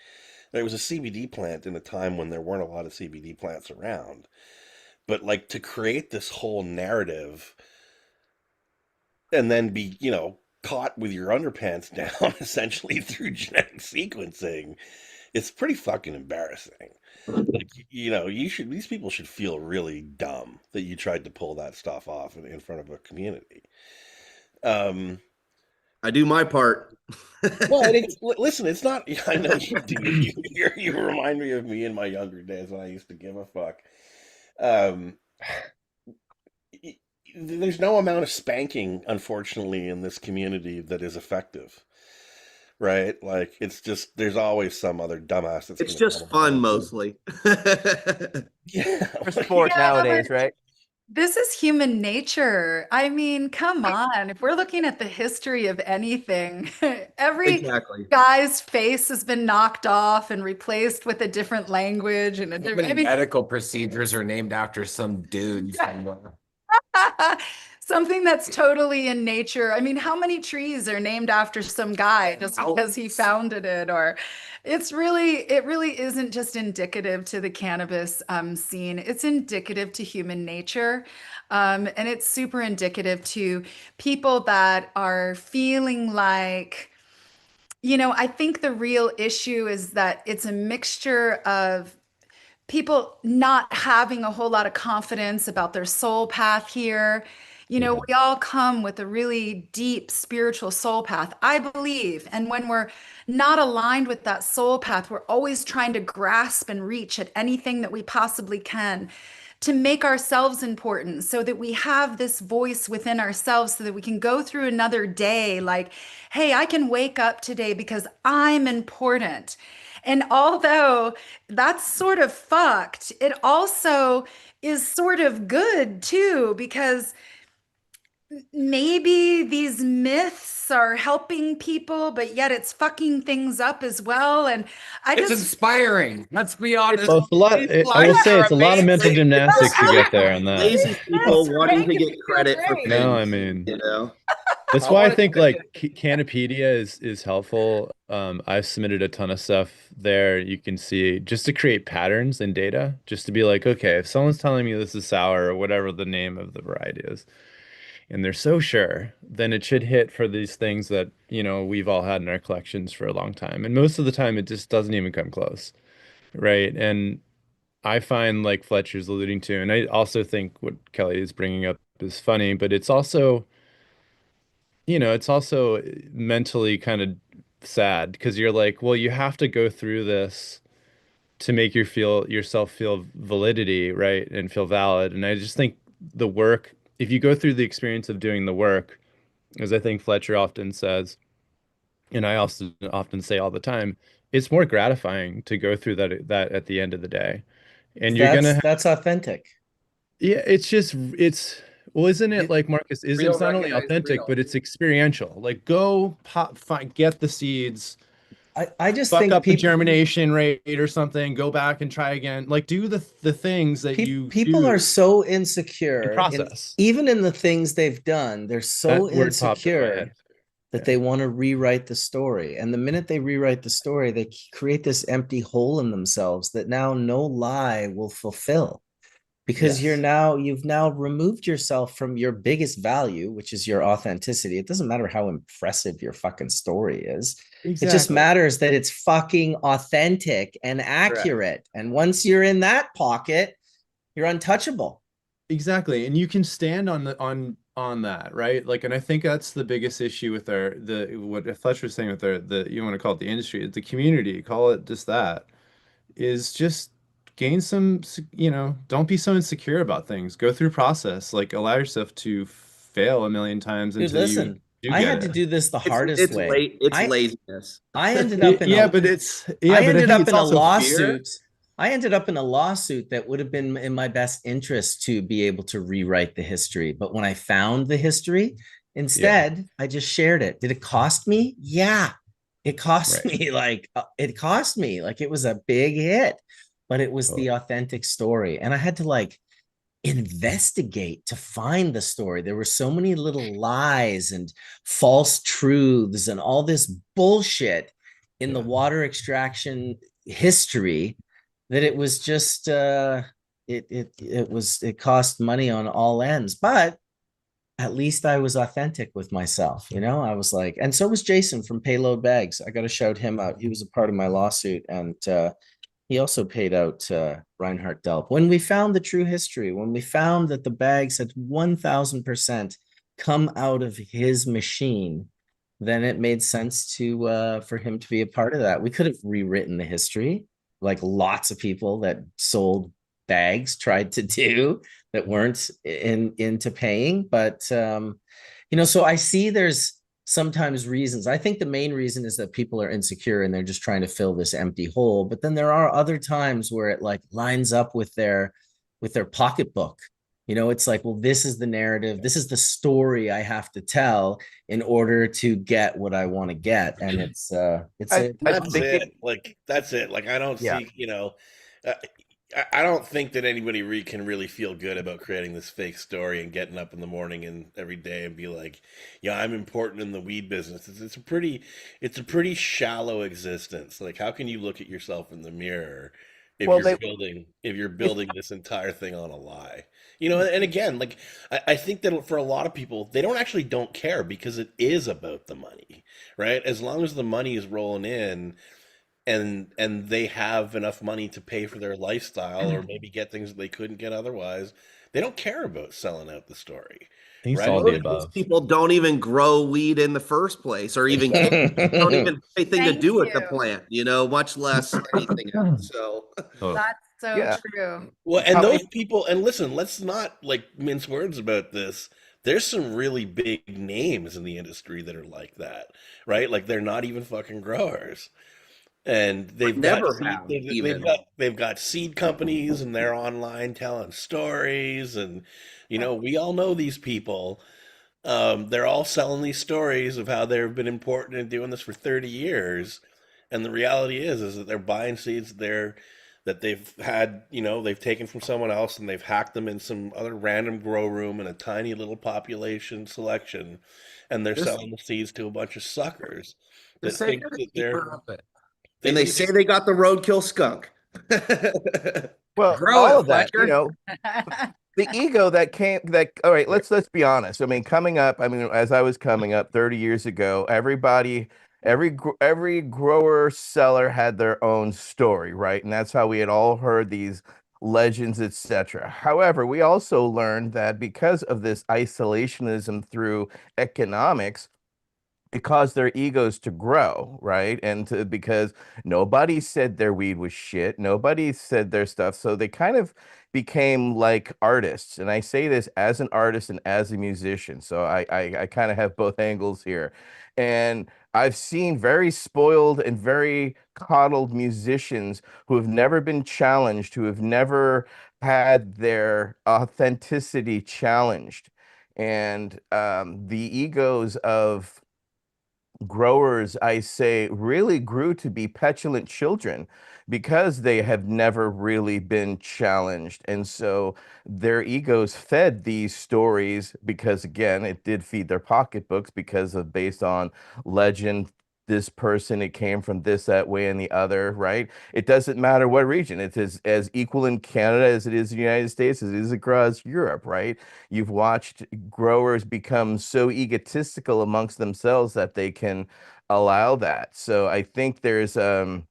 It was a CBD plant in a time when there weren't a lot of CBD plants around. But like, to create this whole narrative and then be, caught with your underpants down essentially through genetic sequencing, it's pretty fucking embarrassing. Like, these people should feel really dumb that you tried to pull that stuff off in front of a community. Um, I do my part. well, listen, it's not, I know you do. You remind me of me in my younger days when I used to give a fuck. Um, there's no amount of spanking, unfortunately, in this community that is effective. Right? Like, it's just, there's always some other dumbass that's It's gonna just come fun along. mostly. Yeah. For sport Yeah, nowadays, but right? this is human nature. I mean, come on. If we're looking at the history of anything, every Exactly. guy's face has been knocked off and replaced with a different language and a How different, many I mean, medical procedures are named after some dude somewhere? something that's totally in nature. I mean, how many trees are named after some guy just because he founded it? Or it really isn't just indicative to the cannabis scene. It's indicative to human nature. And it's super indicative to people that are feeling like, I think the real issue is that it's a mixture of people not having a whole lot of confidence about their soul path here. Yeah. We all come with a really deep spiritual soul path, I believe. And when we're not aligned with that soul path, we're always trying to grasp and reach at anything that we possibly can to make ourselves important so that we have this voice within ourselves so that we can go through another day like, hey, I can wake up today because I'm important. And although that's sort of fucked, it also is sort of good too, because maybe these myths are helping people, but yet it's fucking things up as well. And I It's just, inspiring. Let's be honest. Well, it's a lot. These I will lights say are it's a lot of mental amazing. gymnastics to get there on that. Lazy myths people are wanting to making get me feel credit for great. No, I things, mean, you know? that's I why I want to think say like Canopedia is helpful. I've submitted a ton of stuff there. You can see just to create patterns in data, just to be like, okay, if someone's telling me this is sour or whatever the name of the variety is, and they're so sure, then it should hit for these things that, we've all had in our collections for a long time. And most of the time it just doesn't even come close, right? And I find like Fletcher's alluding to, and I also think what Kelly is bringing up is funny, but it's also mentally kind of sad because you're like, well, you have to go through this to make yourself feel validity, right? And feel valid. And I just think the work, if you go through the experience of doing the work, as I think Fletcher often says, and I also often say all the time, it's more gratifying to go through that at the end of the day. And you're gonna That's authentic. Yeah, well, isn't it Get like Marcus? Isn't real it's not only recognize authentic, real. but it's experiential. Like go pop, get the seeds, I just fuck think up the people germination rate or something, go back and try again. Like do the things that you people are do so in insecure in process. even in the things they've done, they're so That word popped in my head. insecure that Yeah. they want to rewrite the story. And the minute they rewrite the story, they create this empty hole in themselves that now no lie will fulfill. Because Yes. you've now removed yourself from your biggest value, which is your authenticity. It doesn't matter how impressive your fucking story is. It just Exactly. matters that it's fucking authentic and Correct. accurate. And once you're in that pocket, you're untouchable. Exactly. And you can stand on that, right? Like, and I think that's the biggest issue with what Fletcher was saying with the you want to call it the industry, the community, call it just that, is just gain some, don't be so insecure about things. Go through process, like allow yourself to fail a million times Dude, until you listen, do I get had to it. do this the It's hardest it's way. late. It's I laziness. I ended up in Yeah, a but I I ended think up it's in a also fear. lawsuit. I ended up in a lawsuit that would have been in my best interest to be able to rewrite the history. But when I found the history, Yeah, instead, I just shared it. Did it cost me? Yeah. It cost right. me like it cost me like it was a big hit. but it was Oh, the authentic story. And I had to like investigate to find the story. There were so many little lies and false truths and all this bullshit in the yeah. water extraction history that it was just it cost money on all ends. But at least I was authentic with myself, you know. I was like, and so was Jason from Payload Bags. I got to shout him out. He was a part of my lawsuit, and he also paid out Reinhard Delp. When we found the true history, when we found that the bags had 1000% come out of his machine, then it made sense to for him to be a part of that. We could have rewritten the history, like lots of people that sold bags tried to do that weren't into paying. But you know, so I see there's sometimes reasons. I think the main reason is that people are insecure and they're just trying to fill this empty hole. But then there are other times where it like lines up with their pocketbook. You know, it's like, well, this is the narrative, this is the story I have to tell in order to get what I want to get. And it's a I That's think it. it, Like that's it. Like I don't yeah. see, uh, I don't think that anybody can really feel good about creating this fake story and getting up in the morning and every day and be like, "Yeah, I'm important in the weed business." It's a pretty shallow existence. Like, how can you look at yourself in the mirror Well, they if you're if building this entire thing on a lie? You know, and again, like I think that for a lot of people, they don't care because it is about the money, right? As long as the money is rolling in and they have enough money to pay for their lifestyle or maybe get things that they couldn't get otherwise, they don't care about selling out the story, I think it's right? all the Most of those above. people don't even grow weed in the first place, or even care. Don't even have anything to Thank do with the you. plant, much less anything else. So Oh, That's so yeah. true. Well, and How those people, and listen, let's not like mince words about this. There's some really big names in the industry that are like that, right? Like they're not even fucking growers. And they've got never have even. they've got seed companies and they're online telling stories and we all know these people. They're all selling these stories of how they've been important in doing this for 30 years. And the reality is that they're buying seeds that they've had, they've taken from someone else and they've hacked them in some other random grow room in a tiny little population selection. And they're Just selling the seeds to a bunch of suckers that just say think you're that the keeper of it. they And they think say they got the roadkill skunk. Well, Grow all it, of that, you Fletcher. know, the ego that came that all right, let's be honest. I mean, coming up, I mean, as I was coming up 30 years ago, every grower seller had their own story, right? And that's how we had all heard these legends, etc. However, we also learned that because of this isolationism through economics, it caused their egos to grow, right? Because nobody said their weed was shit, nobody said their stuff, so they kind of became like artists. And I say this as an artist and as a musician, so I kind of have both angles here. And I've seen very spoiled and very coddled musicians who have never been challenged, who have never had their authenticity challenged. And the egos of growers, I say, really grew to be petulant children because they have never really been challenged. And so their egos fed these stories because, again, it did feed their pocketbooks because of based on legend. This person, it came from this, that way, and the other, right? It doesn't matter what region. It is as equal in Canada as it is in the United States, as it is across Europe, right? You've watched growers become so egotistical amongst themselves that they can allow that. So I think there's an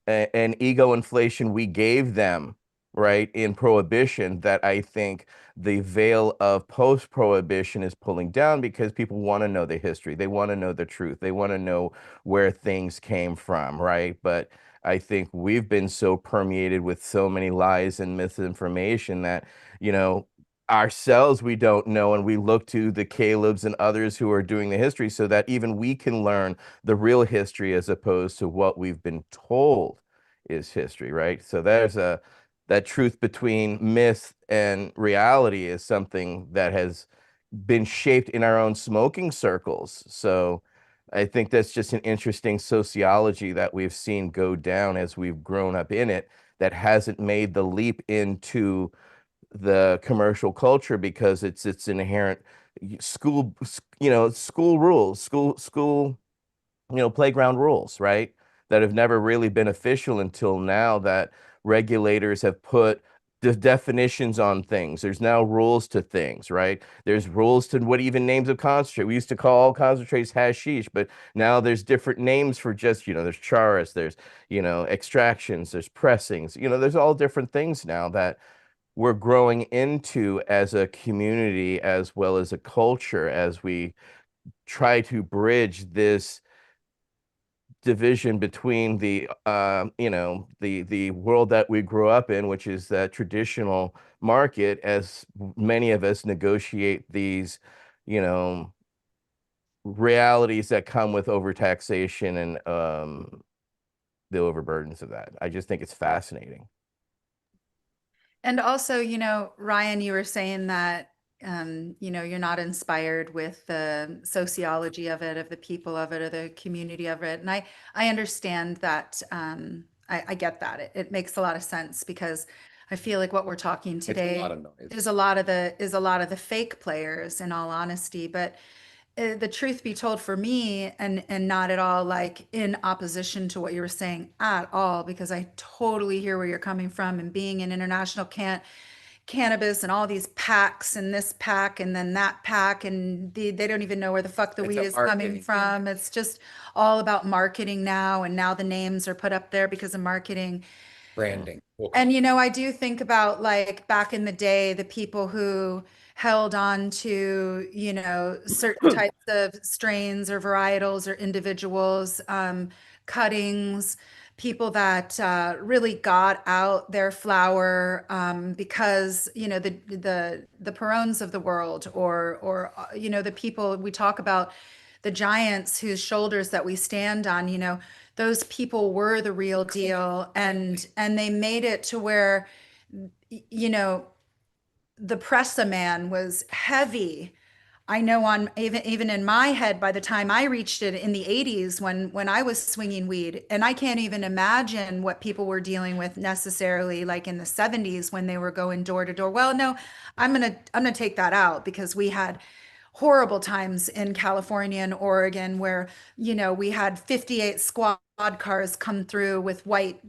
ego inflation we gave them, right, in prohibition that I think the veil of post prohibition is pulling down because people want to know the history. They want to know the truth. They want to know where things came from, right? But I think we've been so permeated with so many lies and misinformation that, you know, ourselves we don't know, and we look to the Caleb's and others who are doing the history so that even we can learn the real history as opposed to what we've been told is history, right? So there's a that truth between myth and reality is something that has been shaped in our own smoking circles. So I think that's just an interesting sociology that we've seen go down as we've grown up in it, that hasn't made the leap into the commercial culture because it's inherent school, school rules, school, playground rules, right? That have never really been official until now, that regulators have put the definitions on things. There's now rules to things, right? There's rules to what even names of concentrate. We used to call all concentrates hashish, but now there's different names for just, there's charas, there's, extractions, there's pressings, there's all different things now that we're growing into as a community as well as a culture as we try to bridge this division between the world that we grew up in, which is that traditional market, as many of us negotiate these realities that come with overtaxation and the overburdens of that. I just think it's fascinating. And also, Ryan, you were saying that, you're not inspired with the sociology of it, of the people of it, or the community of it. And I understand that. I get that. It makes a lot of sense because I feel like what we're talking It's a today lot of noise. is a lot of the fake players, in all honesty. But the truth be told, for me, and not at all like in opposition to what you were saying at all, because I totally hear where you're coming from, and being in international cannabis and all these packs and this pack and then that pack, and they don't even know where the fuck the It's weed a is coming marketing from. It's just all about marketing now, and now the names are put up there because of marketing. branding. And I do think about, like, back in the day, the people who held on to, certain types of strains or varietals or individuals, cuttings, people that really got out their flower, because, the Perones of the world, or the people we talk about, the giants whose shoulders that we stand on, those people were the real deal, and they made it to where, you know the pressa man was heavy. I know, on even in my head, by the time I reached it in the 80s, when I was swinging weed, and I can't even imagine what people were dealing with necessarily, like in the 70s when they were going door to door. Well, no, I'm gonna take that out, because we had horrible times in California and Oregon where, we had 58 squad cars come through with white,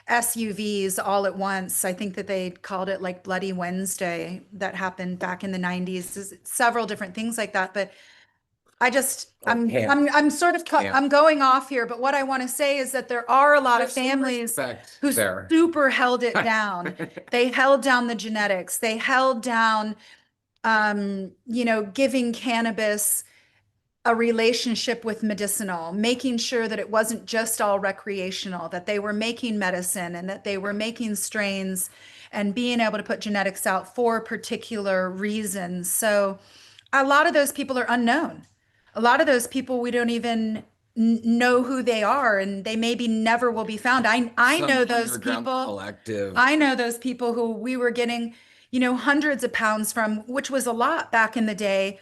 SUVs all at once. I think that they called it like Bloody Wednesday, that happened back in the 90s. Several different things like that. But I just, I'm sort of, I'm going off here. But what I want to say is that there are a lot of families who there. super held it down. They held down the genetics. They held down, giving cannabis a relationship with medicinal, making sure that it wasn't just all recreational, that they were making medicine, and that they were making strains and being able to put genetics out for particular reasons. So a lot of those people are unknown. A lot of those people, we don't even know who they are, and they maybe never will be found. I Some know those underground people. collective. I know those people who we were getting, hundreds of pounds from, which was a lot back in the day.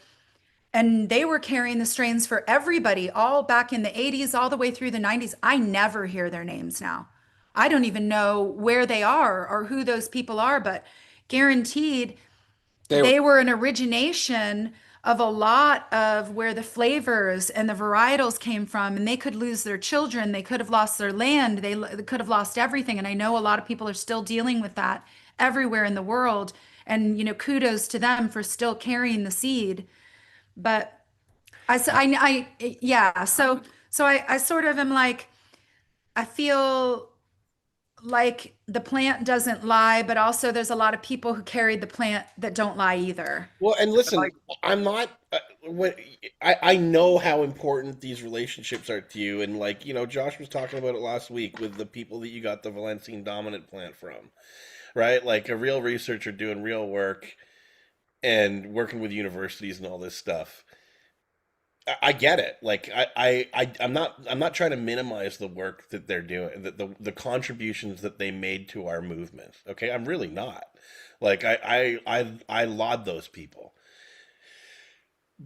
And they were carrying the strains for everybody, all back in the 80s, all the way through the 90s. I never hear their names now. I don't even know where they are or who those people are, but guaranteed they were an origination of a lot of where the flavors and the varietals came from. And they could lose their children, they could have lost their land, they could have lost everything. And I know a lot of people are still dealing with that everywhere in the world. And, kudos to them for still carrying the seed. But yeah. So I sort of am like, I feel like the plant doesn't lie, but also there's a lot of people who carry the plant that don't lie either. Well, and listen, I'm not. When I know how important these relationships are to you, and like Josh was talking about it last week with the people that you got the Valencian dominant plant from, right? Like a real researcher doing real work and working with universities and all this stuff. I get it. Like I'm not trying to minimize the work that they're doing, the contributions that they made to our movement. Okay, I'm really not. Like I laud those people.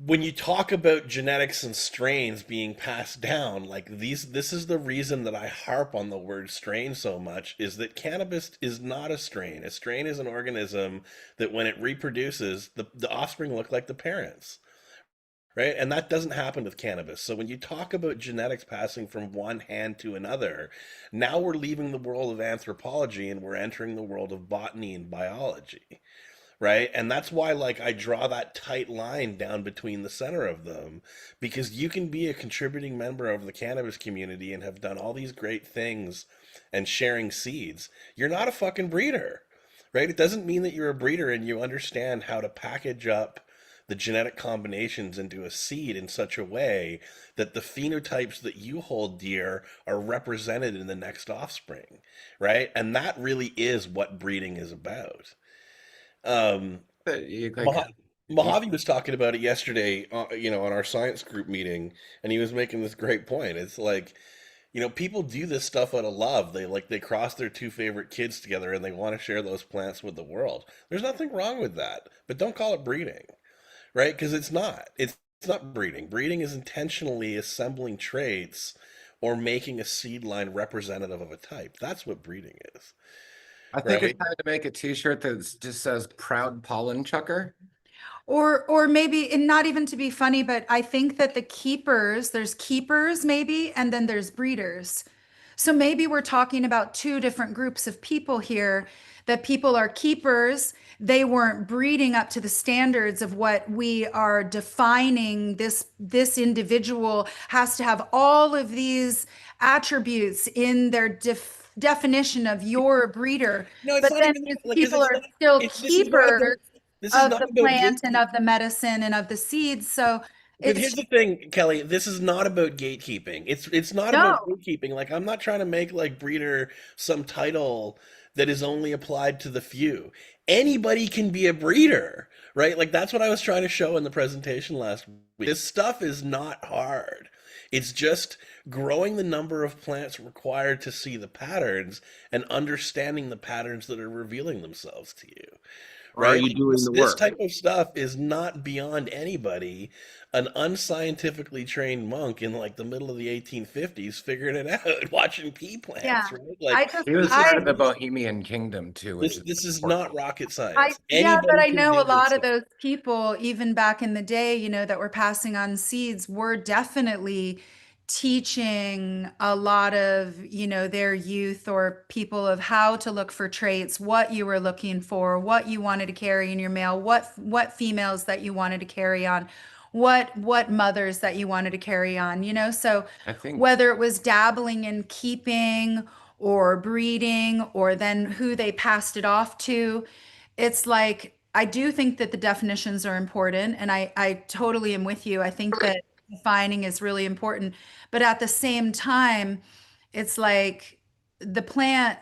when you talk about genetics and strains being passed down, like this is the reason that I harp on the word strain so much, is that cannabis is not a strain. A strain is an organism that when it reproduces, the offspring look like the parents, right? And that doesn't happen with cannabis. So when you talk about genetics passing from one hand to another, now we're leaving the world of anthropology and we're entering the world of botany and biology, right? And that's why, like, I draw that tight line down between the center of them, because you can be a contributing member of the cannabis community and have done all these great things and sharing seeds. You're not a fucking breeder, right? It doesn't mean that you're a breeder and you understand how to package up the genetic combinations into a seed in such a way that the phenotypes that you hold dear are represented in the next offspring, right? And that really is what breeding is about. Um, Like Mah- Mojave was talking about it yesterday, on our science group meeting, and he was making this great point. It's like, people do this stuff out of love. They cross their two favorite kids together and they want to share those plants with the world. There's nothing wrong with that, but don't call it breeding, right? Because it's not. It's not breeding. Breeding is intentionally assembling traits or making a seed line representative of a type. That's what breeding is, I think it's right? time to make a t-shirt that just says proud pollen chucker. Or maybe, and not even to be funny, but I think that there's keepers maybe, and then there's breeders. So maybe we're talking about two different groups of people here, that people are keepers. They weren't breeding up to the standards of what we are defining. This individual has to have all of these attributes in their definition of your breeder. No, it's But not then even these like, because people it's are not. still This is not about. keepers This is of not the about plant and gatekeeping. of the medicine and of the seeds. So But it's here's the thing, Kelly. This is not about gatekeeping. It's not about no, gatekeeping. Like, I'm not trying to make like breeder some title that is only applied to the few. Anybody can be a breeder, right? Like, that's what I was trying to show in the presentation last week. This stuff is not hard. It's just growing the number of plants required to see the patterns and understanding the patterns that are revealing themselves to you, Or are right? you Like, doing this, the this work? type of stuff is not beyond anybody. An unscientifically trained monk in like the middle of the 1850s figured it out watching pea yeah. plants, right? I Like, just He was this part is of the Bohemian Kingdom too, which this is this is not important. rocket I science. yeah, but Anybody I can know a do this lot of stuff. those people, even back in the day, that were passing on seeds, were definitely teaching a lot of, their youth or people of how to look for traits, what you were looking for, what you wanted to carry in your male, what females that you wanted to carry on, what mothers that you wanted to carry on. So I think whether it was dabbling in keeping or breeding or then who they passed it off to, it's like I do think that the definitions are important, and I totally am with you. I think that defining is really important, but at the same time, it's like the plant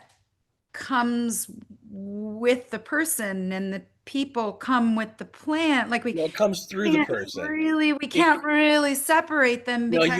comes with the person and the people come with the plant. Like It comes through the person. we It can't really separate them No, because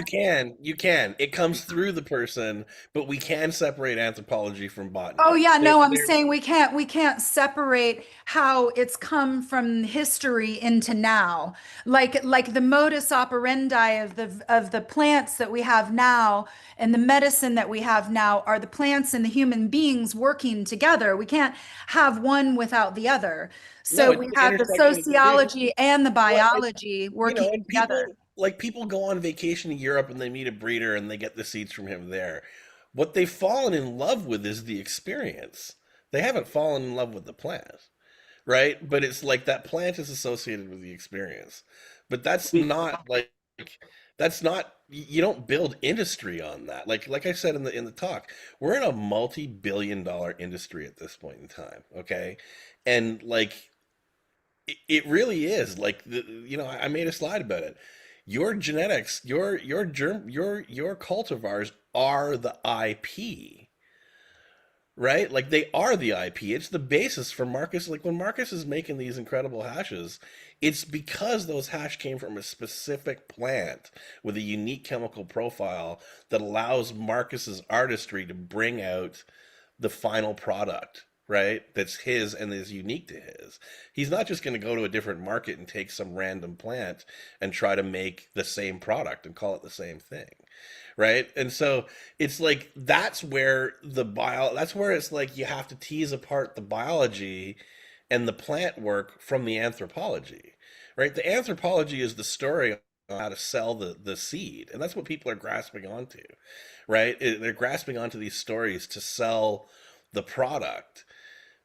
you can. It comes through the person, but we can separate anthropology from oh botany. yeah, They, no, I'm they're saying we can't separate how it's come from history into now. Like the modus operandi of the plants that we have now and the medicine that we have now are the plants and the human beings working together. We can't have one without the other. No, So it's we the have the intersection of the two. sociology and the Well, biology working and together. people go on vacation in Europe and they meet a breeder and they get the seeds from him there. What they've fallen in love with is the experience. They haven't fallen in love with the plant, right? But it's like that plant is associated with the experience. But that's not you don't build industry on that. Like I said in the talk, we're in a multi-billion-dollar industry at this point in time, okay? And like it really is like I made a slide about it. Your genetics, your germ, your cultivars are the IP, right? Like they are the IP. It's the basis for Marcus. Like when Marcus is making these incredible hashes, it's because those hash came from a specific plant with a unique chemical profile that allows Marcus's artistry to bring out the final product, right? That's his and is unique to his. He's not just going to go to a different market and take some random plant and try to make the same product and call it the same thing, right? And so it's like that's where it's like you have to tease apart the biology and the plant work from the anthropology, right? The anthropology is the story on how to sell the seed, and that's what people are grasping onto, right? They're grasping onto these stories to sell the product,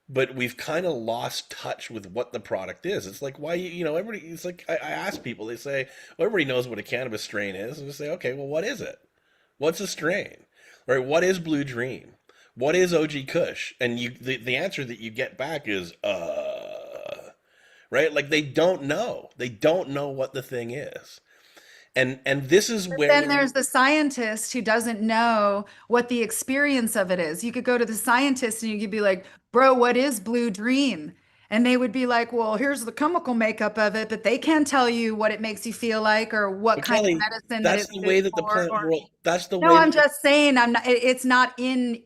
but we've kind of lost touch with what the product is. It's like, why, everybody, it's like, I ask people, they say, well, everybody knows what a cannabis strain is. And I say, okay, well, what is it? What's a strain? Right? What is Blue Dream? What is OG Kush? And the answer that you get back is, right? Like they don't know. They don't know what the thing is. And this is But where then there's the scientist who doesn't know what the experience of it is. You could go to the scientist and you could be like, bro, what is Blue Dream? And they would be like, well, here's the chemical makeup of it, but they can't tell you what it makes you feel like or what But kind of Kelly, medicine that that's it's the good way that the for. plant world. That's the No, way. I'm just saying I'm not it's not in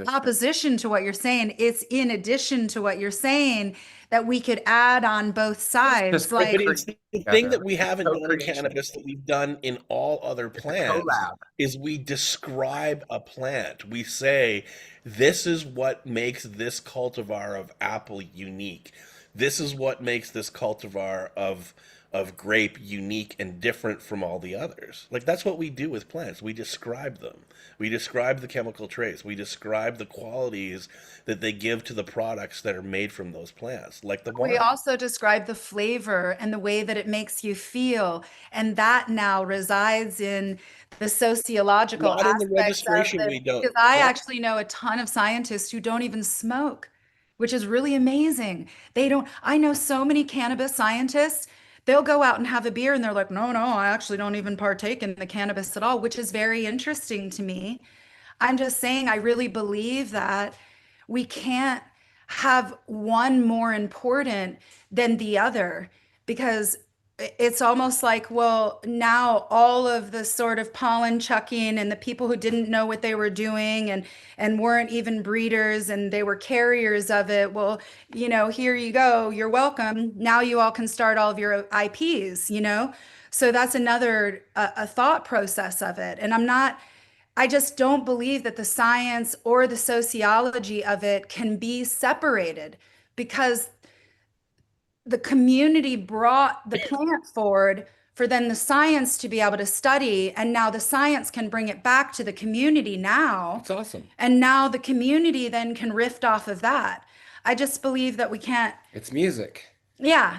opposition to what you're saying. It's in addition to what you're saying that we could add on both sides. Just Like But it's the thing that we haven't done in co-creation. cannabis that we've done in all other It's a plants collab. is we describe a plant. We say, this is what makes this cultivar of apple unique. This is what makes this cultivar of grape unique and different from all the others. Like that's what we do with plants. We describe them. We describe the chemical trace. We describe the qualities that they give to the products that are made from those plants, like the we wine. also describe the flavor and the way that it makes you feel. And that now resides in the sociological Not in the aspects of registration, the, we don't. because I Not, actually know a ton of scientists who don't even smoke, which is really amazing. They don't, I know so many cannabis scientists, they'll go out and have a beer and they're like, no, I actually don't even partake in the cannabis at all, which is very interesting to me. I'm just saying, I really believe that we can't have one more important than the other because it's almost like, well, now all of the sort of pollen chucking and the people who didn't know what they were doing and weren't even breeders and they were carriers of it. Well, here you go. You're welcome. Now you all can start all of your IPs. So that's another a thought process of it. And I just don't believe that the science or the sociology of it can be separated because the community brought the plant forward for then the science to be able to study. And now the science can bring it back to the community now. It's awesome. And now the community then can riff off of that. I just believe that we can't, It's music. yeah.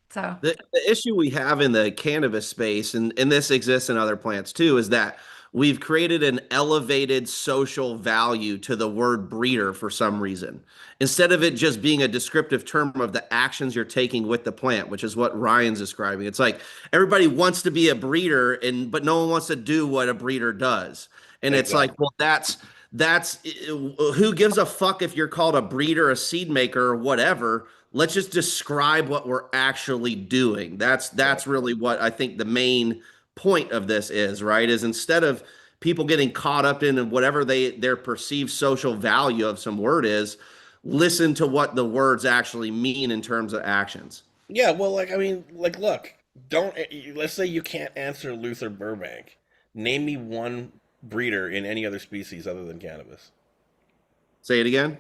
So The issue we have in the cannabis space, and this exists in other plants too, is that we've created an elevated social value to the word breeder for some reason. Instead of it just being a descriptive term of the actions you're taking with the plant, which is what Ryan's describing. It's like everybody wants to be a breeder, but no one wants to do what a breeder does. And it's like, well, that's who gives a fuck if you're called a breeder, a seed maker, or whatever. Let's just describe what we're actually doing. That's really what I think the main point of this is, right? Is instead of people getting caught up in whatever their perceived social value of some word is, listen to what the words actually mean in terms of actions. yeah, well, like I mean, like look, don't let's say you can't answer Luther Burbank. Name me one breeder in any other species other than cannabis. Say it again.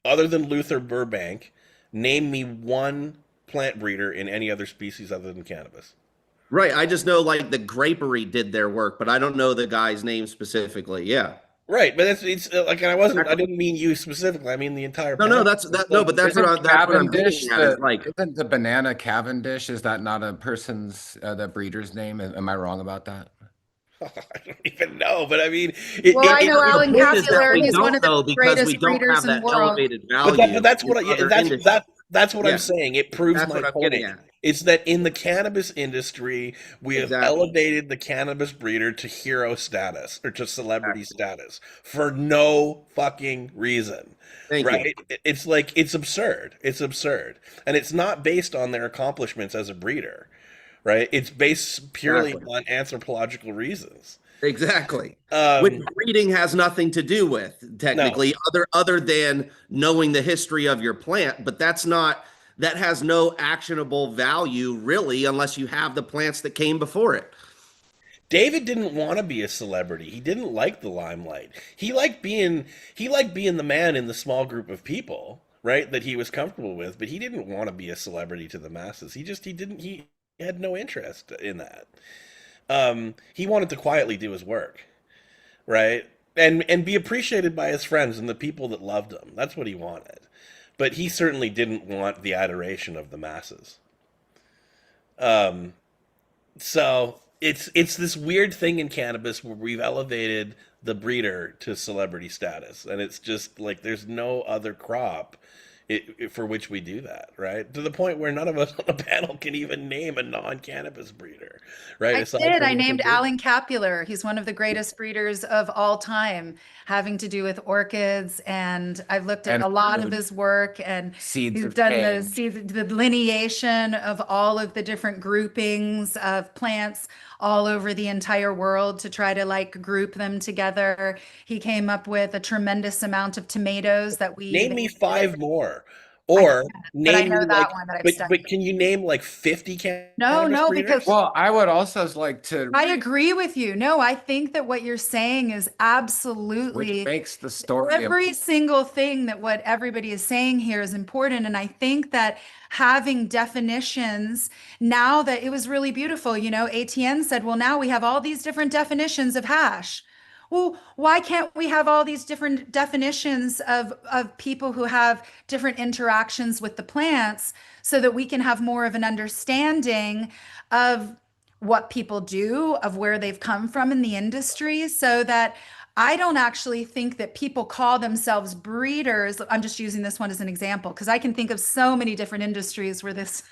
Other than Luther Burbank, name me one plant breeder in any other species other than cannabis. Right. I just know like the Grapery did their work, but I don't know the guy's name specifically. Yeah. Right, but it's like I didn't mean you specifically. I mean the entire. No, that's no, but that's what I'm getting at. Is like, isn't the banana Cavendish? Is that not a person's the breeder's name? Am I wrong about that? I don't even know, but I mean, well, I know Alan Capillary is one of the greatest breeders in the world. Elevated value. But that's what that's what I'm saying. It proves That's my what I'm point. getting at. It's that in the cannabis industry, we have elevated the cannabis breeder to hero status or to celebrity status for no fucking reason. Right? It's like it's absurd. It's absurd, and it's not based on their accomplishments as a breeder. Right? It's based purely on anthropological reasons. Exactly. Which Um, breeding has nothing to do with, no, technically, other than knowing the history of your plant, but that has no actionable value really unless you have the plants that came before it. David didn't want to be a celebrity. He didn't like the limelight. He liked being the man in the small group of people, right? That he was comfortable with, but he didn't want to be a celebrity to the masses. He had no interest in that. He wanted to quietly do his work, right? And be appreciated by his friends and the people that loved him. That's what he wanted. But he certainly didn't want the adoration of the masses. Um, So it's this weird thing in cannabis where we've elevated the breeder to celebrity status, and it's just like there's no other crop for which we do that, right? To the point where none of us on the panel can even name a non-cannabis breeder, right? I Aside did. from I Uncle named David. Alan Capular. He's one of the greatest breeders of all time, having to do with orchids. And I've looked at And a lot of food. his work, and Seeds he's of done change. the lineation of all of the different groupings of plants all over the entire world to try to like group them together. He came up with a tremendous amount of tomatoes that we Name even me did. five more, I or can't, but I name know me that like, one that I've but studied. can you name like 50 No, cannabis no, because breeders? Well, I would also like to, I agree with you. No, I think that what you're saying is which absolutely makes the story of every single thing that what everybody is saying here is important. And I think that having definitions now that it was really beautiful, ATN said, well, now we have all these different definitions of hash. Well, why can't we have all these different definitions of people who have different interactions with the plants so that we can have more of an understanding of what people do, of where they've come from in the industry, so that I don't actually think that people call themselves breeders. I'm just using this one as an example because I can think of so many different industries where this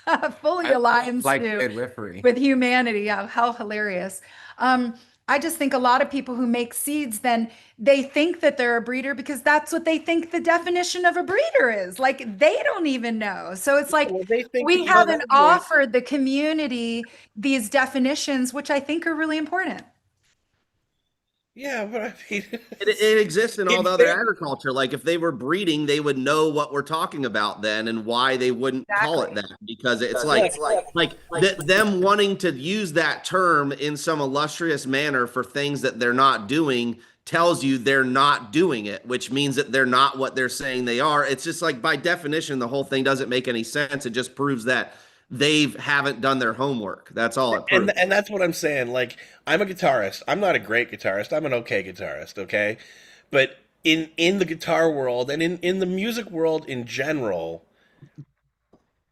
fully I aligns like to midwifery. with humanity. Yeah, how hilarious. Um, I just think a lot of people who make seeds, then they think that they're a breeder because that's what they think the definition of a breeder is. Like they don't even know. So it's like Well, they think that we you're haven't largely. offered the community these definitions, which I think are really important. Yeah, but I mean, It exists in all in the other fair, agriculture. Like if they were breeding, they would know what we're talking about then and why they wouldn't call it Exactly. that because it's look, them wanting to use that term in some illustrious manner for things that they're not doing tells you they're not doing it, which means that they're not what they're saying they are. It's just like by definition, the whole thing doesn't make any sense. It just proves that they haven't done their homework. That's all it proves. and that's what I'm saying. Like, I'm a guitarist. I'm not a great guitarist. I'm an okay guitarist, okay? But in the guitar world and in the music world in general,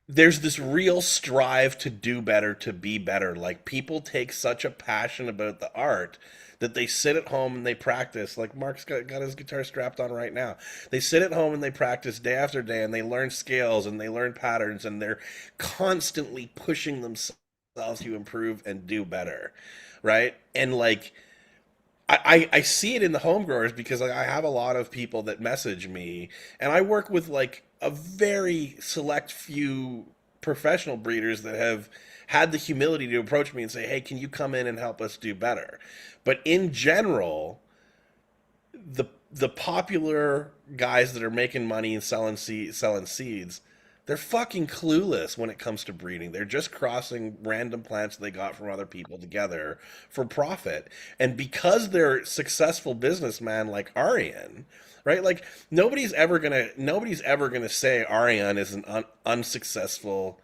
there's this real strive to do better, to be better. Like people take such a passion about the art that they sit at home and they practice. Like Mark's got his guitar strapped on right now. They sit at home and they practice day after day and they learn scales and they learn patterns and they're constantly pushing themselves to improve and do better. Right. And like I see it in the home growers because I have a lot of people that message me, and I work with like a very select few professional breeders that have had the humility to approach me and say, "Hey, can you come in and help us do better?" But in general, the popular guys that are making money and selling seeds, they're fucking clueless when it comes to breeding. They're just crossing random plants they got from other people together for profit. And because they're successful businessmen like Arian, right? Like nobody's ever gonna say Arian is an unsuccessful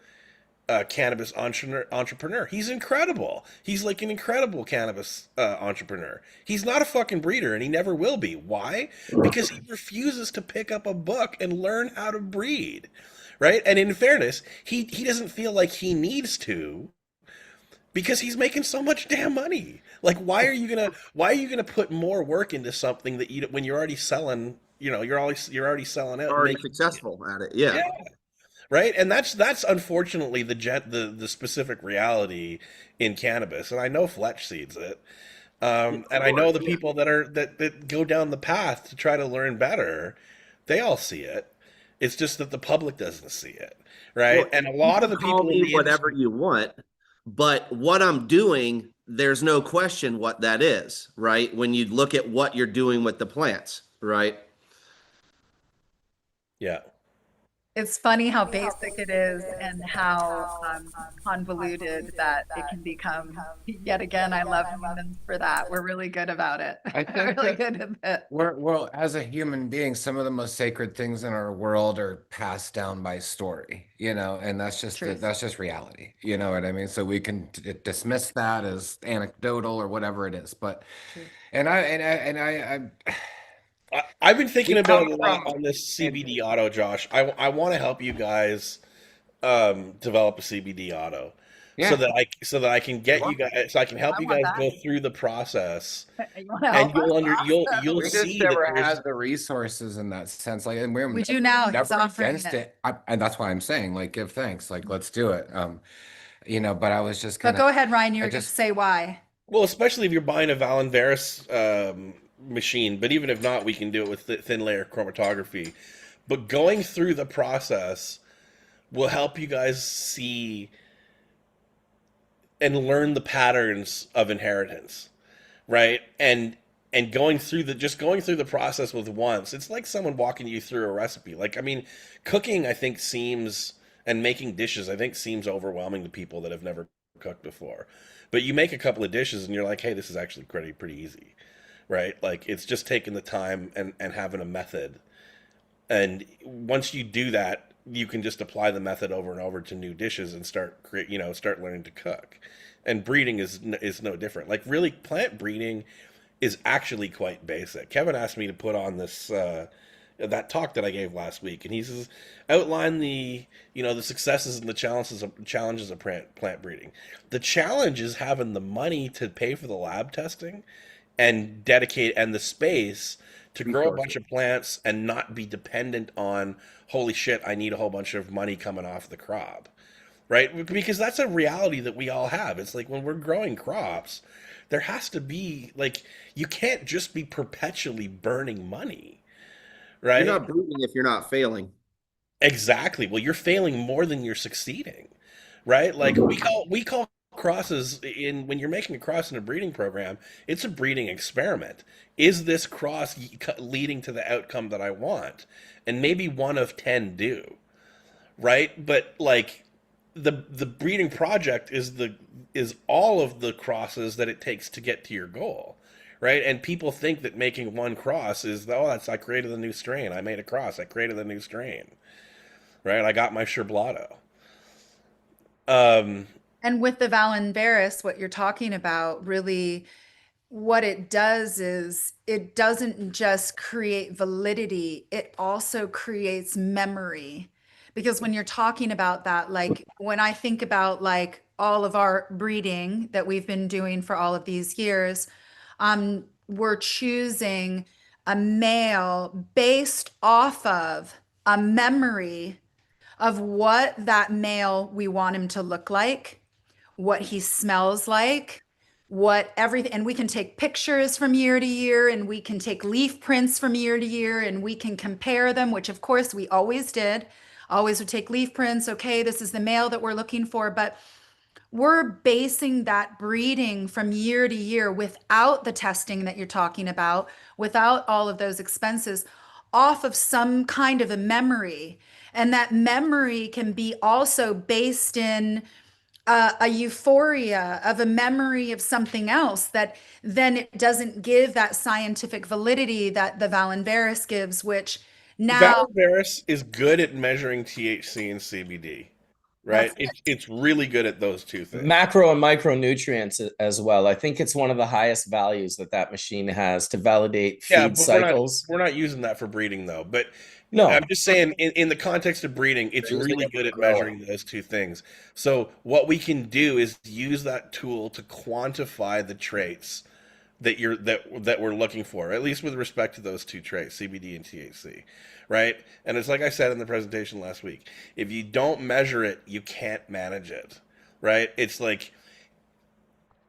cannabis entrepreneur. He's incredible. He's like an incredible cannabis entrepreneur. He's not a fucking breeder, and he never will be. Why? Because he refuses to pick up a book and learn how to breed, right? And in fairness, he doesn't feel like he needs to because he's making so much damn money. Like, why are you gonna put more work into something that you when you're already selling? You're already selling out and Already making. successful at it. Yeah. Yeah, right. And that's unfortunately the specific reality in cannabis, and I know Fletch sees it, and I know the people that go down the path to try to learn better, they all see it. It's just that the public doesn't see it, right? Well, And a you lot of can the call people in me the whatever industry. you want, but what I'm doing there's no question what that is, right? When you look at what you're doing with the plants, right? Yeah. It's funny how basic it is and how convoluted that it can become. Yet again, I love humans for that. We're really good about it. I think Really that good at it. we're as a human being, some of the most sacred things in our world are passed down by story, and Truth. that's just reality. You know what I mean? So we can dismiss that as anecdotal or whatever it is. But Truth. I've been thinking we about come it a lot from on this CBD auto, Josh. I want to help you guys develop a CBD auto yeah. so that I can We get you want that. guys so I can help I you want guys that. go through the process You want to and help us? you'll We just see that never there's had the resources in that sense. Like, and we're We do now. He's never offering against it. it. And that's why I'm saying, like, give thanks. Like, let's do it. But I was just But gonna, go ahead, Ryan. You I were going to just, say why. well, especially if you're buying a Valenveris machine, but even if not, we can do it with thin layer chromatography. But going through the process will help you guys see and learn the patterns of inheritance, right? And going through the process with once, it's like someone walking you through a recipe. Like, I mean, cooking, I think seems and making dishes, I think seems overwhelming to people that have never cooked before. But you make a couple of dishes and you're like, hey, this is actually pretty easy, right? Like it's just taking the time and having a method. And once you do that, you can just apply the method over and over to new dishes and start learning to cook. And breeding is no different. Like really, plant breeding is actually quite basic. Kevin asked me to put on this that talk that I gave last week, and he says outline the successes and the challenges of plant breeding. The challenge is having the money to pay for the lab testing and the space to grow a bunch resources. of plants and not be dependent on holy shit, I need a whole bunch of money coming off the crop, right? Because that's a reality that we all have. It's like when we're growing crops, there has to be like you can't just be perpetually burning money, You're right? not breeding if you're not failing. Exactly. Well, you're failing more than you're succeeding, right? Like we call crosses in when you're making a cross in a breeding program, it's a breeding experiment. Is this cross leading to the outcome that I want? And maybe one of 10 do, right? But like the breeding project is all of the crosses that it takes to get to your goal, right? And people think that making one cross is I created a new strain. I made a cross. I created a new strain, right? I got my Sherblato. Um, And with the Valenveris, what you're talking about, really, what it does is it doesn't just create validity, it also creates memory. Because when you're talking about that, like when I think about like all of our breeding that we've been doing for all of these years, we're choosing a male based off of a memory of what that male we want him to look like, what he smells like, what everything, and we can take pictures from year to year, and we can take leaf prints from year to year, and we can compare them, which of course we always did. Always would take leaf prints. Okay, this is the male that we're looking for, but we're basing that breeding from year to year without the testing that you're talking about, without all of those expenses, off of some kind of a memory. And that memory can be also based in a euphoria of a memory of something else that then it doesn't give that scientific validity that the Valenveris gives, which now Valvaris is good at measuring THC and CBD, right? that's It's really good at those two things. Macro and micronutrients as well. I think it's one of the highest values that machine has to validate Yeah, feed but cycles. we're not using that for breeding though. But I'm No, just saying in the context of breeding, it's They're using really it good for at growing. measuring those two things. So what we can do is use that tool to quantify the traits that we're looking for, at least with respect to those two traits, CBD and THC, right? And it's like I said in the presentation last week, if you don't measure it, you can't manage it, right? It's like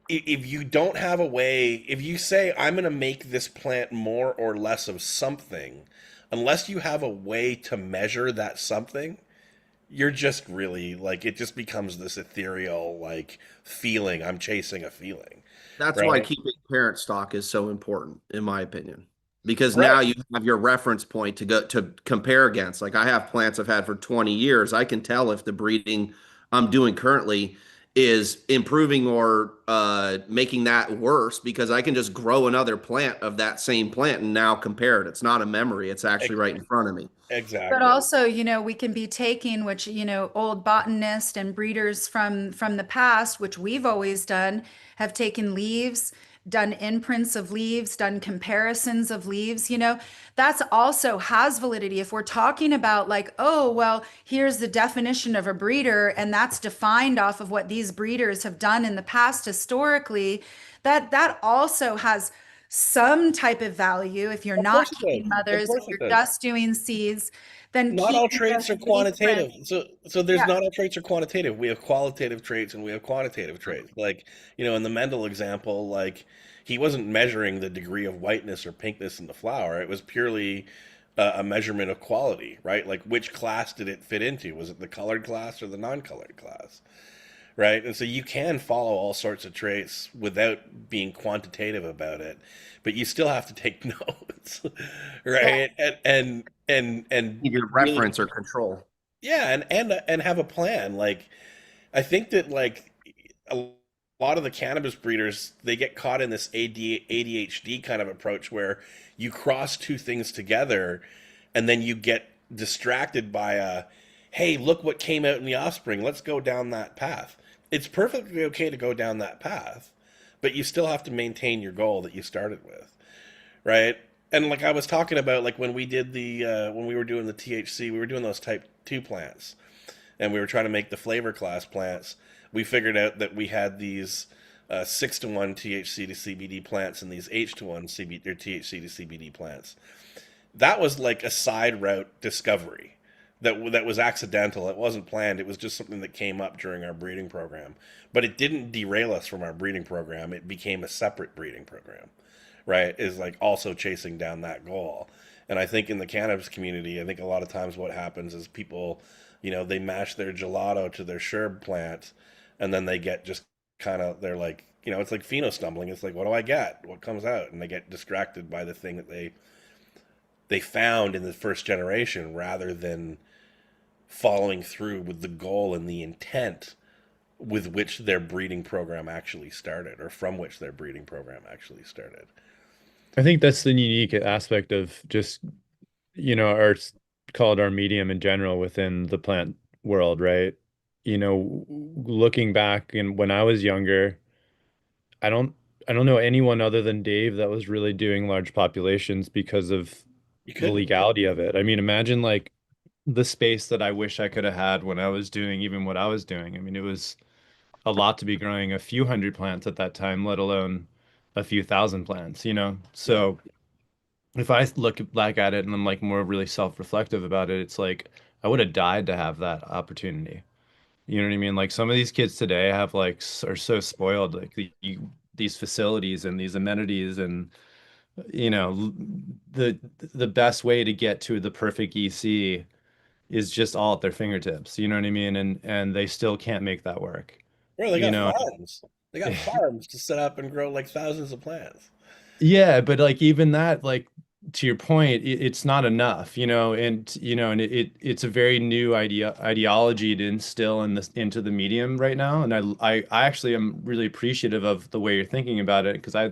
if you don't have a way, if you say I'm going to make this plant more or less of something, unless you have a way to measure that something, you're just really like it just becomes this ethereal like feeling. I'm chasing a feeling. That's why right? keeping parent stock is so important, in my opinion, because Right. now you have your reference point to go to compare against. Like I have plants I've had for 20 years. I can tell if the breeding I'm doing currently is improving or making that worse because I can just grow another plant of that same plant and now compare it. It's not a memory, it's actually right in front of me. But Exactly. also, we can be taking, which, old botanists and breeders from the past, which we've always done, have taken leaves, done imprints of leaves, done comparisons of leaves, that's also has validity. If we're talking about like, oh, well, here's the definition of a breeder, and that's defined off of what these breeders have done in the past historically, that also has some type of value. If you're Of not course it keeping does. Of mothers, if course it you're does. just doing seeds, then Not all keeping traits are those leaf quantitative. prints. So there's Yeah. not all traits are quantitative. We have qualitative traits and we have quantitative traits. Like, in the Mendel example, like he wasn't measuring the degree of whiteness or pinkness in the flower. It was purely a measurement of quality, right? Like which class did it fit into? Was it the colored class or the non-colored class? Right? And so you can follow all sorts of traits without being quantitative about it, but you still have to take notes, Yeah. right? And Your really, reference or control. yeah, and have a plan. Like I think that like a lot of the cannabis breeders they get caught in this ADHD kind of approach where you cross two things together, and then you get distracted by hey, look what came out in the offspring. Let's go down that path. It's perfectly okay to go down that path, but you still have to maintain your goal that you started with, right? And like I was talking about, like when we did the when we were doing the THC, we were doing those type 2 plants, and we were trying to make the flavor class plants. We figured out that we had these 6-to-1 THC to CBD plants and these H-to-1 CBD or THC to CBD plants. That was like a side route discovery that was accidental. It wasn't planned. It was just something that came up during our breeding program. But it didn't derail us from our breeding program. It became a separate breeding program, right? Is like also chasing down that goal. And I think in the cannabis community, I think a lot of times what happens is people, they mash their gelato to their sherb plant, and then they get just kind of they're like, it's like pheno stumbling. It's like, what do I get? What comes out? And they get distracted by the thing that they found in the first generation rather than following through with the goal and the intent with which their breeding program actually started or from which their breeding program actually started. I think that's the unique aspect of just, our call it our medium in general within the plant world, right? Looking back and when I was younger, I don't I don't know anyone other than Dave that was really doing large populations because of You the couldn't. legality of it. I mean, imagine like the space that I wish I could have had when I was doing even what I was doing. I mean, it was a lot to be growing a few hundred plants at that time, let alone a few thousand plants. Yeah. So if I look back at it and I'm like more really self-reflective about it, it's like I would have died to have that opportunity. You know what I mean? Like some of these kids today have like are so spoiled, like these facilities and these amenities and the the best way to get to the perfect EC is just all at their fingertips. You know what I mean? And they still can't make that work. Bro, they You got know, farms. They got farms to set up and grow like thousands of plants. yeah, but like even that, like to your point, it's not enough, and it's a very new ideology to instill into the medium right now. And I actually am really appreciative of the way you're thinking about it because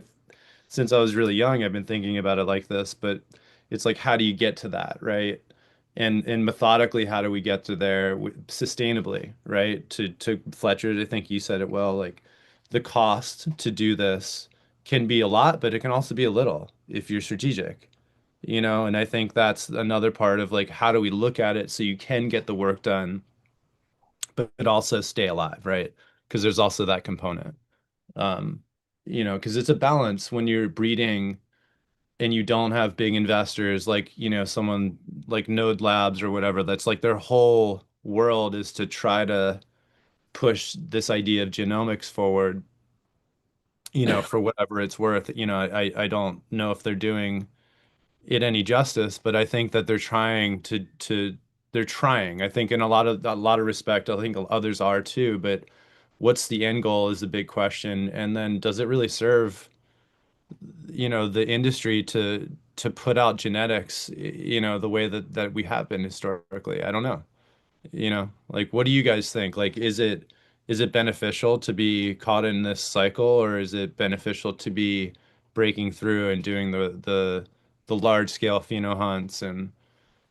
since I was really young, I've been thinking about it like this, but it's like, how do you get to that, right? And methodically, how do we get to there sustainably, right? To Fletcher, I think you said it well, like the cost to do this can be a lot, but it can also be a little if you're strategic, and I think that's another part of like, how do we look at it so you can get the work done, but also stay alive, right? Because there's also that component. Um, because it's a balance when you're breeding and you don't have big investors like, someone like Node Labs or whatever, that's like their whole world is to try to push this idea of genomics forward, for whatever it's worth. I don't know if they're doing it any justice, but I think that they're trying to they're trying. I think in a lot of respect, I think others are too, but what's the end goal is the big question. And then does it really serve, the industry to put out genetics, the way that we have been historically? I don't know. Like, what do you guys think? Like, is it beneficial to be caught in this cycle, or is it beneficial to be breaking through and doing the large scale pheno hunts? And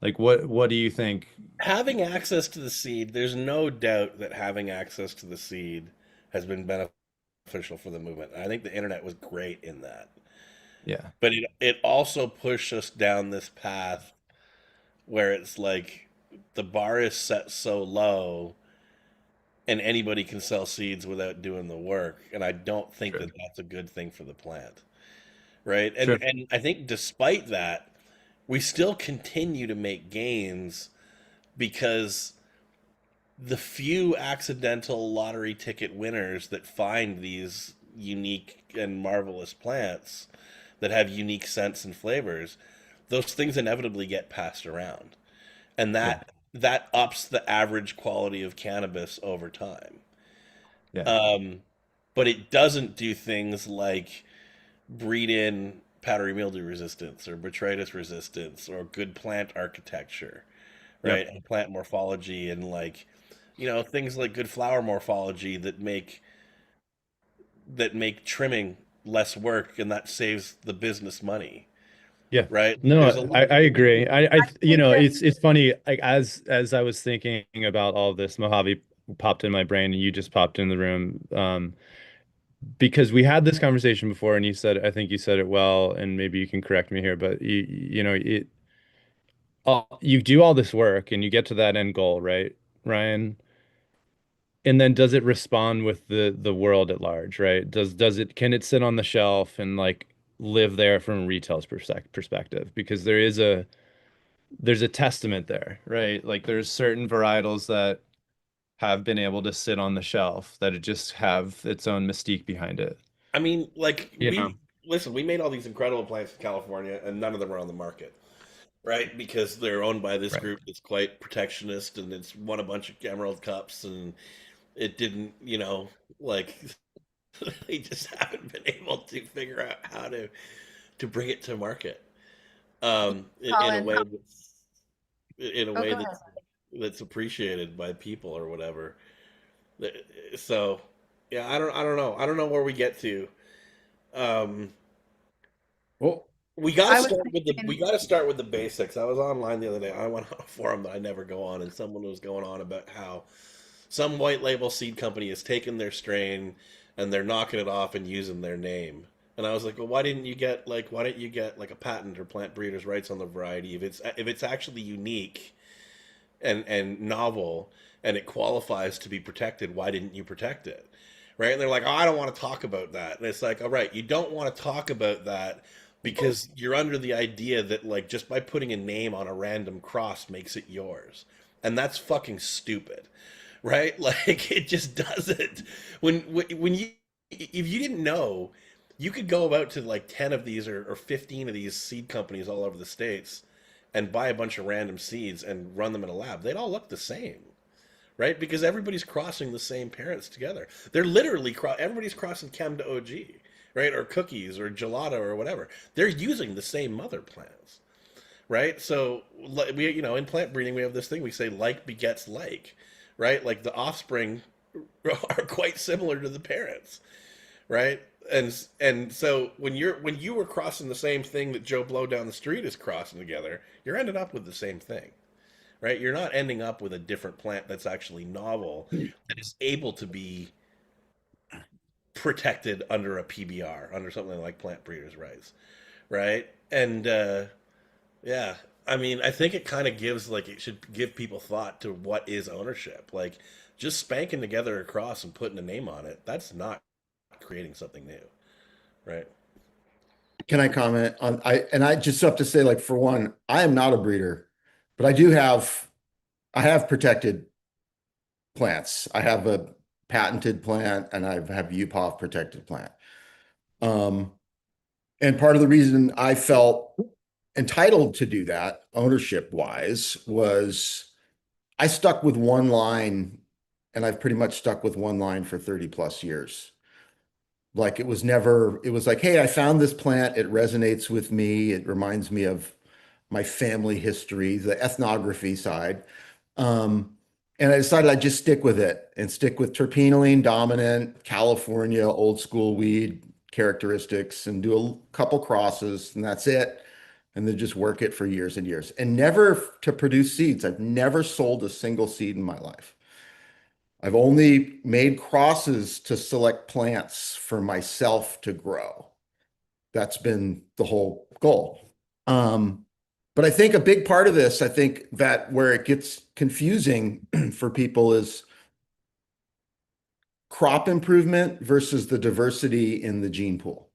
like, what do you think? Having access to the seed, there's no doubt that having access to the seed has been beneficial for the movement. I think the internet was great in that. Yeah, But it also pushed us down this path where it's like the bar is set so low and anybody can sell seeds without doing the work. And I don't think true, that that's a good thing for the plant. Right. true. And I think despite that, we still continue to make gains because the few accidental lottery ticket winners that find these unique and marvelous plants that have unique scents and flavors, those things inevitably get passed around. And Yeah, that ups the average quality of cannabis over time. yeah, Um, but it doesn't do things like breed in powdery mildew resistance or botrytis resistance or good plant architecture, right? yep, And plant morphology and like, things like good flower morphology that make trimming less work and that saves the business money, yeah. right? There's a No, I agree. think that It's funny. Like, as I was thinking about all this, Mojave popped in my brain, and you just popped in the room. Because we had this conversation before, and I think you said it well, and maybe you can correct me here, but you do all this work and you get to that end goal, right, Ryan? And then does it respond with the world at large, right? Can it sit on the shelf and like live there from a retail's perspective? Because there's a testament there, right? Like, there's certain varietals that have been able to sit on the shelf that it just have its own mystique behind it. I mean, like You know, we made all these incredible plants in California and none of them are on the market, right? Because they're owned by this right. group that's quite protectionist and it's won a bunch of Emerald Cups and it didn't, like they just haven't been able to figure out how to bring it to market in a Colin. way Oh, go ahead. that's appreciated by people or whatever. So, yeah, I don't know where we get to. Um, Well, we got to I was start with we thinking, got to start with the basics. I was online the other day. I went on a forum that I never go on, and someone was going on about how some white label seed company has taken their strain and they're knocking it off and using their name. And I was like, well, why didn't you get like a patent or plant breeders' rights on the variety if it's actually unique and novel and it qualifies to be protected, why didn't you protect it? Right? And they're like, oh, I don't want to talk about that. And it's like, all right, you don't want to talk about that because you're under the idea that like just by putting a name on a random cross makes it yours. And that's fucking stupid. Right? Like it just doesn't. When you if you didn't know, you could go about to like 10 of these or 15 of these seed companies all over the states and buy a bunch of random seeds and run them in a lab. They'd all look the same, right? Because everybody's crossing the same parents together. They're literally everybody's crossing chem to OG, right? Or cookies or gelato or whatever. They're using the same mother plants, right? So we, in plant breeding, we have this thing we say like begets like, right? Like the offspring are quite similar to the parents, right? And so when you were crossing the same thing that Joe Blow down the street is crossing together, you're ending up with the same thing, right? You're not ending up with a different plant that's actually novel that is able to be protected under a PBR, under something like plant breeders' rights, right? And yeah, I mean, I think it kind of gives like it should give people thought to what is ownership. Like just spanking together a cross and putting a name on it, that's not creating something new, right? Can I comment on I just have to say, like, for one, I am not a breeder, but I have protected plants. I have a patented plant and I have UPOV protected plant. And part of the reason I felt entitled to do that ownership wise was I stuck with one line and I've pretty much stuck with one line for 30 plus years. Like it was never, it was like, hey, I found this plant. It resonates with me. It reminds me of my family history, the ethnography side. Um, and I decided I'd just stick with it and stick with terpenoline dominant California old school weed characteristics and do a couple crosses, and that's it. And then just work it for years and years and never to produce seeds. I've never sold a single seed in my life. I've only made crosses to select plants for myself to grow. That's been the whole goal. But I think a big part of this, I think that where it gets confusing for people is crop improvement versus the diversity in the gene pool,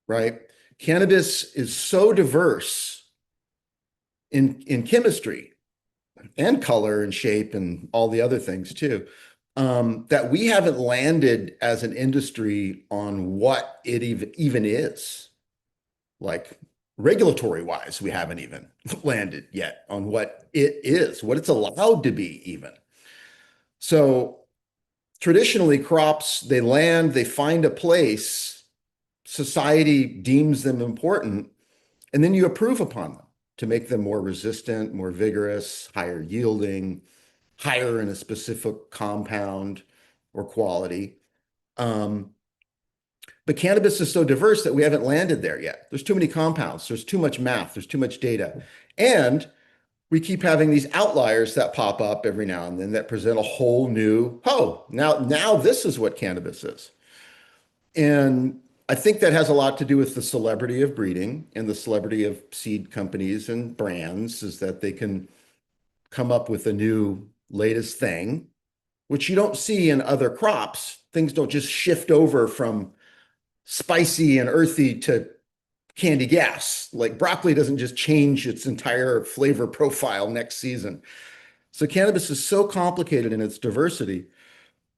right? Cannabis is so diverse in chemistry and color and shape and all the other things too, that we haven't landed as an industry on what it even is. Like regulatory wise, we haven't even landed yet on what it is, what it's allowed to be even. So traditionally crops, they land, they find a place, society deems them important, and then you approve upon them to make them more resistant, more vigorous, higher yielding, higher in a specific compound or quality. But cannabis is so diverse that we haven't landed there yet. There's too many compounds. There's too much math. There's too much data. And we keep having these outliers that pop up every now and then that present a whole new, oh, now this is what cannabis is. And I think that has a lot to do with the celebrity of breeding and the celebrity of seed companies and brands, is that they can come up with a new latest thing, which you don't see in other crops. Things don't just shift over from spicy and earthy to candy gas. Like broccoli doesn't just change its entire flavor profile next season. So cannabis is so complicated in its diversity.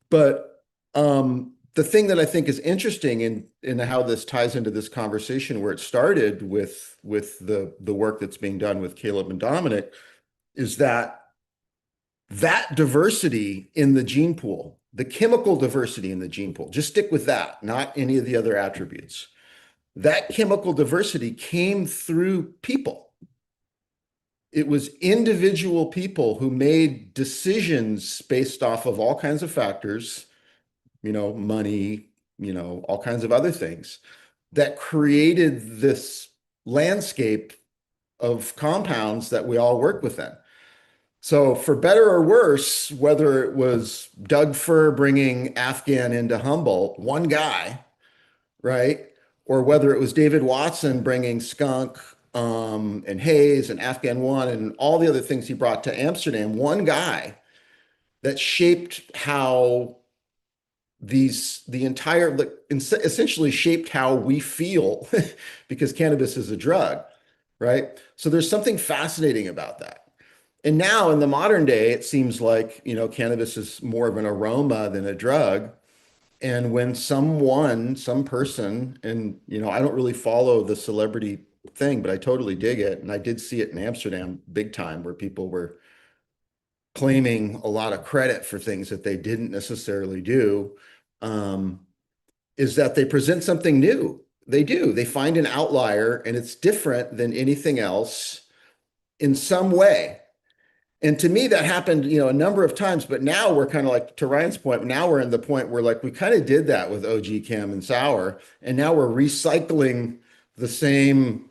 But the thing that I think is interesting in how this ties into this conversation, where it started with the work that's being done with Caleb and Dominic, is that diversity in the gene pool, the chemical diversity in the gene pool, just stick with that, not any of the other attributes. That chemical diversity came through people. It was individual people who made decisions based off of all kinds of factors, money, all kinds of other things that created this landscape of compounds that we all work within. So for better or worse, whether it was Doug Fir bringing Afghan into Humboldt, one guy, right? Or whether it was David Watson bringing skunk and haze and Afghan one and all the other things he brought to Amsterdam, one guy that shaped how essentially shaped how we feel because cannabis is a drug, right? So there's something fascinating about that. And now in the modern day, it seems like, cannabis is more of an aroma than a drug. And when some person, and, I don't really follow the celebrity thing, but I totally dig it. And I did see it in Amsterdam big time, where people were claiming a lot of credit for things that they didn't necessarily do, is that they present something new. They do. They find an outlier and it's different than anything else in some way. And to me, that happened, a number of times, but now we're kind of like, to Ryan's point, now we're in the point where like, we kind of did that with OG Chem and Sour, and now we're recycling the same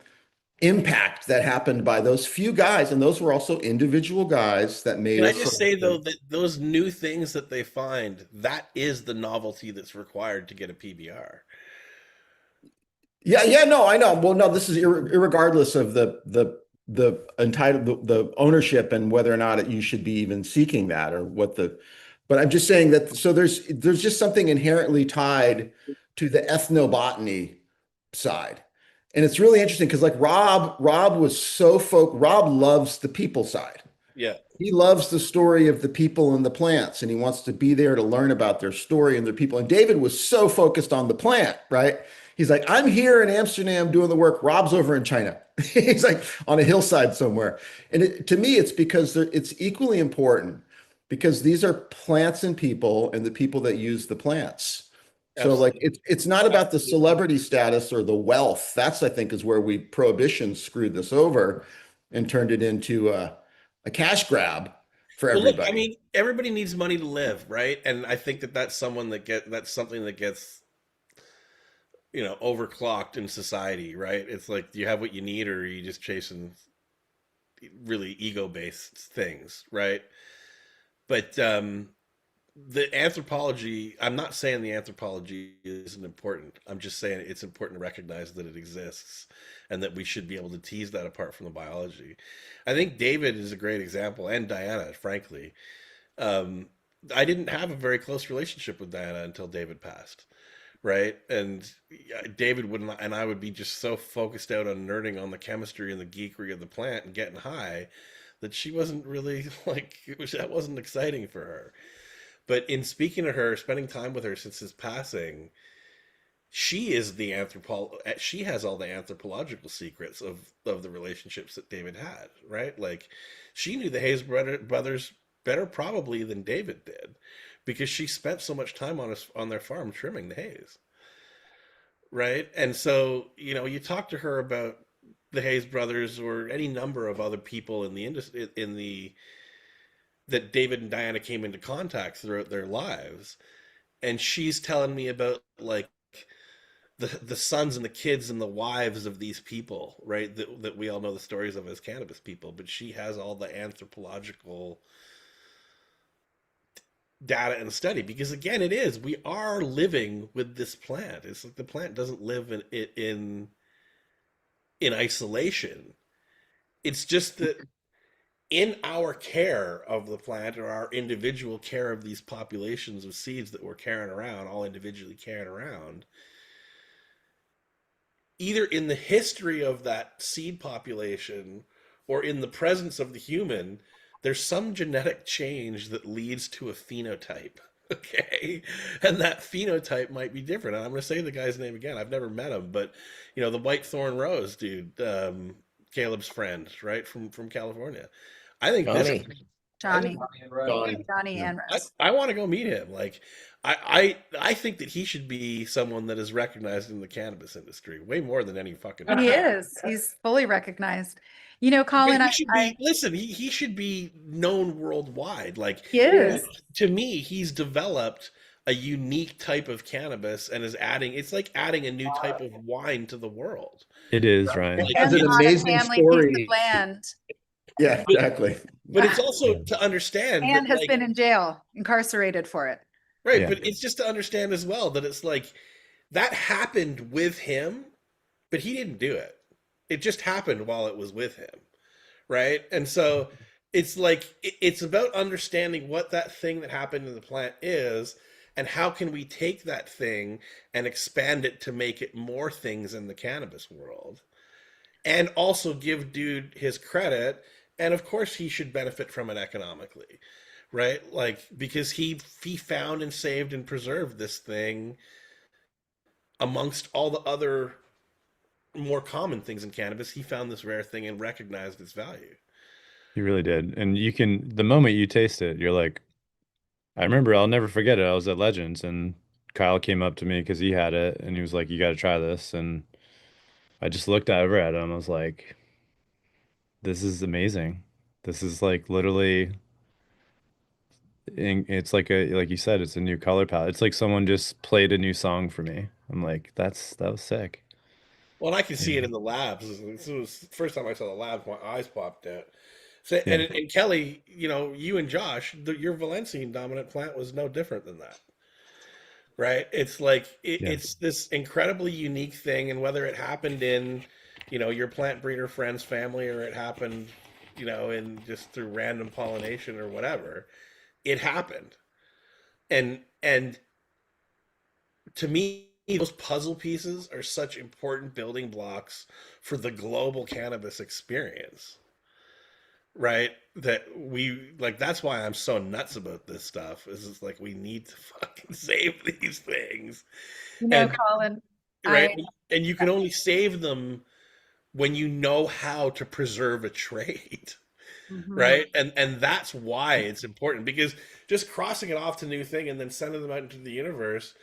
impact that happened by those few guys. And those were also individual guys that made Can I us. just say though that those new things that they find, that is the novelty that's required to get a PBR. Yeah, no, I know. Well, no, this is irregardless of the entitled the ownership and whether or not you should be even seeking that or but I'm just saying that, so there's just something inherently tied to the ethnobotany side. And it's really interesting because like Rob was so Rob loves the people side. Yeah. He loves the story of the people and the plants, and he wants to be there to learn about their story and their people. And David was so focused on the plant, right? He's like, I'm here in Amsterdam doing the work. Rob's over in China. He's like on a hillside somewhere. And to me, it's because it's equally important, because these are plants and people and the people that use the plants. So like Absolutely. it's not about the celebrity status or the wealth. That's, I think, is where prohibition screwed this over and turned it into a cash grab for Well, look, I everybody. mean, everybody needs money to live, right? And I think that that's something that gets, overclocked in society, right? It's like, do you have what you need, or are you just chasing really ego-based things, right? But the anthropology, I'm not saying the anthropology isn't important. I'm just saying it's important to recognize that it exists and that we should be able to tease that apart from the biology. I think David is a great example, and Diana, frankly. Um, I didn't have a very close relationship with Diana until David passed, right? And David wouldn't, and I would be just so focused out on nerding on the chemistry and the geekery of the plant and getting high that she wasn't really like that wasn't exciting for her. But in speaking to her, spending time with her since his passing, she is the she has all the anthropological secrets of the relationships that David had, right? Like she knew the brothers better probably than David did, because she spent so much time on their farm trimming the haze, right? And so, you talk to her about the Hayes brothers or any number of other people in the industry that David and Diana came into contact throughout their lives, and she's telling me about like the sons and the kids and the wives of these people, right? That we all know the stories of as cannabis people, but she has all the anthropological data and study, because again, we are living with this plant. It's like the plant doesn't live in isolation. It's just that in our care of the plant, or our individual care of these populations of seeds that we're carrying around, all individually carrying around, either in the history of that seed population or in the presence of the human, there's some genetic change that leads to a phenotype. Okay. And that phenotype might be different. And I'm going to say the guy's name again. I've never met him, but the white thorn rose dude, Caleb's friend, right? From California. I think this, Johnny. I think, Johnny, Johnny and Rose. I want to go meet him. Like, I think that he should be someone that is recognized in the cannabis industry way more than any fucking. He is. He's fully recognized. Colin, He should be. Listen, he should be known worldwide. Like, he is. to me, he's developed a unique type of cannabis and is adding. It's like adding a new type of wine to the world. It is, Ryan. It has an And on a amazing family piece story. of land. Yeah, exactly. But it's also to understand And that, has like, been in jail, incarcerated for it. right. Yeah. But it's just to understand as well that it's like that happened with him, but he didn't do it. It just happened while it was with him, right? And so it's like it's about understanding what that thing that happened in the plant is, and how can we take that thing and expand it to make it more things in the cannabis world, and also give dude his credit, and of course he should benefit from it economically, right? Like, because he found and saved and preserved this thing amongst all the other more common things in cannabis. He found this rare thing and recognized its value. He really did. And the moment you taste it, you're like, I remember, I'll never forget it. I was at Legends and Kyle came up to me because he had it and he was like, you got to try this. And I just looked over at him. I was like, this is amazing. This is like literally, it's like like you said, it's a new color palette. It's like someone just played a new song for me. I'm like, that was sick. Well, and I can see it Yeah. in the labs. This was the first time I saw the labs, my eyes popped out. So, Yeah. and Kelly, you and Josh, your Valencian dominant plant was no different than that, right? It's like Yeah. it's this incredibly unique thing, and whether it happened in, your plant breeder friend's family, or it happened, in just through random pollination or whatever, it happened. And to me, those puzzle pieces are such important building blocks for the global cannabis experience, right? That we like. That's why I'm so nuts about this stuff. Is it's like we need to fucking save these things, and Colin, right, and you can only save them when you know how to preserve a trade. Mhm. right? And that's why it's important, because just crossing it off to new thing and then sending them out into the universe,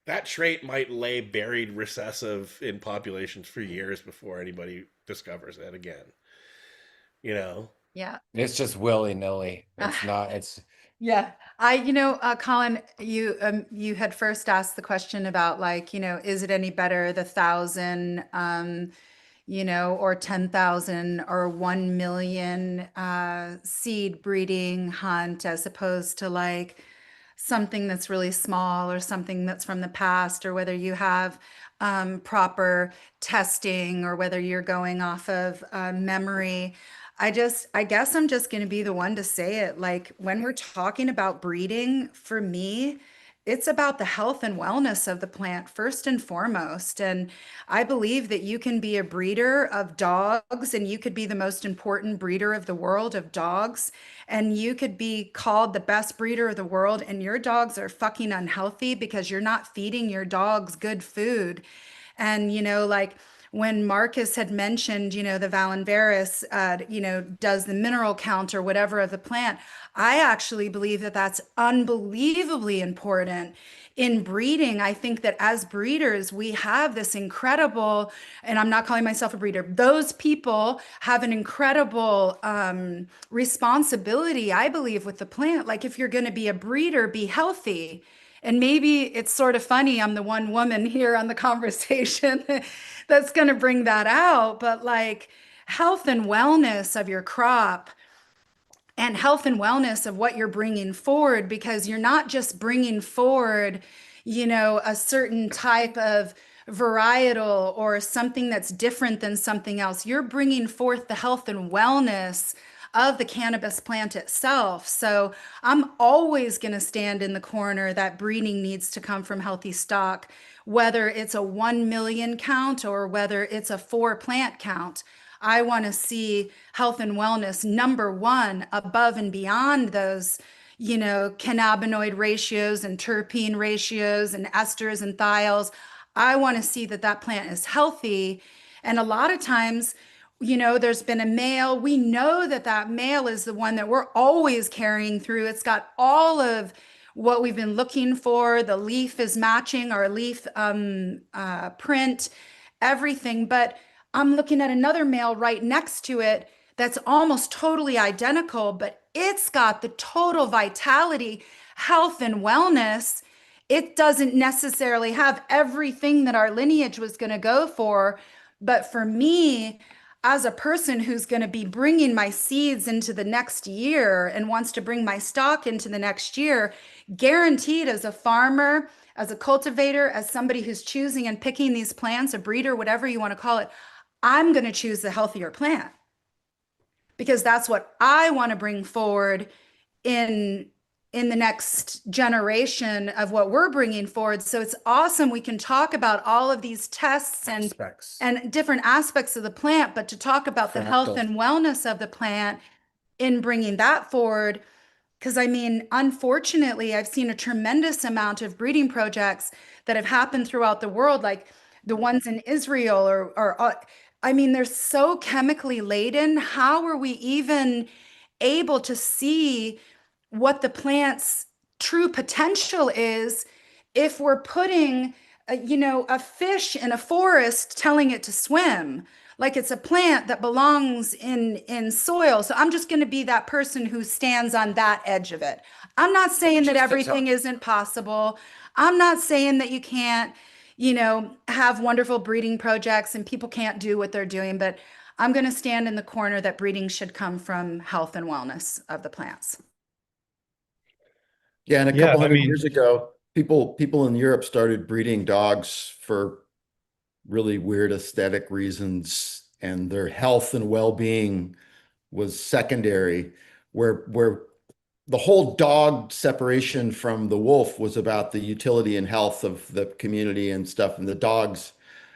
that trait might lay buried recessive in populations for years before anybody discovers it again. You know? Yeah. It's just willy-nilly. It's not, it's Yeah. Colin, you had first asked the question about like, is it any better the 1,000 or 10,000 or 1 million seed breeding hunt as opposed to like something that's really small or something that's from the past, or whether you have proper testing or whether you're going off of memory. I guess I'm just going to be the one to say it. Like when we're talking about breeding, for me, it's about the health and wellness of the plant first and foremost. And I believe that you can be a breeder of dogs and you could be the most important breeder of the world of dogs. And you could be called the best breeder of the world, and your dogs are fucking unhealthy because you're not feeding your dogs good food. And, like when Marcus had mentioned, the Valenveris, does the mineral count or whatever of the plant, I actually believe that that's unbelievably important in breeding. I think that as breeders, we have this incredible, and I'm not calling myself a breeder, those people have an incredible responsibility, I believe, with the plant. Like if you're going to be a breeder, be healthy. And maybe it's sort of funny, I'm the one woman here on the conversation that's going to bring that out, but like health and wellness of your crop and health and wellness of what you're bringing forward, because you're not just bringing forward, a certain type of varietal or something that's different than something else. You're bringing forth the health and wellness of the cannabis plant itself. So I'm always going to stand in the corner that breeding needs to come from healthy stock, whether it's a 1 million count or whether it's a 4 plant count. I want to see health and wellness number one above and beyond those, cannabinoid ratios and terpene ratios and esters and thiols. I want to see that that plant is healthy. And a lot of times, there's been a male. We know that that male is the one that we're always carrying through. It's got all of what we've been looking for. The leaf is matching our leaf print, everything. But I'm looking at another male right next to it that's almost totally identical, but it's got the total vitality, health, and wellness. It doesn't necessarily have everything that our lineage was going to go for. But for me, as a person who's going to be bringing my seeds into the next year and wants to bring my stock into the next year, guaranteed as a farmer, as a cultivator, as somebody who's choosing and picking these plants, a breeder, whatever you want to call it, I'm going to choose the healthier plant because that's what I want to bring forward in the next generation of what we're bringing forward. So it's awesome we can talk about all of these tests and different aspects of the plant, but to talk about the health and wellness of the plant in bringing that forward. Because I mean, unfortunately, I've seen a tremendous amount of breeding projects that have happened throughout the world, like the ones in Israel I mean, they're so chemically laden. How are we even able to see what the plant's true potential is if we're putting a fish in a forest telling it to swim like it's a plant that belongs in soil? So I'm just going to be that person who stands on that edge of it. I'm not saying that everything isn't possible. I'm not saying that you can't have wonderful breeding projects and people can't do what they're doing, but I'm going to stand in the corner that breeding should come from health and wellness of the plants. Yeah, and a Yeah, couple I hundred mean, years ago, people in Europe started breeding dogs for really weird aesthetic reasons, and their health and well-being was secondary, where the whole dog separation from the wolf was about the utility and health of the community and stuff. And the dogs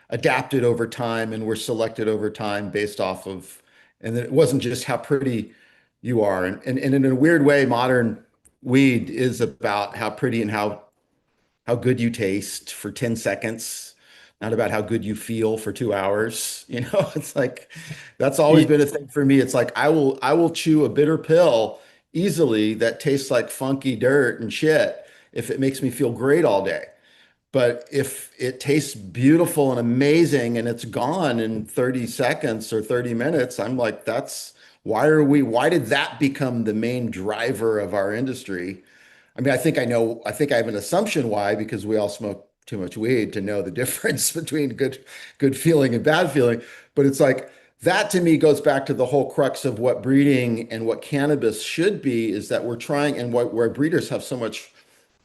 adapted over time and were selected over time based off of, and it wasn't just how pretty you are. And in a weird way, modern weed is about how pretty and how good you taste for 10 seconds not about how good you feel for 2 hours. It's like that's always been a thing for me. It's like I will chew a bitter pill easily that tastes like funky dirt and shit if it makes me feel great all day. But if it tastes beautiful and amazing and it's gone in 30 seconds or 30 minutes, I'm like, why did that become the main driver of our industry? I mean, I think I have an assumption why, because we all smoke too much weed to know the difference between good feeling and bad feeling. But it's like that to me goes back to the whole crux of what breeding and what cannabis should be, is that we're trying, and where breeders have so much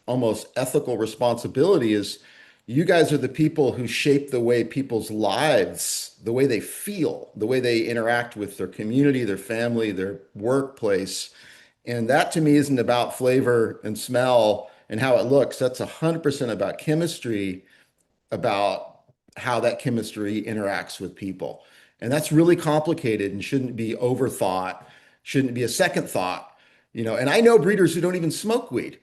almost ethical responsibility is you guys are the people who shape the way people's lives, the way they feel, the way they interact with their community, their family, their workplace. And that to me isn't about flavor and smell and how it looks. That's 100% about chemistry, about how that chemistry interacts with people. And that's really complicated and shouldn't be overthought, shouldn't be a second thought. And I know breeders who don't even smoke weed.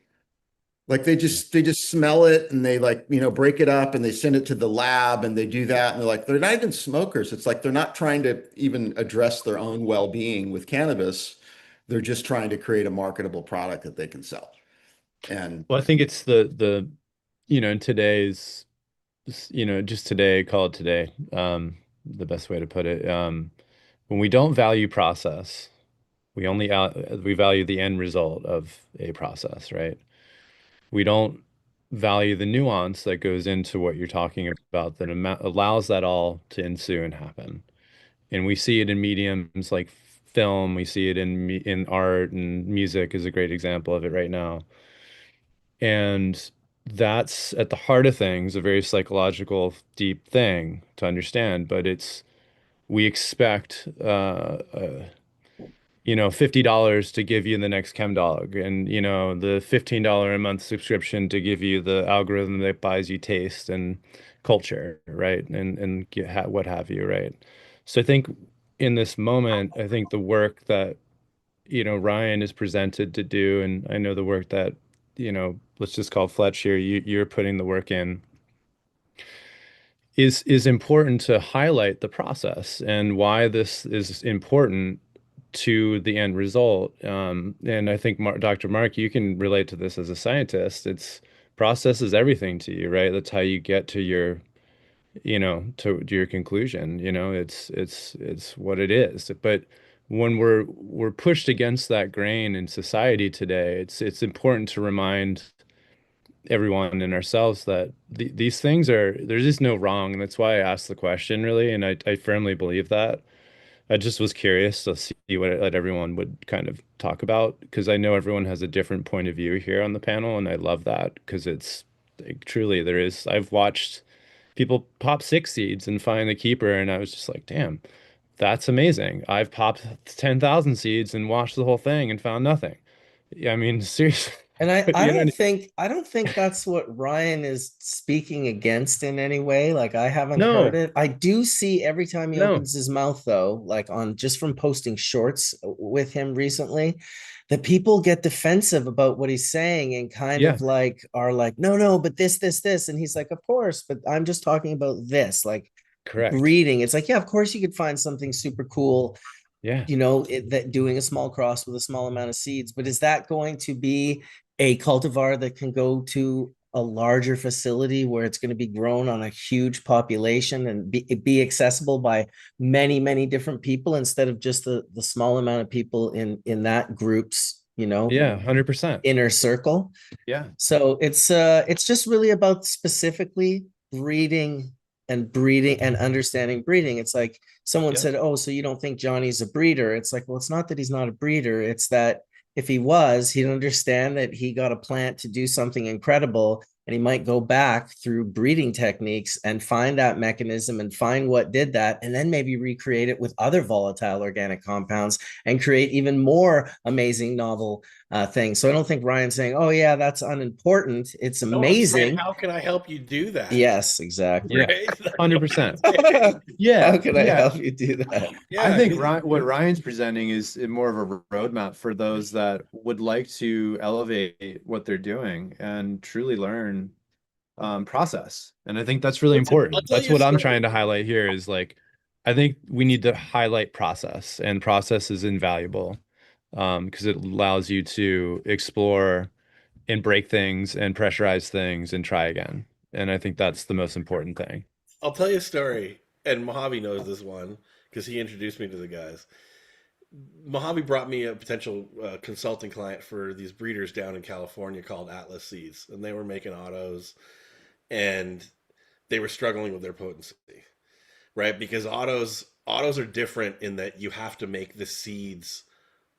Like they just smell it and they like, break it up and they send it to the lab and they do that. And they're not even smokers. It's like they're not trying to even address their own well-being with cannabis. They're just trying to create a marketable product that they can sell. And Well, I think it's the in today's just today, call it today, the best way to put it. When we don't value process, we value the end result of a process, right? We don't value the nuance that goes into what you're talking about that allows that all to ensue and happen. And we see it in mediums like film, we see it in art, and music is a great example of it right now. And that's at the heart of things, a very psychological, deep thing to understand. But we expect, $50 to give you the next chem dog, and, the $15 a month subscription to give you the algorithm that buys you taste and culture, right? And what have you, right? So I think in this moment, I think the work that Ryan is presented to do, and I know the work that, let's just call Fletch here, you're putting the work in, is important to highlight the process and why this is important to the end result. And I think Dr. Mark, you can relate to this as a scientist. It's process is everything to you, right? That's how you get to your conclusion. It's what it is. But when we're pushed against that grain in society today, it's important to remind everyone and ourselves that these things there's just no wrong. And that's why I asked the question, really. And I firmly believe that. I just was curious to see what everyone would kind of talk about, because I know everyone has a different point of view here on the panel, and I love that because it's like, truly there is. I've watched people pop 6 seeds and find the keeper, and I was just like, damn, that's amazing. I've popped 10,000 seeds and watched the whole thing and found nothing. Yeah, I mean, seriously. And I You know, don't think that's what Ryan is speaking against in any way. Like I haven't heard no, it. I do see every time he no, opens his mouth though, like on just from posting shorts with him recently, that people get defensive about what he's saying and kind yeah, of like are like, no, but this. And he's like, of course, but I'm just talking about this, like correct. breeding. It's like, yeah, of course you could find something super cool, Yeah, that doing a small cross with a small amount of seeds, but is that going to be a cultivar that can go to a larger facility where it's going to be grown on a huge population and be accessible by many different people instead of just the small amount of people in that group's yeah, 100%. inner circle? Yeah, So it's just really about specifically breeding and understanding breeding. It's like someone yeah, said, "Oh, so you don't think Johnny's a breeder?" It's like, well, it's not that he's not a breeder. It's that if he was, he'd understand that he got a plant to do something incredible, and he might go back through breeding techniques and find that mechanism and find what did that, and then maybe recreate it with other volatile organic compounds and create even more amazing novel thing. So I don't think Ryan's saying, "Oh yeah, that's unimportant." It's No, I'm saying, amazing. how can I help you do that? Yes, exactly. yeah, Right? That's what I'm 100%. saying. Yeah, How can I yeah. help you do that? I Yeah, think 'cause What Ryan's presenting is more of a roadmap for those that would like to elevate what they're doing and truly learn process. And I think that's really I'll important. tell That's you a what I'm story. trying to highlight here is like, I think we need to highlight process, and process is invaluable because it allows you to explore and break things and pressurize things and try again. And I think that's the most important thing. I'll tell you a story, and Mojave knows this one because he introduced me to the guys. Mojave brought me a potential consulting client for these breeders down in California called Atlas Seeds, and they were making autos, and they were struggling with their potency, right? Because autos are different in that you have to make the seeds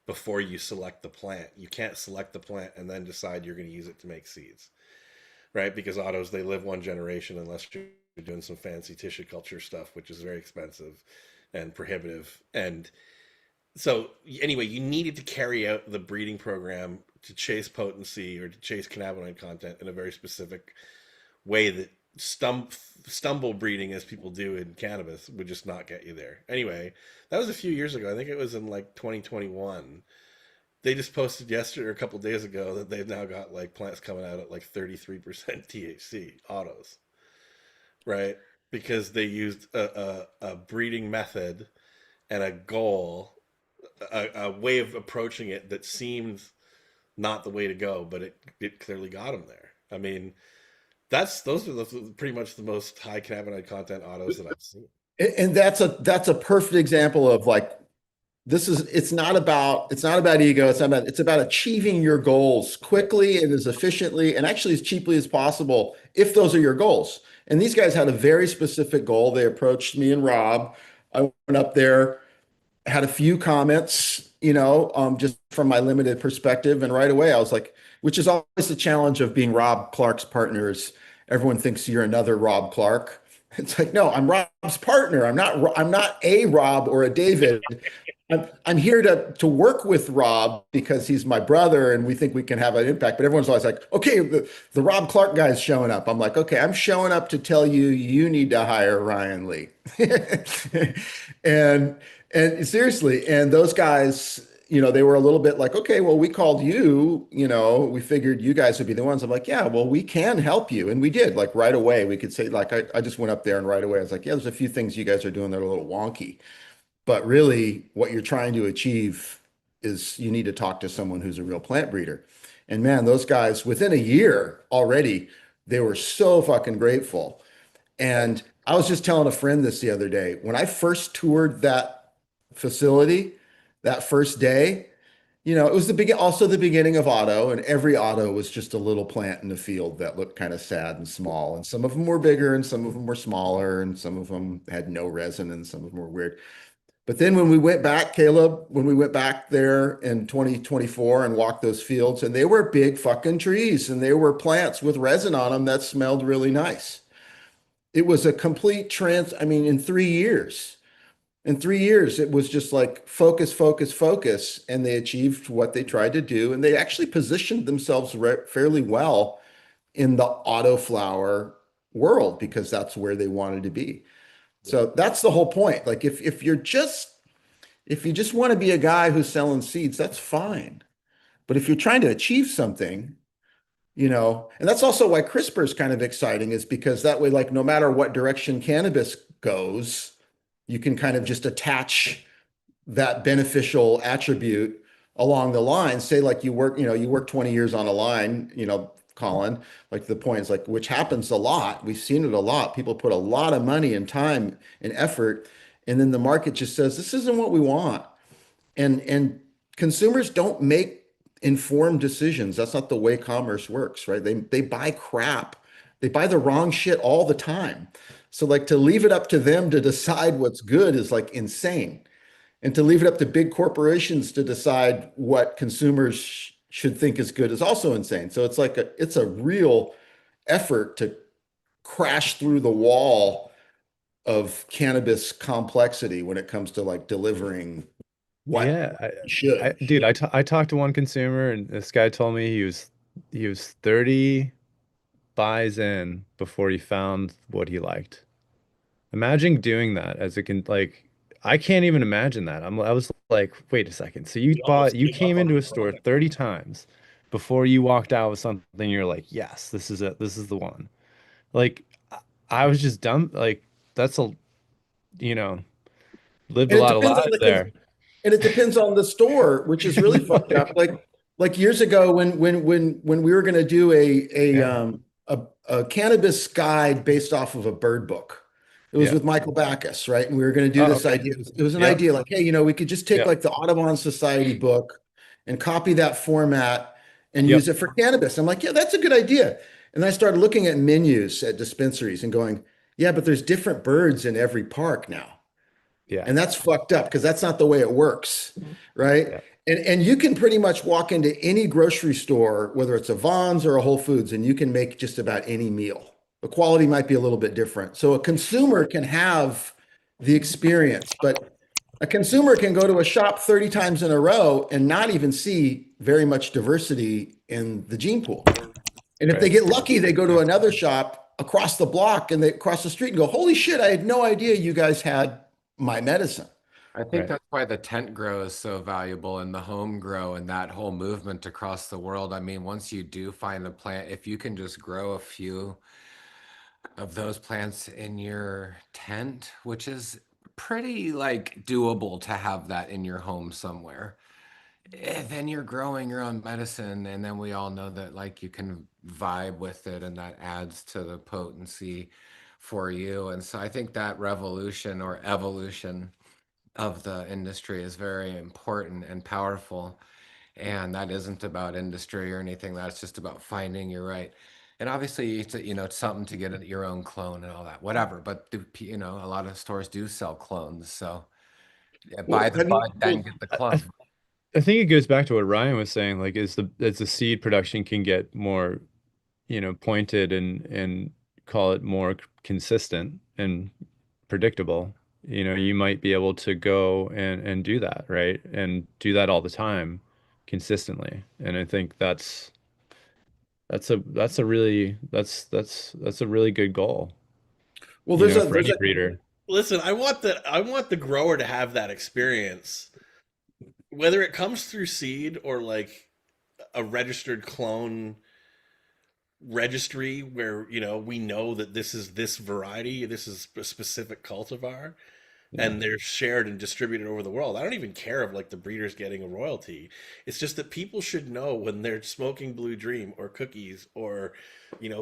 before you select the plant. You can't select the plant and then decide you're going to use it to make seeds, right? Because autos, they live one generation unless you're doing some fancy tissue culture stuff, which is very expensive and prohibitive. And so anyway, you needed to carry out the breeding program to chase potency or to chase cannabinoid content in a very specific way that stumble breeding, as people do in cannabis, would just not get you there. Anyway, that was a few years ago. I think it was in like 2021. They just posted yesterday or a couple days ago that they've now got like plants coming out at like 33% THC autos, right? Because they used a breeding method and a goal, a way of approaching it that seemed not the way to go, but it clearly got them there. I mean, those are pretty much the most high cannabinoid content autos that I've seen. And that's a perfect example of like, it's not about ego. It's about achieving your goals quickly and as efficiently and actually as cheaply as possible if those are your goals. And these guys had a very specific goal. They approached me and Rob. I went up there, had a few comments, just from my limited perspective. And right away I was like, which is always the challenge of being Rob Clark's partners. Everyone thinks you're another Rob Clark. It's like, no, I'm Rob's partner. I'm not a Rob or a David. I'm here to work with Rob because he's my brother and we think we can have an impact. But everyone's always like, okay, the Rob Clark guy's showing up. I'm like, okay, I'm showing up to tell you you need to hire Ryan Lee. and and seriously, and those guys, they were a little bit like, okay, well, we called you, we figured you guys would be the ones. I'm like, yeah, well, we can help you. And we did, like right away. We could say, like, I just went up there and right away I was like, yeah, there's a few things you guys are doing that are a little wonky. But really, what you're trying to achieve is you need to talk to someone who's a real plant breeder. And man, those guys, within a year already, they were so fucking grateful. And I was just telling a friend this the other day. When I first toured that facility, that first day, it was also the beginning of auto, and every auto was just a little plant in the field that looked kind of sad and small. And some of them were bigger, and some of them were smaller, and some of them had no resin, and some of them were weird. But then when we went back, Caleb, when we went back there in 2024 and walked those fields, and they were big fucking trees and they were plants with resin on them that smelled really nice. It was a complete I mean, in 3 years, it was just like focus, focus, focus. And they achieved what they tried to do. And they actually positioned themselves fairly well in the autoflower world because that's where they wanted to be. So that's the whole point. Like if you just want to be a guy who's selling seeds, that's fine. But if you're trying to achieve something, and that's also why CRISPR is kind of exciting, is because that way, like no matter what direction cannabis goes, you can kind of just attach that beneficial attribute along the line. Say like you work 20 years on a line, Colin, like the point is like, which happens a lot. We've seen it a lot. People put a lot of money and time and effort, and then the market just says, this isn't what we want. And consumers don't make informed decisions. That's not the way commerce works, right? They buy crap. They buy the wrong shit all the time. So like to leave it up to them to decide what's good is like insane. And to leave it up to big corporations to decide what consumers should think is good is also insane. So it's like it's a real effort to crash through the wall of cannabis complexity when it comes to like delivering what Yeah, you should. dude, I talked to one consumer, and this guy told me he was 30 buys in before he found what he liked. Imagine doing that as it can like I can't even imagine that. I was like, wait a second. So you came into a store 30 times before you walked out with something you're like, yes, this is it. This is the one. Like I was just dumb. Like that's a, you know, lived a And it lot of depends on lives the there. and it depends on the store, which is really fucked up. Like years ago when we were going to do Yeah. a cannabis guide based off of a bird book. It was Yeah. with Michael Backus, right? And we were going to do Oh, this okay. idea. It was an Yep. idea like, hey, we could just take Yep. like the Audubon Society book and copy that format and Yep. use it for cannabis. I'm like, yeah, that's a good idea. And I started looking at menus at dispensaries and going, yeah, but there's different birds in every park now. Yeah. And that's fucked up because that's not the way it works, right? Yeah. And you can pretty much walk into any grocery store, whether it's a Vons or a Whole Foods, and you can make just about any meal. The quality might be a little bit different. So a consumer can have the experience, but a consumer can go to a shop 30 times in a row and not even see very much diversity in the gene pool. And if they Right. get lucky, they go to another shop across the block and they cross the street and go, holy shit, I had no idea you guys had my medicine. I think Right. that's why the tent grow is so valuable and the home grow and that whole movement across the world. I mean, once you do find a plant, if you can just grow a few of those plants in your tent, which is pretty like doable to have that in your home somewhere. Then you're growing your own medicine, and then we all know that like you can vibe with it, and that adds to the potency for you. And so I think that revolution or evolution of the industry is very important and powerful. And that isn't about industry or anything. That's just about finding your right. And obviously, it's something to get your own clone and all that, whatever. But a lot of stores do sell clones. So yeah, buy Well, the have you, bud, then Well, get the I, clone. I think it goes back to what Ryan was saying, like as the seed production can get more, pointed and call it more consistent and predictable, you might be able to go and do that, right? And do that all the time consistently. And I think that's a really that's a really good goal, well, there's a, for there's any a, breeder. Listen, I want the grower to have that experience, whether it comes through seed or like a registered clone registry where we know that this is this variety, this is a specific cultivar, Yeah. and they're shared and distributed over the world. I don't even care if like the breeder's getting a royalty. It's just that people should know when they're smoking Blue Dream or cookies or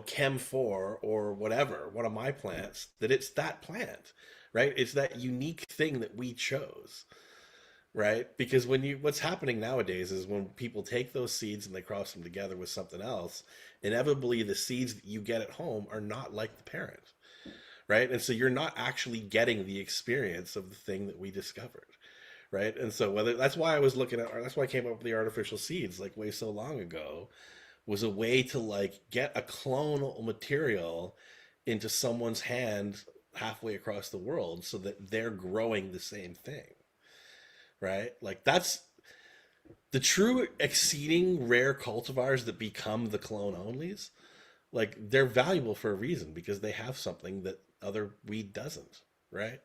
Chem 4 or whatever, one of my plants, that it's that plant, right? It's that unique thing that we chose, right? Because what's happening nowadays is when people take those seeds and they cross them together with something else, inevitably the seeds that you get at home are not like the parent, right? And so you're not actually getting the experience of the thing that we discovered, right? And so that's why that's why I came up with the artificial seeds like way so long ago, was a way to like get a clonal material into someone's hand halfway across the world so that they're growing the same thing, right? Like that's the true exceeding rare cultivars that become the clone onlys. Like they're valuable for a reason because they have something that other weed doesn't, right?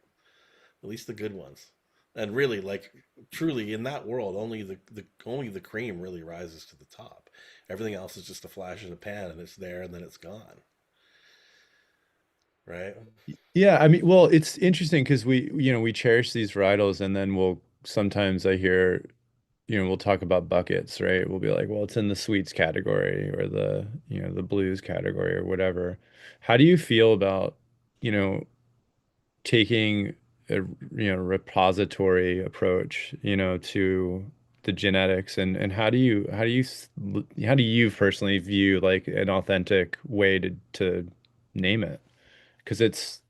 At least the good ones. And really, like truly in that world, only the cream really rises to the top. Everything else is just a flash in the pan and it's there and then it's gone. Right? Yeah, I mean, well, it's interesting because we cherish these varietals, and then sometimes I hear, we'll talk about buckets, right? We'll be like, well, it's in the sweets category or the blues category or whatever. How do you feel about, you know, taking a, repository approach, to the genetics, and how do you personally view like an authentic way to name it? Because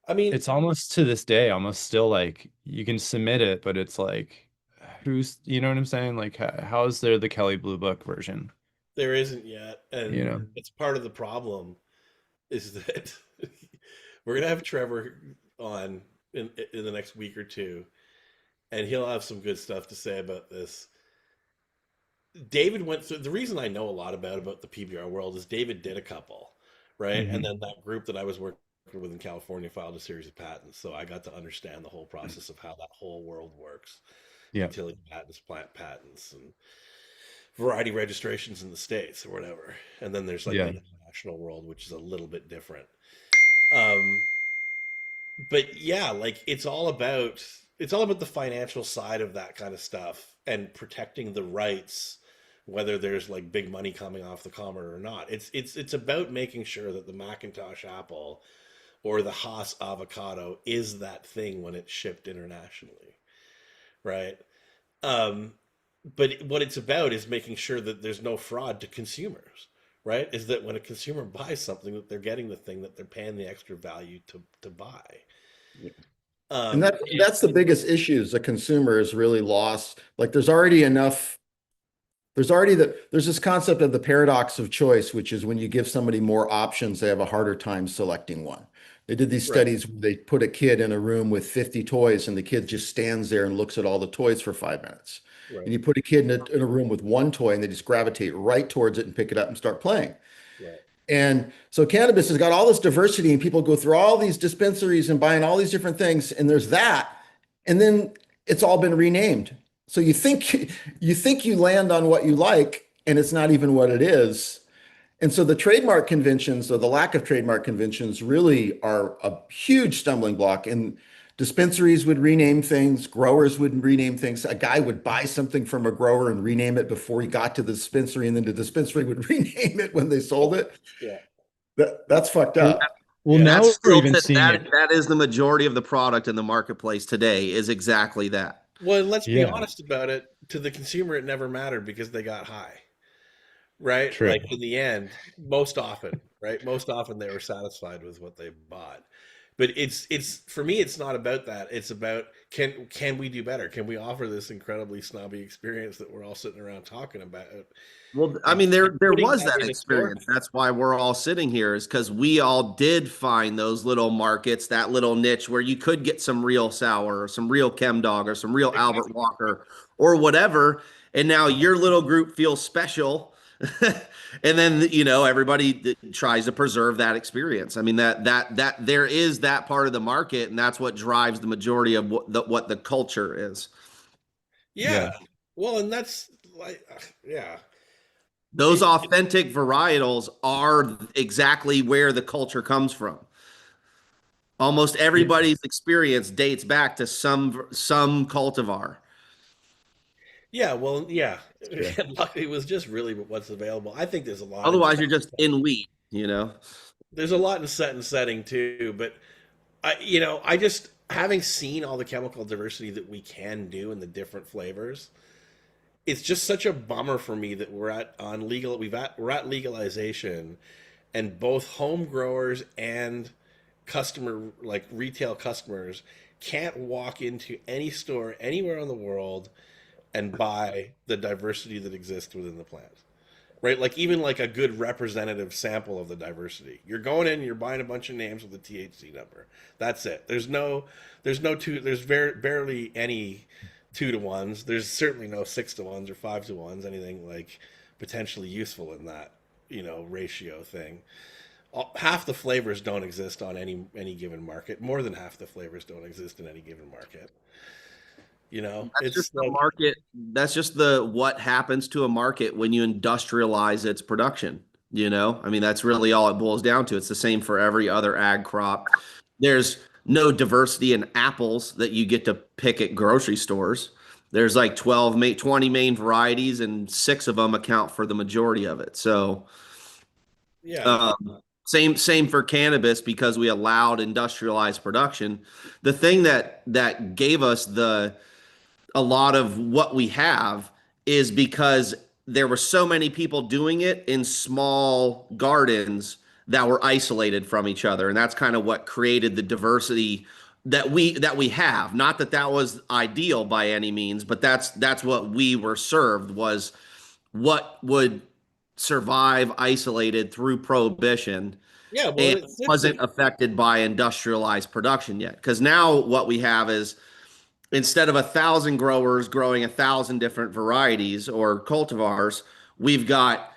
I mean, it's almost to this day, almost still like you can submit it, but it's like, you know what I'm saying? Like, how is there the Kelly Blue Book version? there isn't yet, You and know? it's part of the problem is that we're gonna have Trevor on in the next week or two, and he'll have some good stuff to say about this. David went through the reason I know a lot about the PBR world is David did a couple, right? And Hmm. then that group that I was working with in California filed a series of patents. So I got to understand the whole process of how that whole world works. Yeah. Utility patents, plant patents, and variety registrations in the States or whatever. And then there's like Yeah. the international world, which is a little bit different. Um, but yeah, like it's all about the financial side of that kind of stuff and protecting the rights, whether there's like big money coming off the commerce or not. It's about making sure that the Macintosh apple or the Haas avocado is that thing when it's shipped internationally, right? Um, but what it's about is making sure that there's no fraud to consumers, right? Is that when a consumer buys something that they're getting the thing that they're paying the extra value to buy. And Um, that's the biggest issue is the consumer is really lost. Like there's this concept of the paradox of choice, which is when you give somebody more options, they have a harder time selecting one. They did these right, studies where they put a kid in a room with 50 toys and the kid just stands there and looks at all the toys for 5 minutes. right, And you put a kid in a room with one toy and they just gravitate right towards it and pick it up and start playing. right. And so cannabis has got all this diversity and people go through all these dispensaries and buying all these different things. And there's that. And then it's all been renamed. So you think you land on what you like and it's not even what it is. And so the trademark conventions or the lack of trademark conventions really are a huge stumbling block. And dispensaries would rename things, growers would rename things. A guy would buy something from a grower and rename it before he got to the dispensary, and then the dispensary would rename it when they sold it. Yeah, That's fucked Well, up. well, yeah. now That's we're still even seeing it. that is the majority of the product in the marketplace today is exactly that. Well, let's be Yeah, honest about it. To the consumer, it never mattered because they got high, right? true. Like in the end, most often, right? Most often they were satisfied with what they bought. But it's for me, it's not about that. It's about can we do better? Can we offer this incredibly snobby experience that we're all sitting around talking about? Well, I And mean, there putting was that that in a store. experience. That's why we're all sitting here, is because we all did find those little markets, that little niche where you could get some real sour or some real Chem Dog or some real Albert Exactly. Walker or whatever. And now your little group feels special. And then, everybody tries to preserve that experience. I mean, that there is that part of the market, and that's what drives the majority of what the culture is. Yeah. Yeah. Well, and that's like, yeah. Those It, authentic varietals are exactly where the culture comes from. Almost Yeah, everybody's experience dates back to some cultivar. yeah. Well, yeah. it's true. It was just really what's available. I think there's a lot in Otherwise, you're just in wheat. there's a lot in set and setting too, but I just having seen all the chemical diversity that we can do in the different flavors, it's just such a bummer for me that we're at legalization, and both home growers and customer like retail customers can't walk into any store anywhere in the world and buy the diversity that exists within the plant, right? Like even like a good representative sample of the diversity. You're going in, you're buying a bunch of names with a THC number. That's it. There's barely any 2 to 1s. There's certainly no 6 to 1s or 5 to 1s, anything like potentially useful in that, ratio thing. Half the flavors don't exist on any given market. More than half the flavors don't exist in any given market. That's It's just the like, market. That's just what happens to a market when you industrialize its production. I mean, that's really all it boils down to. It's the same for every other ag crop. There's no diversity in apples that you get to pick at grocery stores. There's like 20 main varieties, and 6 of them account for the majority of it. So, yeah, same for cannabis, because we allowed industrialized production. The thing that gave us a lot of what we have is because there were so many people doing it in small gardens that were isolated from each other, and that's kind of what created the diversity that we have. Not that that was ideal by any means, but that's what we were served, was what would survive isolated through prohibition yeah. Well, and it's wasn't different. affected by industrialized production yet. Because now what we have is, instead of 1,000 growers growing 1,000 different varieties or cultivars, we've got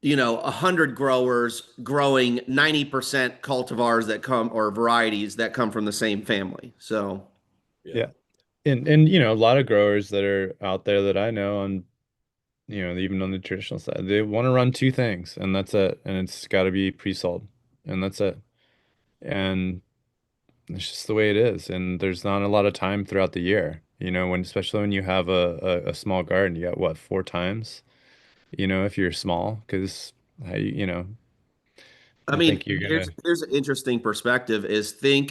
100 growers growing 90% cultivars that come, or varieties that come from the same family. So Yeah. Yeah. And a lot of growers that are out there that I know on even on the traditional side, they want to run two things, and that's it. And it's got to be pre-sold, and that's it. And it's just the way it is. And there's not a lot of time throughout the year, especially when you have a small garden, you got what, four times, if you're small, because I you mean, think you're here's gonna. here's an interesting perspective is think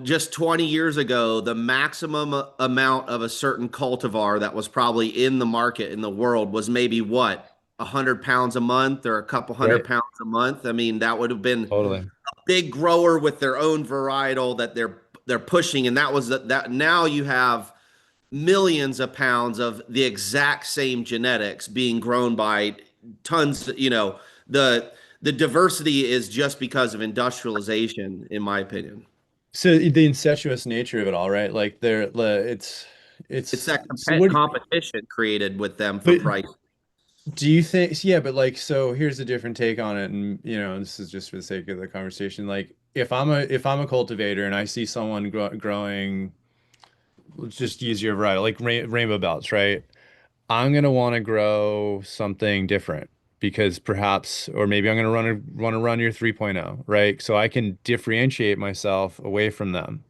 just 20 years ago, the maximum amount of a certain cultivar that was probably in the market in the world was maybe what, 100 pounds a month or a couple hundred Right. pounds a month. I mean, that would have been Totally. a big grower with their own varietal that they're pushing, and that was that. Now you have millions of pounds of the exact same genetics being grown by tons. The diversity is just because of industrialization, in my opinion. So the incestuous nature of it all, right? Like It's it's that so what competition created with them for but price. do you think, yeah, but like, so here's a different take on it. And, this is just for the sake of the conversation. Like if I'm a cultivator and I see someone growing, let's just use your variety, like rainbow belts, right? I'm going to want to grow something different because perhaps, or maybe I'm going to run your 3.0, right? So I can differentiate myself away from them.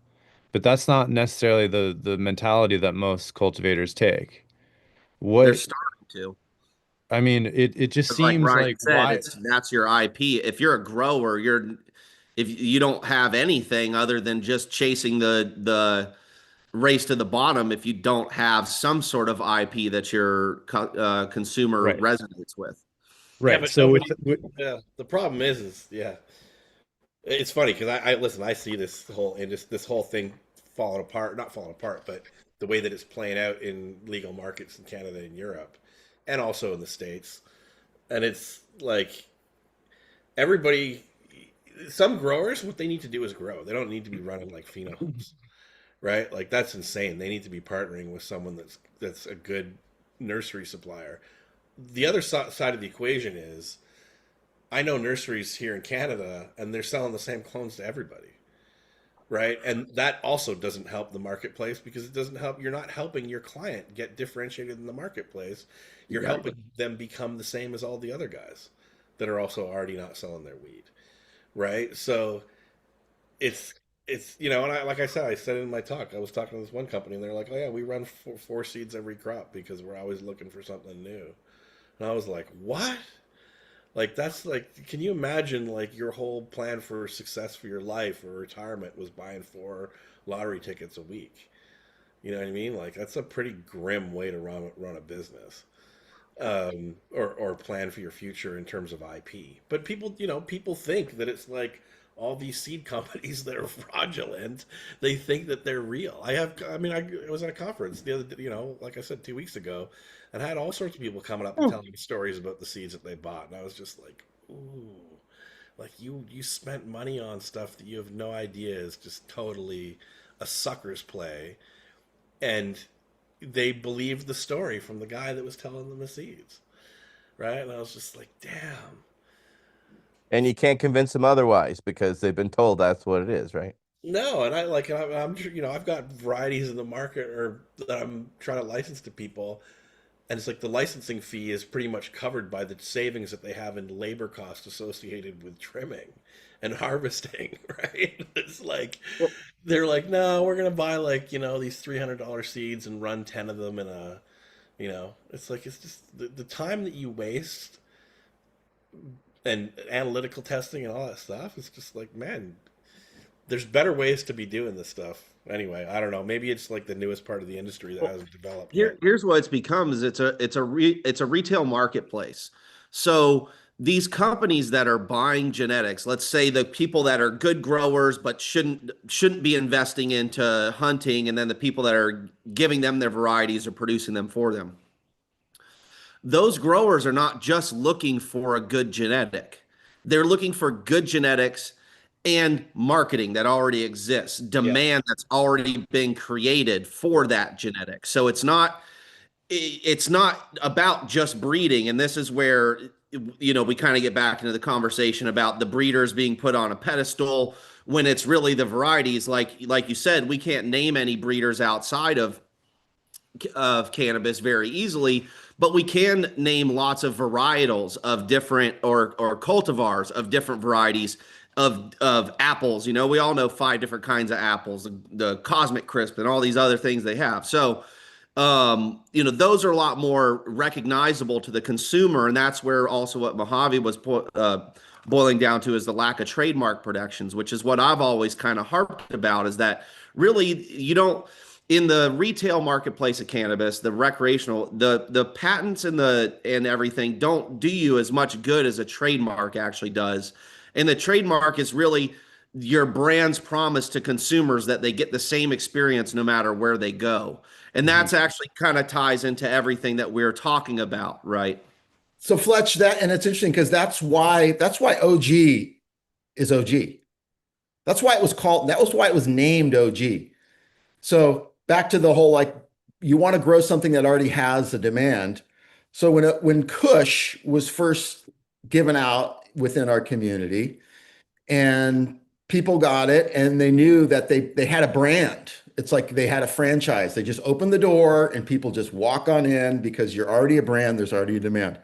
But that's not necessarily the mentality that most cultivators take. They're What starting to. I mean, it just Because like seems Ryan like said, why. that's your IP. If you're a grower, if you don't have anything other than just chasing the race to the bottom, if you don't have some sort of IP that your consumer Right. resonates with. Yeah, Right. but So nobody. Yeah, the problem is yeah, it's funny because I listen. I see this whole thing falling apart. Not falling apart, but the way that it's playing out in legal markets in Canada and Europe, and also in the States. And it's like everybody. Some growers, what they need to do is grow. They don't need to be running like pheno homes, right? Like that's insane. They need to be partnering with someone that's a good nursery supplier. The other side of the equation is I know nurseries here in Canada and they're selling the same clones to everybody, right? And that also doesn't help the marketplace because it doesn't help. You're not helping your client get differentiated in the marketplace. You're Exactly. helping them become the same as all the other guys that are also already not selling their weed, right? So it's and like I said, I said it in my talk. I was talking to this one company, and they're like, "Oh yeah, we run four seeds every crop because we're always looking for something new." And I was like, "What?" Like that's like, can you imagine like your whole plan for success for your life or retirement was buying four lottery tickets a week? You know what I mean? Like that's a pretty grim way to run a business, or plan for your future in terms of IP. But people think that it's like all these seed companies that are fraudulent. They think that they're real. I was at a conference the other, like I said 2 weeks ago, and I had all sorts of people coming up and telling me stories about the seeds that they bought, and I was just like, ooh, like you spent money on stuff that you have no idea is just totally a sucker's play, and they believed the story from the guy that was telling them the seeds, right? And I was just like, damn. And you can't convince them otherwise because they've been told that's what it is, right? No, and I'm I've got varieties in the market or that I'm trying to license to people, and it's like the licensing fee is pretty much covered by the savings that they have in labor costs associated with trimming and harvesting, right? It's like they're like, no, we're gonna buy like these $300 seeds and run 10 of them in a, it's like it's just the time that you waste and analytical testing and all that stuff. It's just like, man, there's better ways to be doing this stuff. Anyway, I don't know. Maybe it's like the newest part of the industry that Well, hasn't developed yet. here's what it's become is it's a retail marketplace. So these companies that are buying genetics, let's say the people that are good growers but shouldn't be investing into hunting, and then the people that are giving them their varieties or producing them for them. Those growers are not just looking for a good genetic. They're looking for good genetics and marketing that already exists, Yeah. demand that's already been created for that genetic. So it's not about just breeding, and this is where we kind of get back into the conversation about the breeders being put on a pedestal when it's really the varieties. Like you said, we can't name any breeders outside of of cannabis very easily, but we can name lots of varietals of different or cultivars of different varieties of apples. You know, we all know 5 different kinds of apples, the Cosmic Crisp and all these other things they have. So you know, those are a lot more recognizable to the consumer, and that's where also what Mojave was boiling down to is the lack of trademark protections, which is what I've always kind of harped about, is that really you don't, in the retail marketplace of cannabis, the recreational, the patents and everything don't do you as much good as a trademark actually does. And the trademark is really your brand's promise to consumers that they get the same experience no matter where they go. And that's actually kind of ties into everything that we're talking about, right? So Fletch, and it's interesting because that's why OG is OG. That's why it was named OG. So back to the whole, like, you want to grow something that already has a demand. So when Kush was first given out within our community, and people got it, and they knew that they had a brand. It's like they had a franchise. They just opened the door and people just walk on in because you're already a brand, there's already a demand.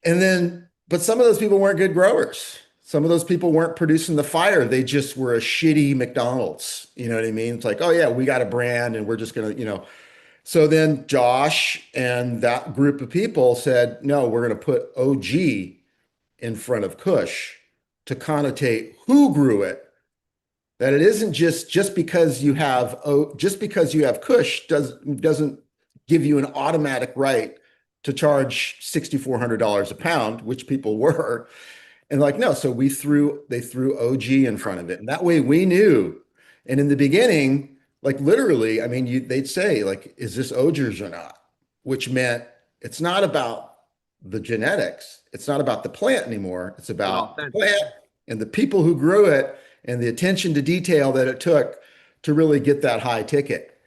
And then, but some of those people weren't good growers. Some of those people weren't producing the fire. They just were a shitty McDonald's. You know what I mean? It's like, oh yeah, we got a brand and we're just gonna, So then Josh and that group of people said, no, we're gonna put OG in front of Kush to connotate who grew it. That it isn't just because you have Kush doesn't give you an automatic right to charge $6,400 a pound, which people were. And like, no, so they threw OG in front of it. And that way we knew. And in the beginning, like literally, I mean, they'd say, like, is this Ogers or not? Which meant it's not about the genetics. It's not about the plant anymore. It's about the plant and the people who grew it and the attention to detail that it took to really get that high ticket.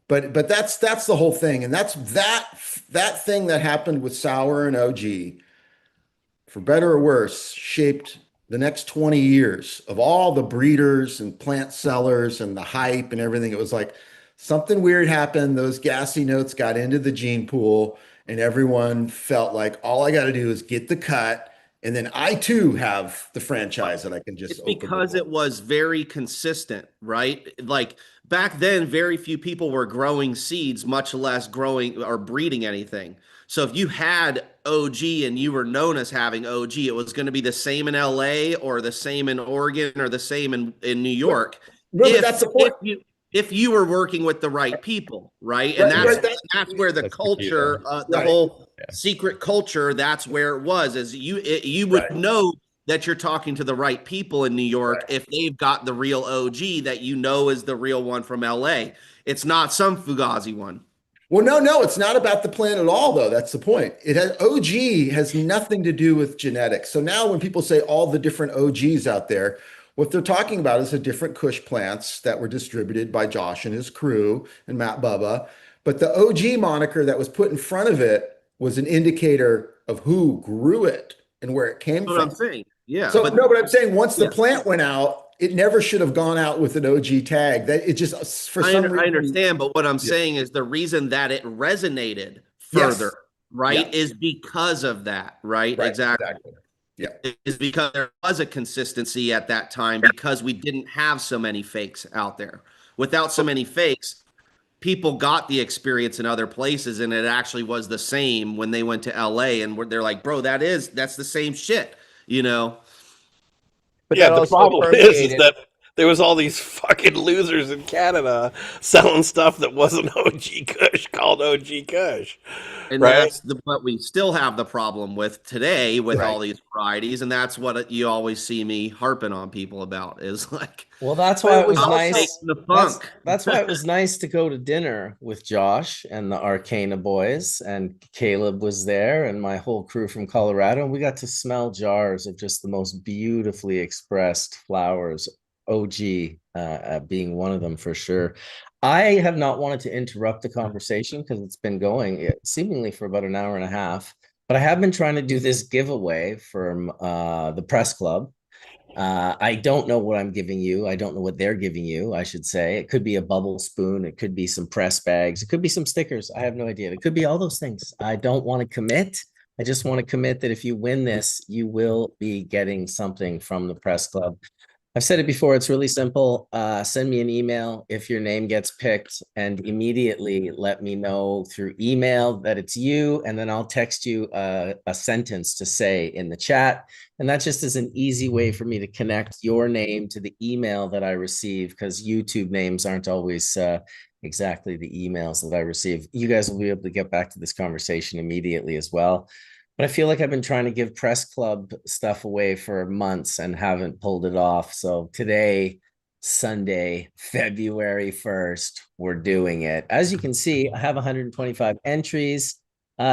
But that's the whole thing. And that's that thing that happened with Sour and OG, for better or worse, shaped the next 20 years of all the breeders and plant sellers and the hype and everything. It was like something weird happened. Those gassy notes got into the gene pool, and everyone felt like all I got to do is get the cut. And then I too have the franchise that I can just open. It's because it was very consistent, right? Like back then, very few people were growing seeds, much less growing or breeding anything. So if you had OG and you were known as having OG, it was going to be the same in LA or the same in Oregon or the same in New York. But that's the point. If you were working with the right people, right? And that's where the culture, the whole secret culture, that's where it was. Is you would know that you're talking to the right people in New York if they've got the real OG that you know is the real one from LA. It's not some Fugazi one. Well, no, it's not about the plant at all, though. That's the point. OG has nothing to do with genetics. So now when people say all the different OGs out there, what they're talking about is the different Kush plants that were distributed by Josh and his crew and Matt Bubba. But the OG moniker that was put in front of it was an indicator of who grew it and where it came from. What I'm saying. Yeah. So but I'm saying once the plant went out, it never should have gone out with an OG tag. That it just for some reason. I understand, but what I'm saying is the reason that it resonated further, right, is because of that, right? Exactly. Yeah. Is because there was a consistency at that time because we didn't have so many fakes out there. Without so many fakes, people got the experience in other places, and it actually was the same when they went to LA, and they're like, bro, that's the same shit, you know? But yeah, the problem is that there was all these fucking losers in Canada selling stuff that wasn't OG Kush called OG Kush. And that's what we still have the problem with today with all these varieties. And that's what you always see me harping on people about is like, well, that's why it was nice. That's why it was nice to go to dinner with Josh and the Arcana boys, and Caleb was there and my whole crew from Colorado. And we got to smell jars of just the most beautifully expressed flowers, OG being one of them for sure. I have not wanted to interrupt the conversation because it's been going seemingly for about an hour and a half, but I have been trying to do this giveaway from the press club. I don't know what I'm giving you. I don't know what they're giving you, I should say. It could be a bubble spoon. It could be some press bags. It could be some stickers. I have no idea. It could be all those things. I don't want to commit. I just want to commit that if you win this, you will be getting something from the press club. I've said it before. It's really simple. Send me an email if your name gets picked, and immediately let me know through email that it's you. And then I'll text you a sentence to say in the chat. And that just is an easy way for me to connect your name to the email that I receive, because YouTube names aren't always exactly the emails that I receive. You guys will be able to get back to this conversation immediately as well. But I feel like I've been trying to give press club stuff away for months and haven't pulled it off. So today, Sunday, February 1st, we're doing it. As you can see, I have 125 entries.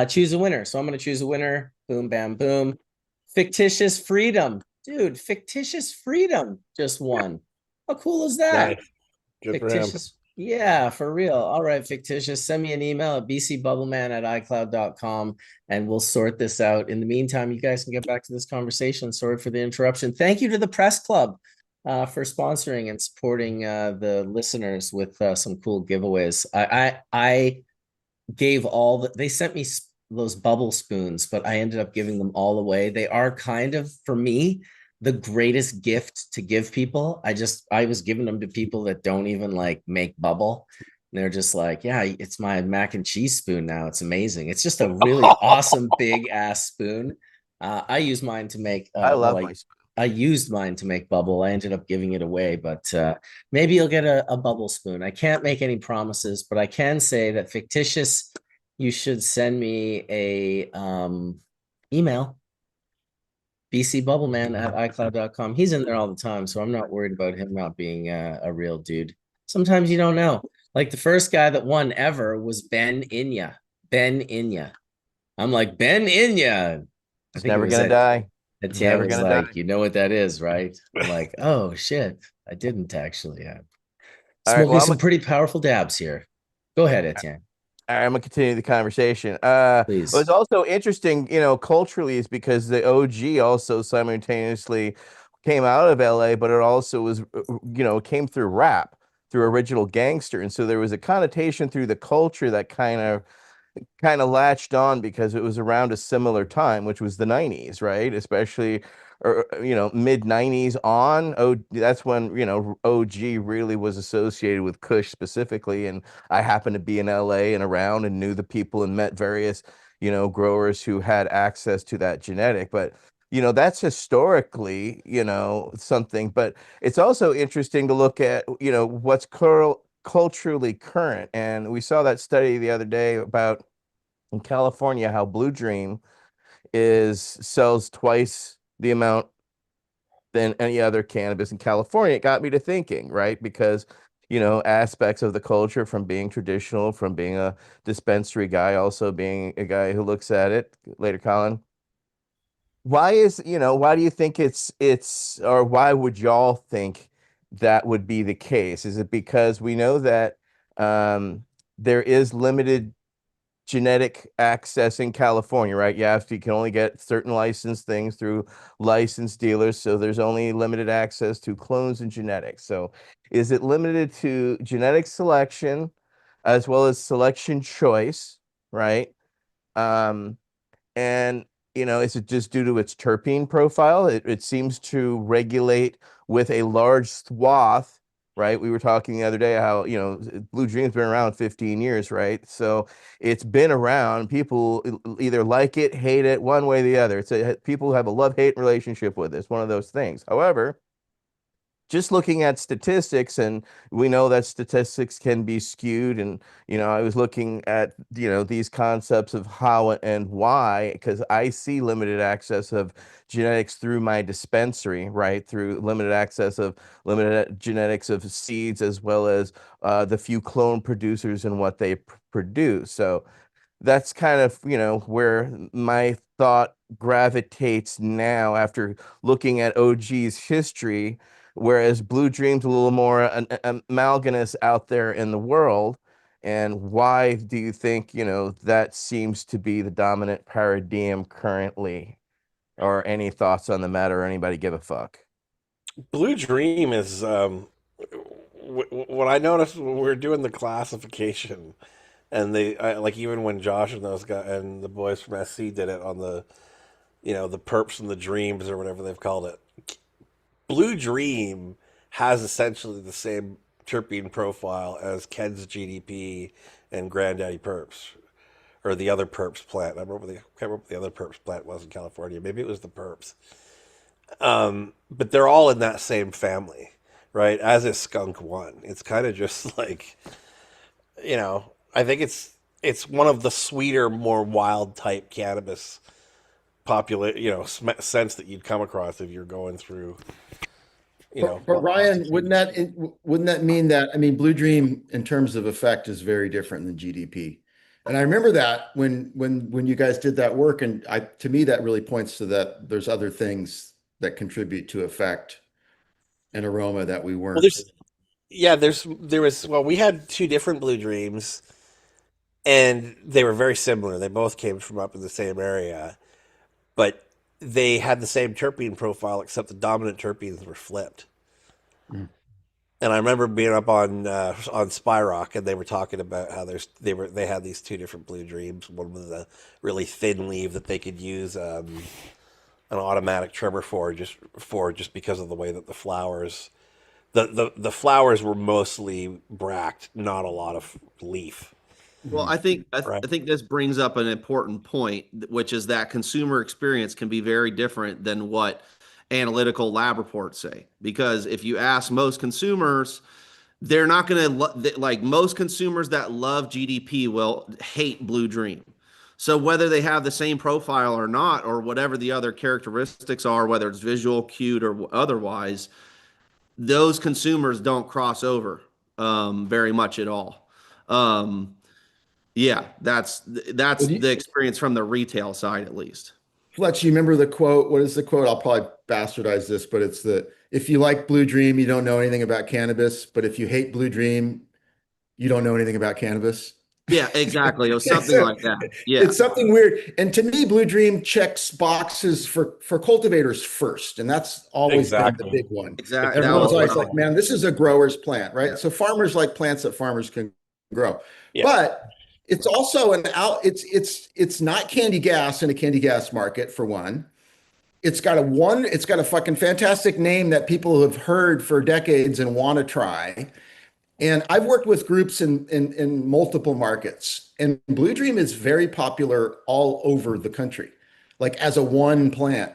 Choose a winner. So I'm going to choose a winner. Boom, bam, boom. Fictitious Freedom. Dude, Fictitious Freedom just won. How cool is that? Nice. Good for him. Fictitious. Yeah, for real. All right, Fictitious. Send me an email at bcbubbleman@icloud.com and we'll sort this out. In the meantime, you guys can get back to this conversation. Sorry for the interruption. Thank you to the Press Club for sponsoring and supporting the listeners with some cool giveaways. I gave all they sent me those bubble spoons, but I ended up giving them all away. They are kind of, for me, the greatest gift to give people. I was giving them to people that don't even like make bubble. And they're just like, yeah, it's my mac and cheese spoon now. It's amazing. It's just a really awesome big ass spoon. I use mine to make I love my spoon. I used mine to make bubble. I ended up giving it away, but maybe you'll get a bubble spoon. I can't make any promises, but I can say that Fictitious, you should send me a email, bcbubbleman@icloud.com. He's in there all the time, so I'm not worried about him not being a real dude. Sometimes you don't know. Like the first guy that won ever was Ben Inya. Ben Inya. I'm like, Ben Inya. It's never gonna die. Etienne Never was gonna like, die. you know what that is, right? I'm like, oh shit, I didn't actually. All right, Smoking well, some pretty powerful dabs here. Go ahead, Etienne. all right, I'm gonna continue the conversation. Please. What's also interesting, culturally, is because the OG also simultaneously came out of LA, but it also was, came through rap, through original gangster, and so there was a connotation through the culture that kind of latched on because it was around a similar time, which was the 90s, right? Especially, or mid 90s on. Oh, that's when, OG really was associated with Kush specifically. And I happened to be in LA and around and knew the people and met various, growers who had access to that genetic. But that's historically, something. But it's also interesting to look at, what's culturally current. And we saw that study the other day about in California how Blue Dream sells twice the amount than any other cannabis in California. It got me to thinking, right? Because aspects of the culture, from being traditional, from being a dispensary guy, also being a guy who looks at it later, Colin. Why do you think or why would y'all think that would be the case? Is it because we know that there is limited genetic access in California, right? You can only get certain licensed things through licensed dealers, so there's only limited access to clones and genetics. So is it limited to genetic selection as well as selection choice, right? And is it just due to its terpene profile? It seems to regulate with a large swath, right? We were talking the other day how, Blue Dream's been around 15 years, right? So it's been around. People either like it, hate it, one way or the other. People have a love-hate relationship with it. It's one of those things. However, just looking at statistics, and we know that statistics can be skewed, and I was looking at these concepts of how and why, because I see limited access of genetics through my dispensary, right, through limited genetics of seeds, as well as the few clone producers and what they produce. So that's kind of where my thought gravitates now after looking at OG's history, whereas Blue Dream's a little more amalgamous out there in the world. And why do you think that seems to be the dominant paradigm currently? Or any thoughts on the matter, or anybody give a fuck? Blue Dream is what I noticed when we were doing the classification, and like even when Josh and those guys and the boys from SC did it on the the perps and the dreams or whatever they've called it. Blue Dream has essentially the same terpene profile as Ken's GDP and Granddaddy Perps, or the other Perps plant. Can't remember what the other Perps plant was in California. Maybe it was the Perps. But they're all in that same family, right? As is Skunk One. It's kind of just like, I think it's one of the sweeter, more wild type cannabis scents that you'd come across if you're going through, But Ryan, wouldn't that mean that, I mean, Blue Dream in terms of effect is very different than GDP. And I remember that when you guys did that work, and to me that really points to that there's other things that contribute to effect and aroma that we Well, weren't. we had two different Blue Dreams, and they were very similar. They both came from up in the same area, but they had the same terpene profile, except the dominant terpenes were flipped. Mm. And I remember being up on Spyrock, and they were talking about how they had these two different Blue Dreams. One with a really thin leaf that they could use an automatic trimmer for just because of the way that the flowers, the flowers were mostly bract, not a lot of leaf. Well, I think this brings up an important point, which is that consumer experience can be very different than what analytical lab reports say. Because if you ask most consumers, they're not going to like most consumers that love GDP will hate Blue Dream. So whether they have the same profile or not, or whatever the other characteristics are, whether it's visual, cute, or otherwise, those consumers don't cross over very much at all. Yeah, that's the experience from the retail side, at least. Fletch, you remember the quote? What is the quote? I'll probably bastardize this, but it's if you like Blue Dream, you don't know anything about cannabis, but if you hate Blue Dream, you don't know anything about cannabis. Yeah, exactly. It was something like that. Yeah. It's something weird. And to me, Blue Dream checks boxes for cultivators first. And that's always been the big one. Exactly. Everyone's always like, man, this is a grower's plant, right? Yeah. So farmers like plants that farmers can grow. Yeah. But it's also it's not candy gas in a candy gas market, for one. It's got a fucking fantastic name that people have heard for decades and want to try. And I've worked with groups in multiple markets, and Blue Dream is very popular all over the country, like as a one plant.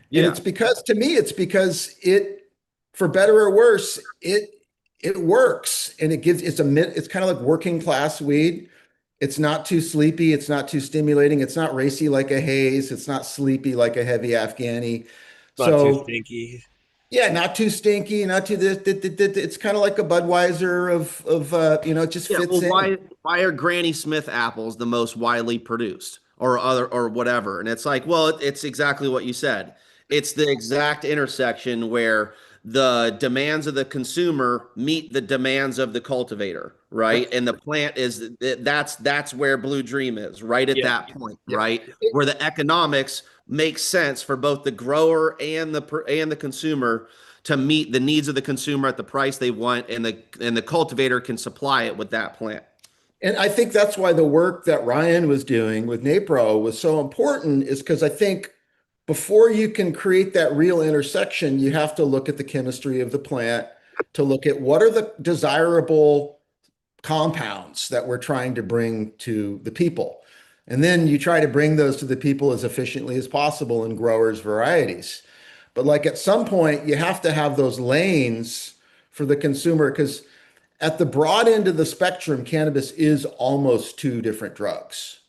Yeah. And it's because, to me, it, for better or worse, it works, and it's kind of like working class weed. It's not too sleepy. It's not too stimulating. It's not racy like a haze. It's not sleepy like a heavy Afghani. Not too stinky. Yeah, not too stinky, not too this. It's kind of like a Budweiser of it just fits in. Why are Granny Smith apples the most widely produced, or whatever? And it's like, well, it's exactly what you said. It's the exact intersection where the demands of the consumer meet the demands of the cultivator, right? And the plant that's where Blue Dream is, right at that point, right? Where the economics makes sense for both the grower and the consumer to meet the needs of the consumer at the price they want, and the cultivator can supply it with that plant. And I think that's why the work that Ryan was doing with NAPRO was so important, is because I think before you can create that real intersection, you have to look at the chemistry of the plant, to look at what are the desirable compounds that we're trying to bring to the people. And then you try to bring those to the people as efficiently as possible in growers' varieties. But like at some point, you have to have those lanes for the consumer, because at the broad end of the spectrum, cannabis is almost two different drugs.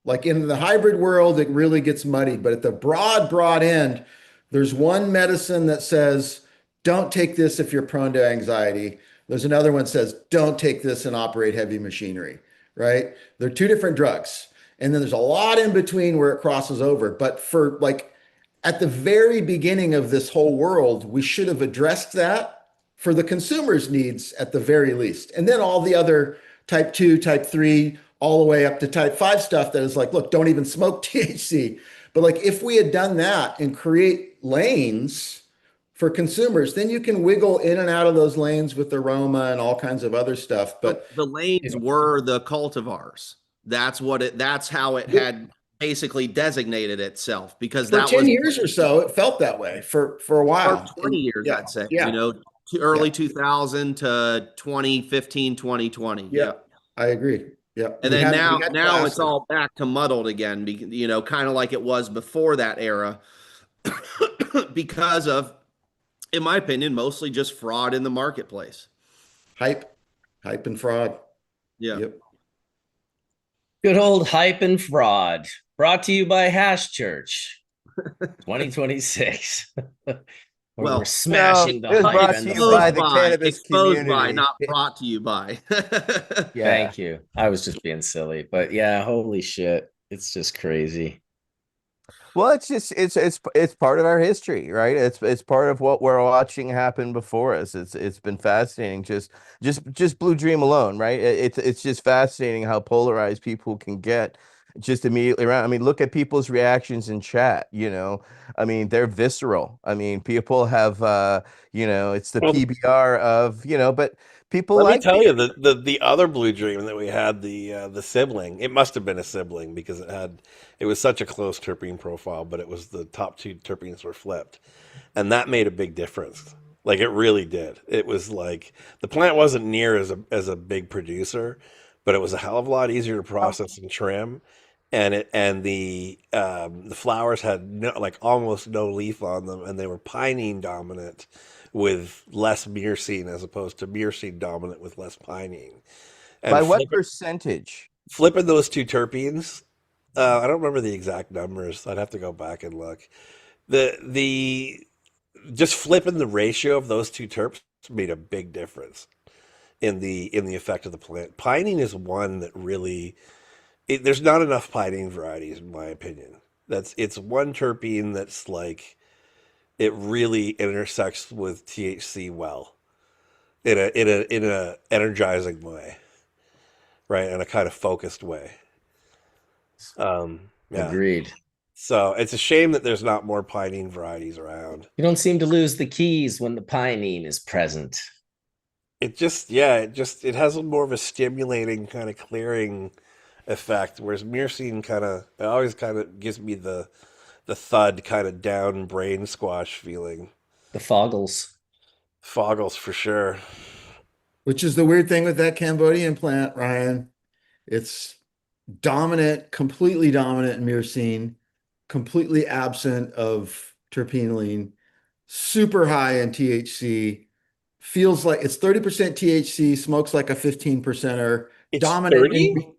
Like in the hybrid world, it really gets muddy. But at the broad end, there's one medicine that says, don't take this if you're prone to anxiety. There's another one that says, don't take this and operate heavy machinery, right? They're two different drugs. And then there's a lot in between where it crosses over. But for like at the very beginning of this whole world, we should have addressed that for the consumer's needs at the very least. And then all the other type 2, type 3, all the way up to type 5 stuff that is like, look, don't even smoke THC. But like if we had done that and create lanes for consumers. Then you can wiggle in and out of those lanes with aroma and all kinds of other stuff. But the lanes were the cultivars. That's how it had basically designated itself, because for that 10 was years or so, it felt that way for a or while. 20 years, Yeah, I'd say, yeah, early yeah, 2000 to 2015, 2020. yeah. Yeah. I agree. Yeah, And we then had now it's classic. all back to muddled again, kind of like it was before that era, because of, in my opinion, mostly just fraud in the marketplace. Hype, hype and fraud. Yeah. Yep. Good old hype and fraud. Brought to you by Hash Church 2026. Where we're Well, smashing the it was hype brought and to the you by exposed the fraud. by, cannabis exposed by, community. not brought to you by. Yeah. Thank you. I was just being silly, but yeah, holy shit. It's just crazy. Well, it's just it's part of our history, right? It's part of what we're watching happen before us. It's been fascinating, just Blue Dream alone, right? It's just fascinating how polarized people can get just immediately around. I mean, look at people's reactions in chat, you know. I mean, they're visceral. I mean, people have it's the Well, PBR of, but people let me like tell beer. you the other Blue Dream that we had, the sibling. It must have been a sibling because it was such a close terpene profile, but it was the top two terpenes were flipped, and that made a big difference. Like it really did. It was like the plant wasn't near as a big producer, but it was a hell of a lot easier to process and trim, and the flowers had like almost no leaf on them, and they were pinene dominant with less myrcene as opposed to myrcene dominant with less pinene. By And what percentage? flipping those two terpenes, I don't remember the exact numbers. I'd have to go back and look. The just flipping the ratio of those two terps made a big difference in the effect of the plant. Pinene is one that really there's not enough pinene varieties in my opinion. It's one terpene that's like it really intersects with THC well in a energizing way, right? In a kind of focused way. Yeah. Agreed. So it's a shame that there's not more pinene varieties around. You don't seem to lose the keys when the pinene is present. It has a more of a stimulating kind of clearing effect, whereas myrcene it always kind of gives me the thud kind of down brain squash feeling. The foggles. Foggles for sure. Which is the weird thing with that Cambodian plant, Ryan. It's dominant, completely dominant in myrcene, completely absent of terpenoline, super high in THC, feels like it's 30% THC, smokes like a 15%er, It's dominant in 30?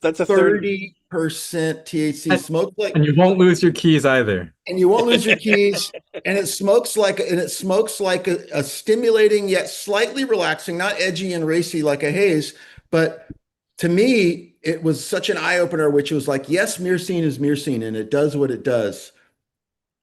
That's a 30. 30% THC, smokes like, And you won't lose your keys either. and you won't lose your keys. And it smokes like a stimulating yet slightly relaxing, not edgy and racy like a haze. But to me, it was such an eye opener, which was like, yes, myrcene is myrcene and it does what it does.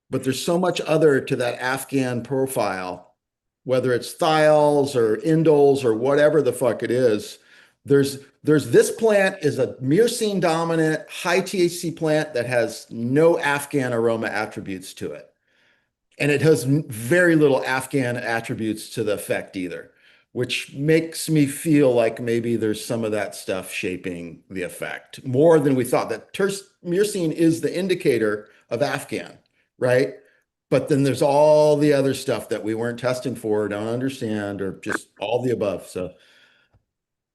But there's so much other to that Afghan profile, whether it's thiols or indoles or whatever the fuck it is. There's this plant is a myrcene dominant high THC plant that has no Afghan aroma attributes to it. And it has very little Afghan attributes to the effect either, which makes me feel like maybe there's some of that stuff shaping the effect more than we thought. That myrcene is the indicator of Afghan, right? But then there's all the other stuff that we weren't testing for, don't understand, or just all the above. So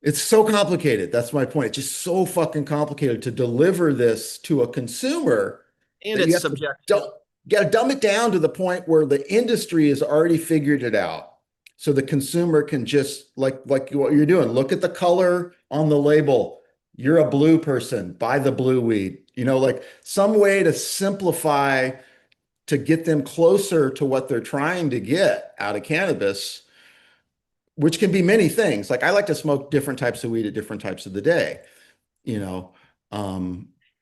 it's so complicated. That's my point. It's just so fucking complicated to deliver this to a consumer And that you it's have to subjective. got to dumb it down to the point where the industry has already figured it out. So the consumer can just like what you're doing. Look at the color on the label. You're a blue person, buy the blue weed. Like some way to simplify to get them closer to what they're trying to get out of cannabis, which can be many things. Like I like to smoke different types of weed at different types of the day, you know.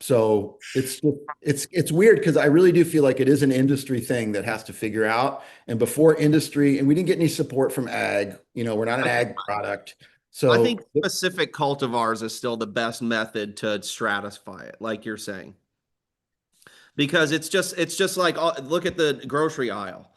So it's weird because I really do feel like it is an industry thing that has to figure out. And before industry, and we didn't get any support from ag, we're not an ag product. I So think specific cultivars is still the best method to stratify it, like you're saying. Because it's just like look at the grocery aisle,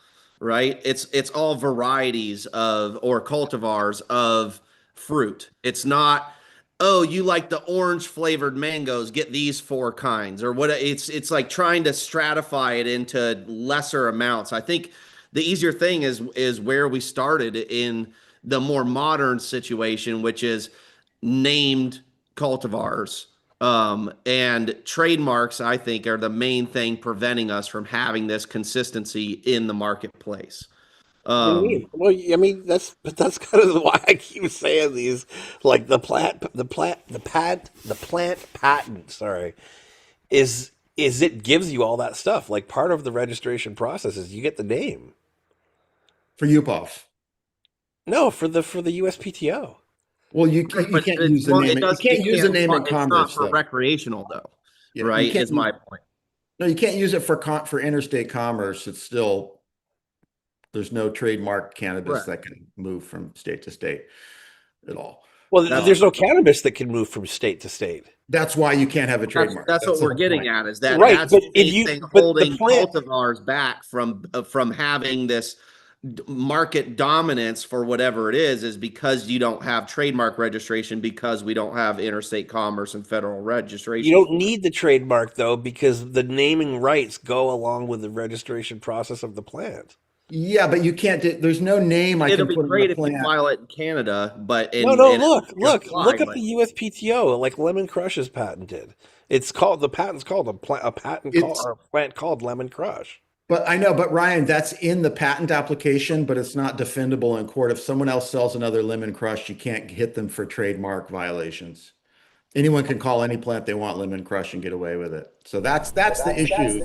right? It's all varieties of or cultivars of fruit. It's not, oh, you like the orange flavored mangoes, get these four kinds or what. It's like trying to stratify it into lesser amounts. I think the easier thing is where we started in the more modern situation, which is named cultivars. And trademarks, I think, are the main thing preventing us from having this consistency in the marketplace. What do you mean? Um, Well, I mean that's kind of why I keep saying these, like the plant patent. Sorry, is it gives you all that stuff. Like part of the registration process is you get the name. For UPOF. No, for the USPTO. Well, right, you but can't use the name. You can't use the name in it's not commerce for though. recreational though, Yeah, you right? can't Is use. my point. No, you can't use it for interstate commerce. It's still there's no trademark cannabis Correct. that can move from state to state at all. Well, That's there's no cannabis that can move from state to state. That's why you can't have a trademark. that's That's what the we're whole getting point. at is that Right, that's but the if main you thing but the holding plant cultivars back from having this market dominance for whatever it is because you don't have trademark registration because we don't have interstate commerce and federal you registration don't for it. need the trademark though because the naming rights go along with the registration process of the plant. Yeah, but you can't. There's no name I It'll can be put on the great if you plant. file it in Canada, but No, no, and it look, apply, look at but the USPTO. Like Lemon Crush is patented. It's called the patent's called a patent called It's or a plant called Lemon Crush. But I know, but Ryan, that's in the patent application, but it's not defendable in court. If someone else sells another lemon crush, you can't hit them for trademark violations. Anyone can call any plant they want lemon crush and get away with it. So that's the issue.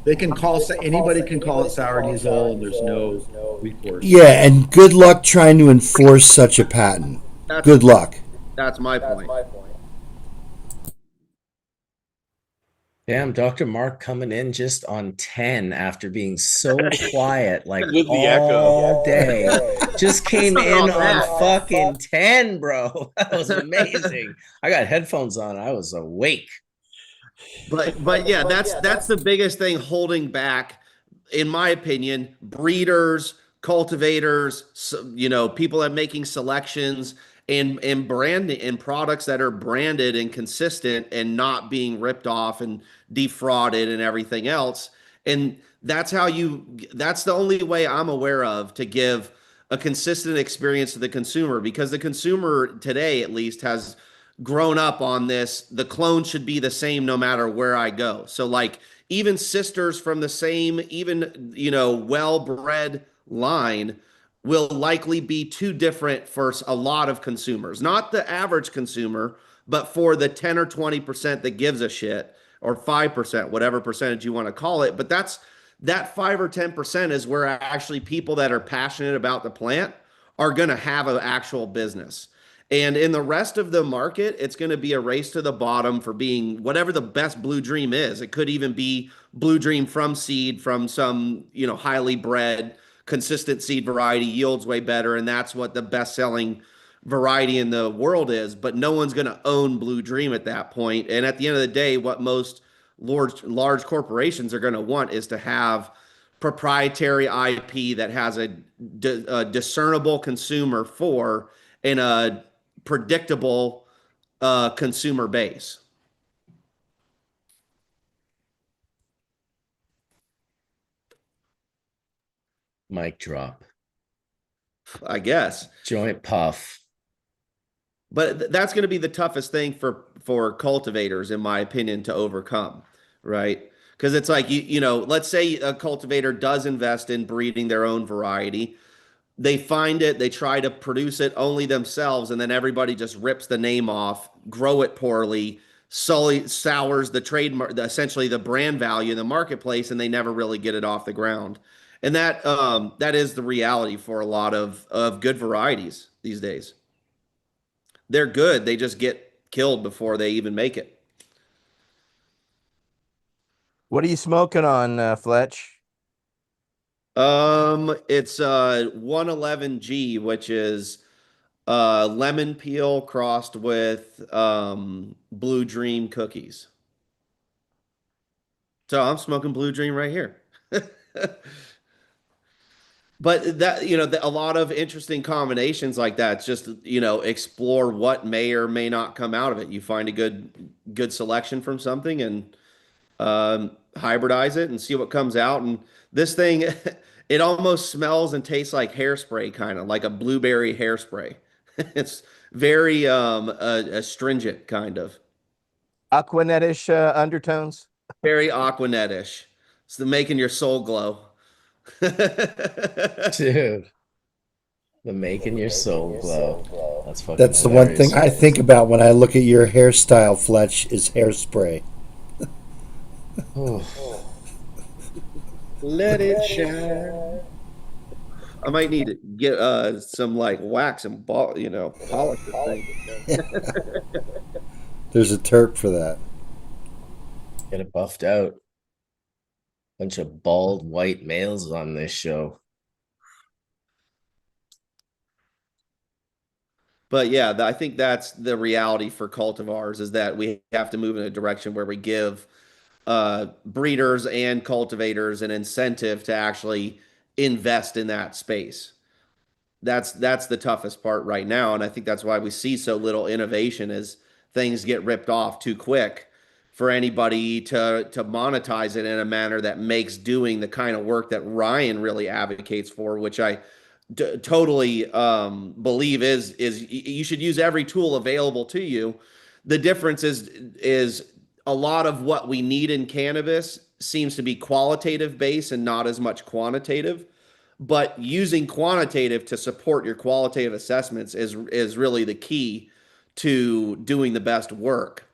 They can call anybody can call it sour diesel, and there's no recourse. Yeah, and good luck trying to enforce such a patent. that's Good luck. that's my point. Damn, Dr. Mark coming in just on 10 after being so quiet like With the all echo. day. Just It's came not in all on that. fucking 10, bro. That was amazing. I got headphones on. I was awake. But yeah, that's the biggest thing holding back, in my opinion, breeders, cultivators, people that making selections and branding and products that are branded and consistent and not being ripped off and defrauded and everything else. And that's the only way I'm aware of to give a consistent experience to the consumer because the consumer today at least has grown up on this. The clone should be the same no matter where I go. So like even sisters from the same, even well-bred line will likely be too different for a lot of consumers. Not the average consumer, but for the 10 or 20% that gives a shit, or 5%, whatever percentage you want to call it. But that 5 or 10% is where actually people that are passionate about the plant are going to have an actual business. And in the rest of the market, it's going to be a race to the bottom for being whatever the best Blue Dream is. It could even be Blue Dream from seed from some, highly bred, consistent seed variety, yields way better. And that's what the best selling variety in the world is. But no one's going to own Blue Dream at that point. And at the end of the day, what most large corporations are going to want is to have proprietary IP that has a discernible consumer for and a predictable consumer base. Mic drop. I guess. Joint puff. But that's going to be the toughest thing for cultivators, in my opinion, to overcome, right? Because it's like let's say a cultivator does invest in breeding their own variety. They find it, they try to produce it only themselves, and then everybody just rips the name off, grow it poorly, sours the trademark, essentially the brand value in the marketplace, and they never really get it off the ground. And that is the reality for a lot of good varieties these days. They're good, they just get killed before they even make it. What are you smoking on, Fletch? It's 111G, which is lemon peel crossed with Blue Dream cookies. So I'm smoking Blue Dream right here. But that, a lot of interesting combinations like that. It's just, explore what may or may not come out of it. You find a good selection from something and hybridize it and see what comes out. And this thing, it almost smells and tastes like hairspray, kind of like a blueberry hairspray. It's very astringent, kind of Aquanetish undertones. very Aquanetish. It's the making your soul glow. Dude, the making your soul glow. That's fucking That's the one thing hilarious. I think about when I look at your hairstyle, Fletch, is hairspray. Oh, Let it shine. I might need to get some like wax and polish this thing. There's a terp for that. get it buffed out. Bunch of bald white males on this show. But yeah, I think that's the reality for cultivars is that we have to move in a direction where we give breeders and cultivators an incentive to actually invest in that space. That's the toughest part right now, and I think that's why we see so little innovation as things get ripped off too quick for anybody to monetize it in a manner that makes doing the kind of work that Ryan really advocates for, which I totally believe is you should use every tool available to you. The difference is a lot of what we need in cannabis seems to be qualitative based and not as much quantitative. But using quantitative to support your qualitative assessments is really the key to doing the best work.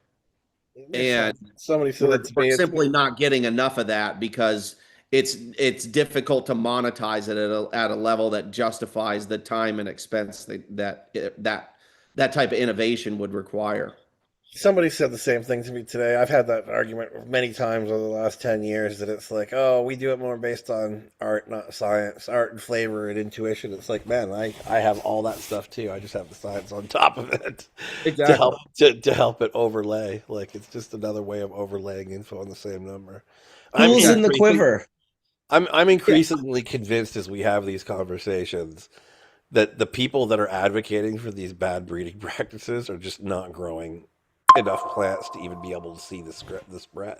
And Somebody said we're that to we're me. simply not getting enough of that because it's difficult to monetize it at a level that justifies the time and expense that type of innovation would require. Somebody said the same thing to me today. I've had that argument many times over the last 10 years that it's like, oh, we do it more based on art, not science, art and flavor and intuition. It's like, man, I have all that stuff too. I just have the science on top of it to Exactly. help to help it overlay. Like it's just another way of overlaying info on the same number. I'm Tools in the increasing quiver. I'm increasingly convinced as we have these conversations that the people that are advocating for these bad breeding practices are just not growing enough plants to even be able to see the spread,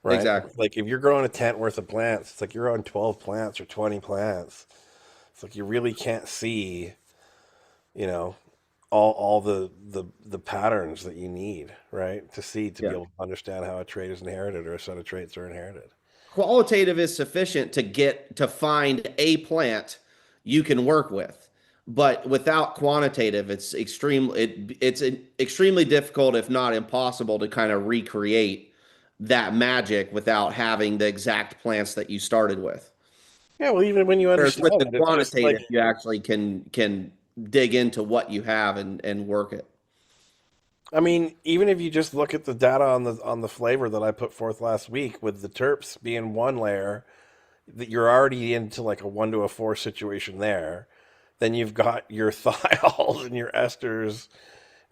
right? Exactly. Like if you're growing a tent worth of plants, it's like you're on 12 plants or 20 plants. It's like you really can't see, you know, all the patterns that you need, right? To see to be Yeah. able to understand how a trait is inherited or a set of traits are inherited. Qualitative is sufficient to find a plant you can work with, but without quantitative it's extremely difficult if not impossible to kind of recreate that magic without having the exact plants that you started with. Yeah, well, even when you Whereas with understand the it, it's just like quantitative you actually can dig into what you have and work it. I mean, even if you just look at the data on the flavor that I put forth last week with the terps being one layer, that you're already into like a 1 to a 4 situation there. Then you've got your thiols and your esters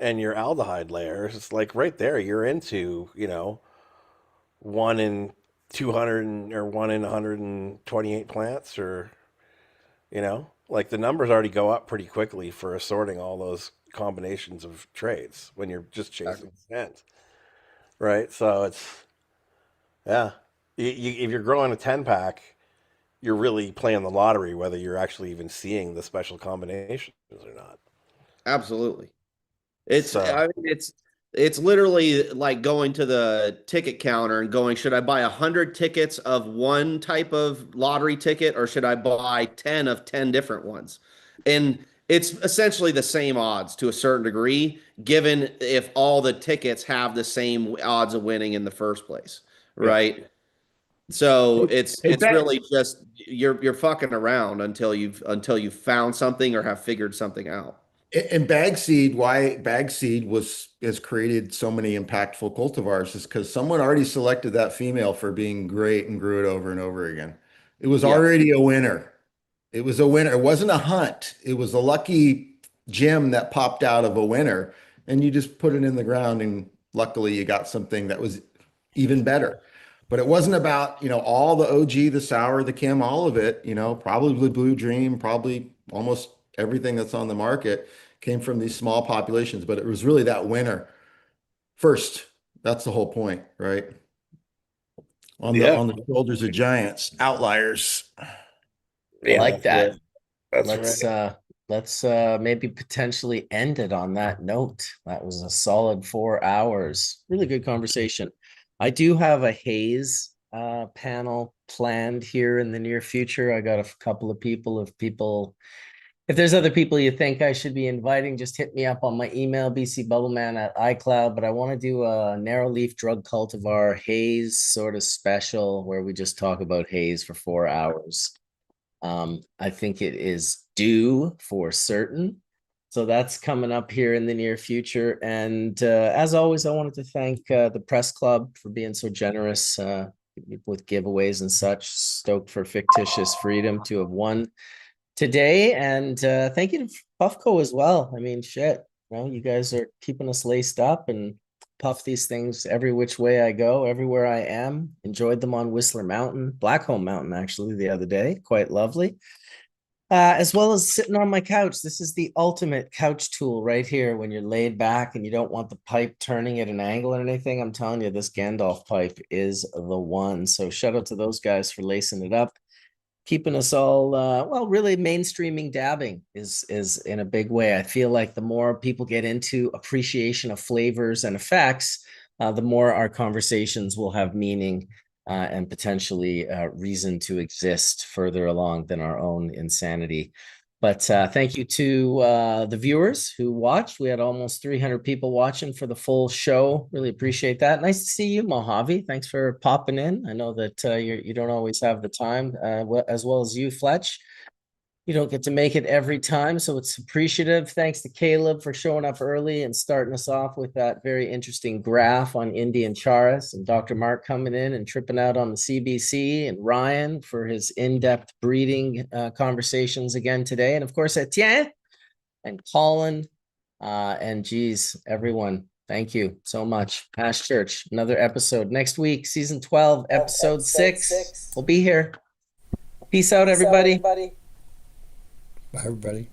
and your aldehyde layers. It's like right there, you're into, 1 in 200 or 1 in 128 plants or, like the numbers already go up pretty quickly for assorting all those combinations of traits when you're just chasing scent, right? So it's, yeah. If you're growing a 10 pack, you're really playing the lottery whether you're actually even seeing the special combinations or not. Absolutely. So, It's literally like going to the ticket counter and going, should I buy 100 tickets of one type of lottery ticket or should I buy 10 of 10 different ones? And it's essentially the same odds to a certain degree, given if all the tickets have the same odds of winning in the first place, yeah. right? So Hey, it's really just you're fucking around until you've found something or have figured something out. And bag seed, why bag seed has created so many impactful cultivars is because someone already selected that female for being great and grew it over and over again. It was Yeah. already a winner. It was a winner. It wasn't a hunt. It was a lucky gem that popped out of a winner, and you just put it in the ground, and luckily you got something that was even better. but it wasn't about, all the OG, the sour, the Kim, all of it, probably Blue Dream, probably almost everything that's on the market came from these small populations, but it was really that winner first. That's the whole point, right? On Yeah. the shoulders of giants, outliers. I Yeah, like that. that's Let's right. let's maybe potentially end it on that note. That was a solid 4 hours. Really good conversation. I do have a haze panel planned here in the near future. I got a couple of people. If there's other people you think I should be inviting, just hit me up on my email, bcbubbleman@icloud. But I want to do a narrow leaf drug cultivar haze sort of special where we just talk about haze for 4 hours. I think it is due for certain. So that's coming up here in the near future. And as always, I wanted to thank the press club for being so generous with giveaways and such. Stoked for Fictitious Freedom to have won today. And thank you to Puffco as well. I mean, shit, you guys are keeping us laced up and puff these things every which way I go, everywhere I am. Enjoyed them on Whistler Mountain, Blackcomb Mountain, actually, the other day. Quite lovely. As well as sitting on my couch. This is the ultimate couch tool right here when you're laid back and you don't want the pipe turning at an angle or anything. I'm telling you, this Gandalf pipe is the one. So shout out to those guys for lacing it up, keeping us all really mainstreaming dabbing is in a big way. I feel like the more people get into appreciation of flavors and effects, the more our conversations will have meaning and potentially reason to exist further along than our own insanity. But thank you to the viewers who watched. We had almost 300 people watching for the full show. Really appreciate that. Nice to see you, Mojave. Thanks for popping in. I know that you don't always have the time, as well as you, Fletch. You don't get to make it every time, so it's appreciative. Thanks to Caleb for showing up early and starting us off with that very interesting graph on Indian Charas, and Dr. Mark coming in and tripping out on the CBC, and Ryan for his in-depth breeding conversations again today, and of course Etienne and Colin and geez, everyone. Thank you so much. Ash Church, another episode next week, season 12, episode 6. We'll be here. Peace out, everybody. Bye, everybody.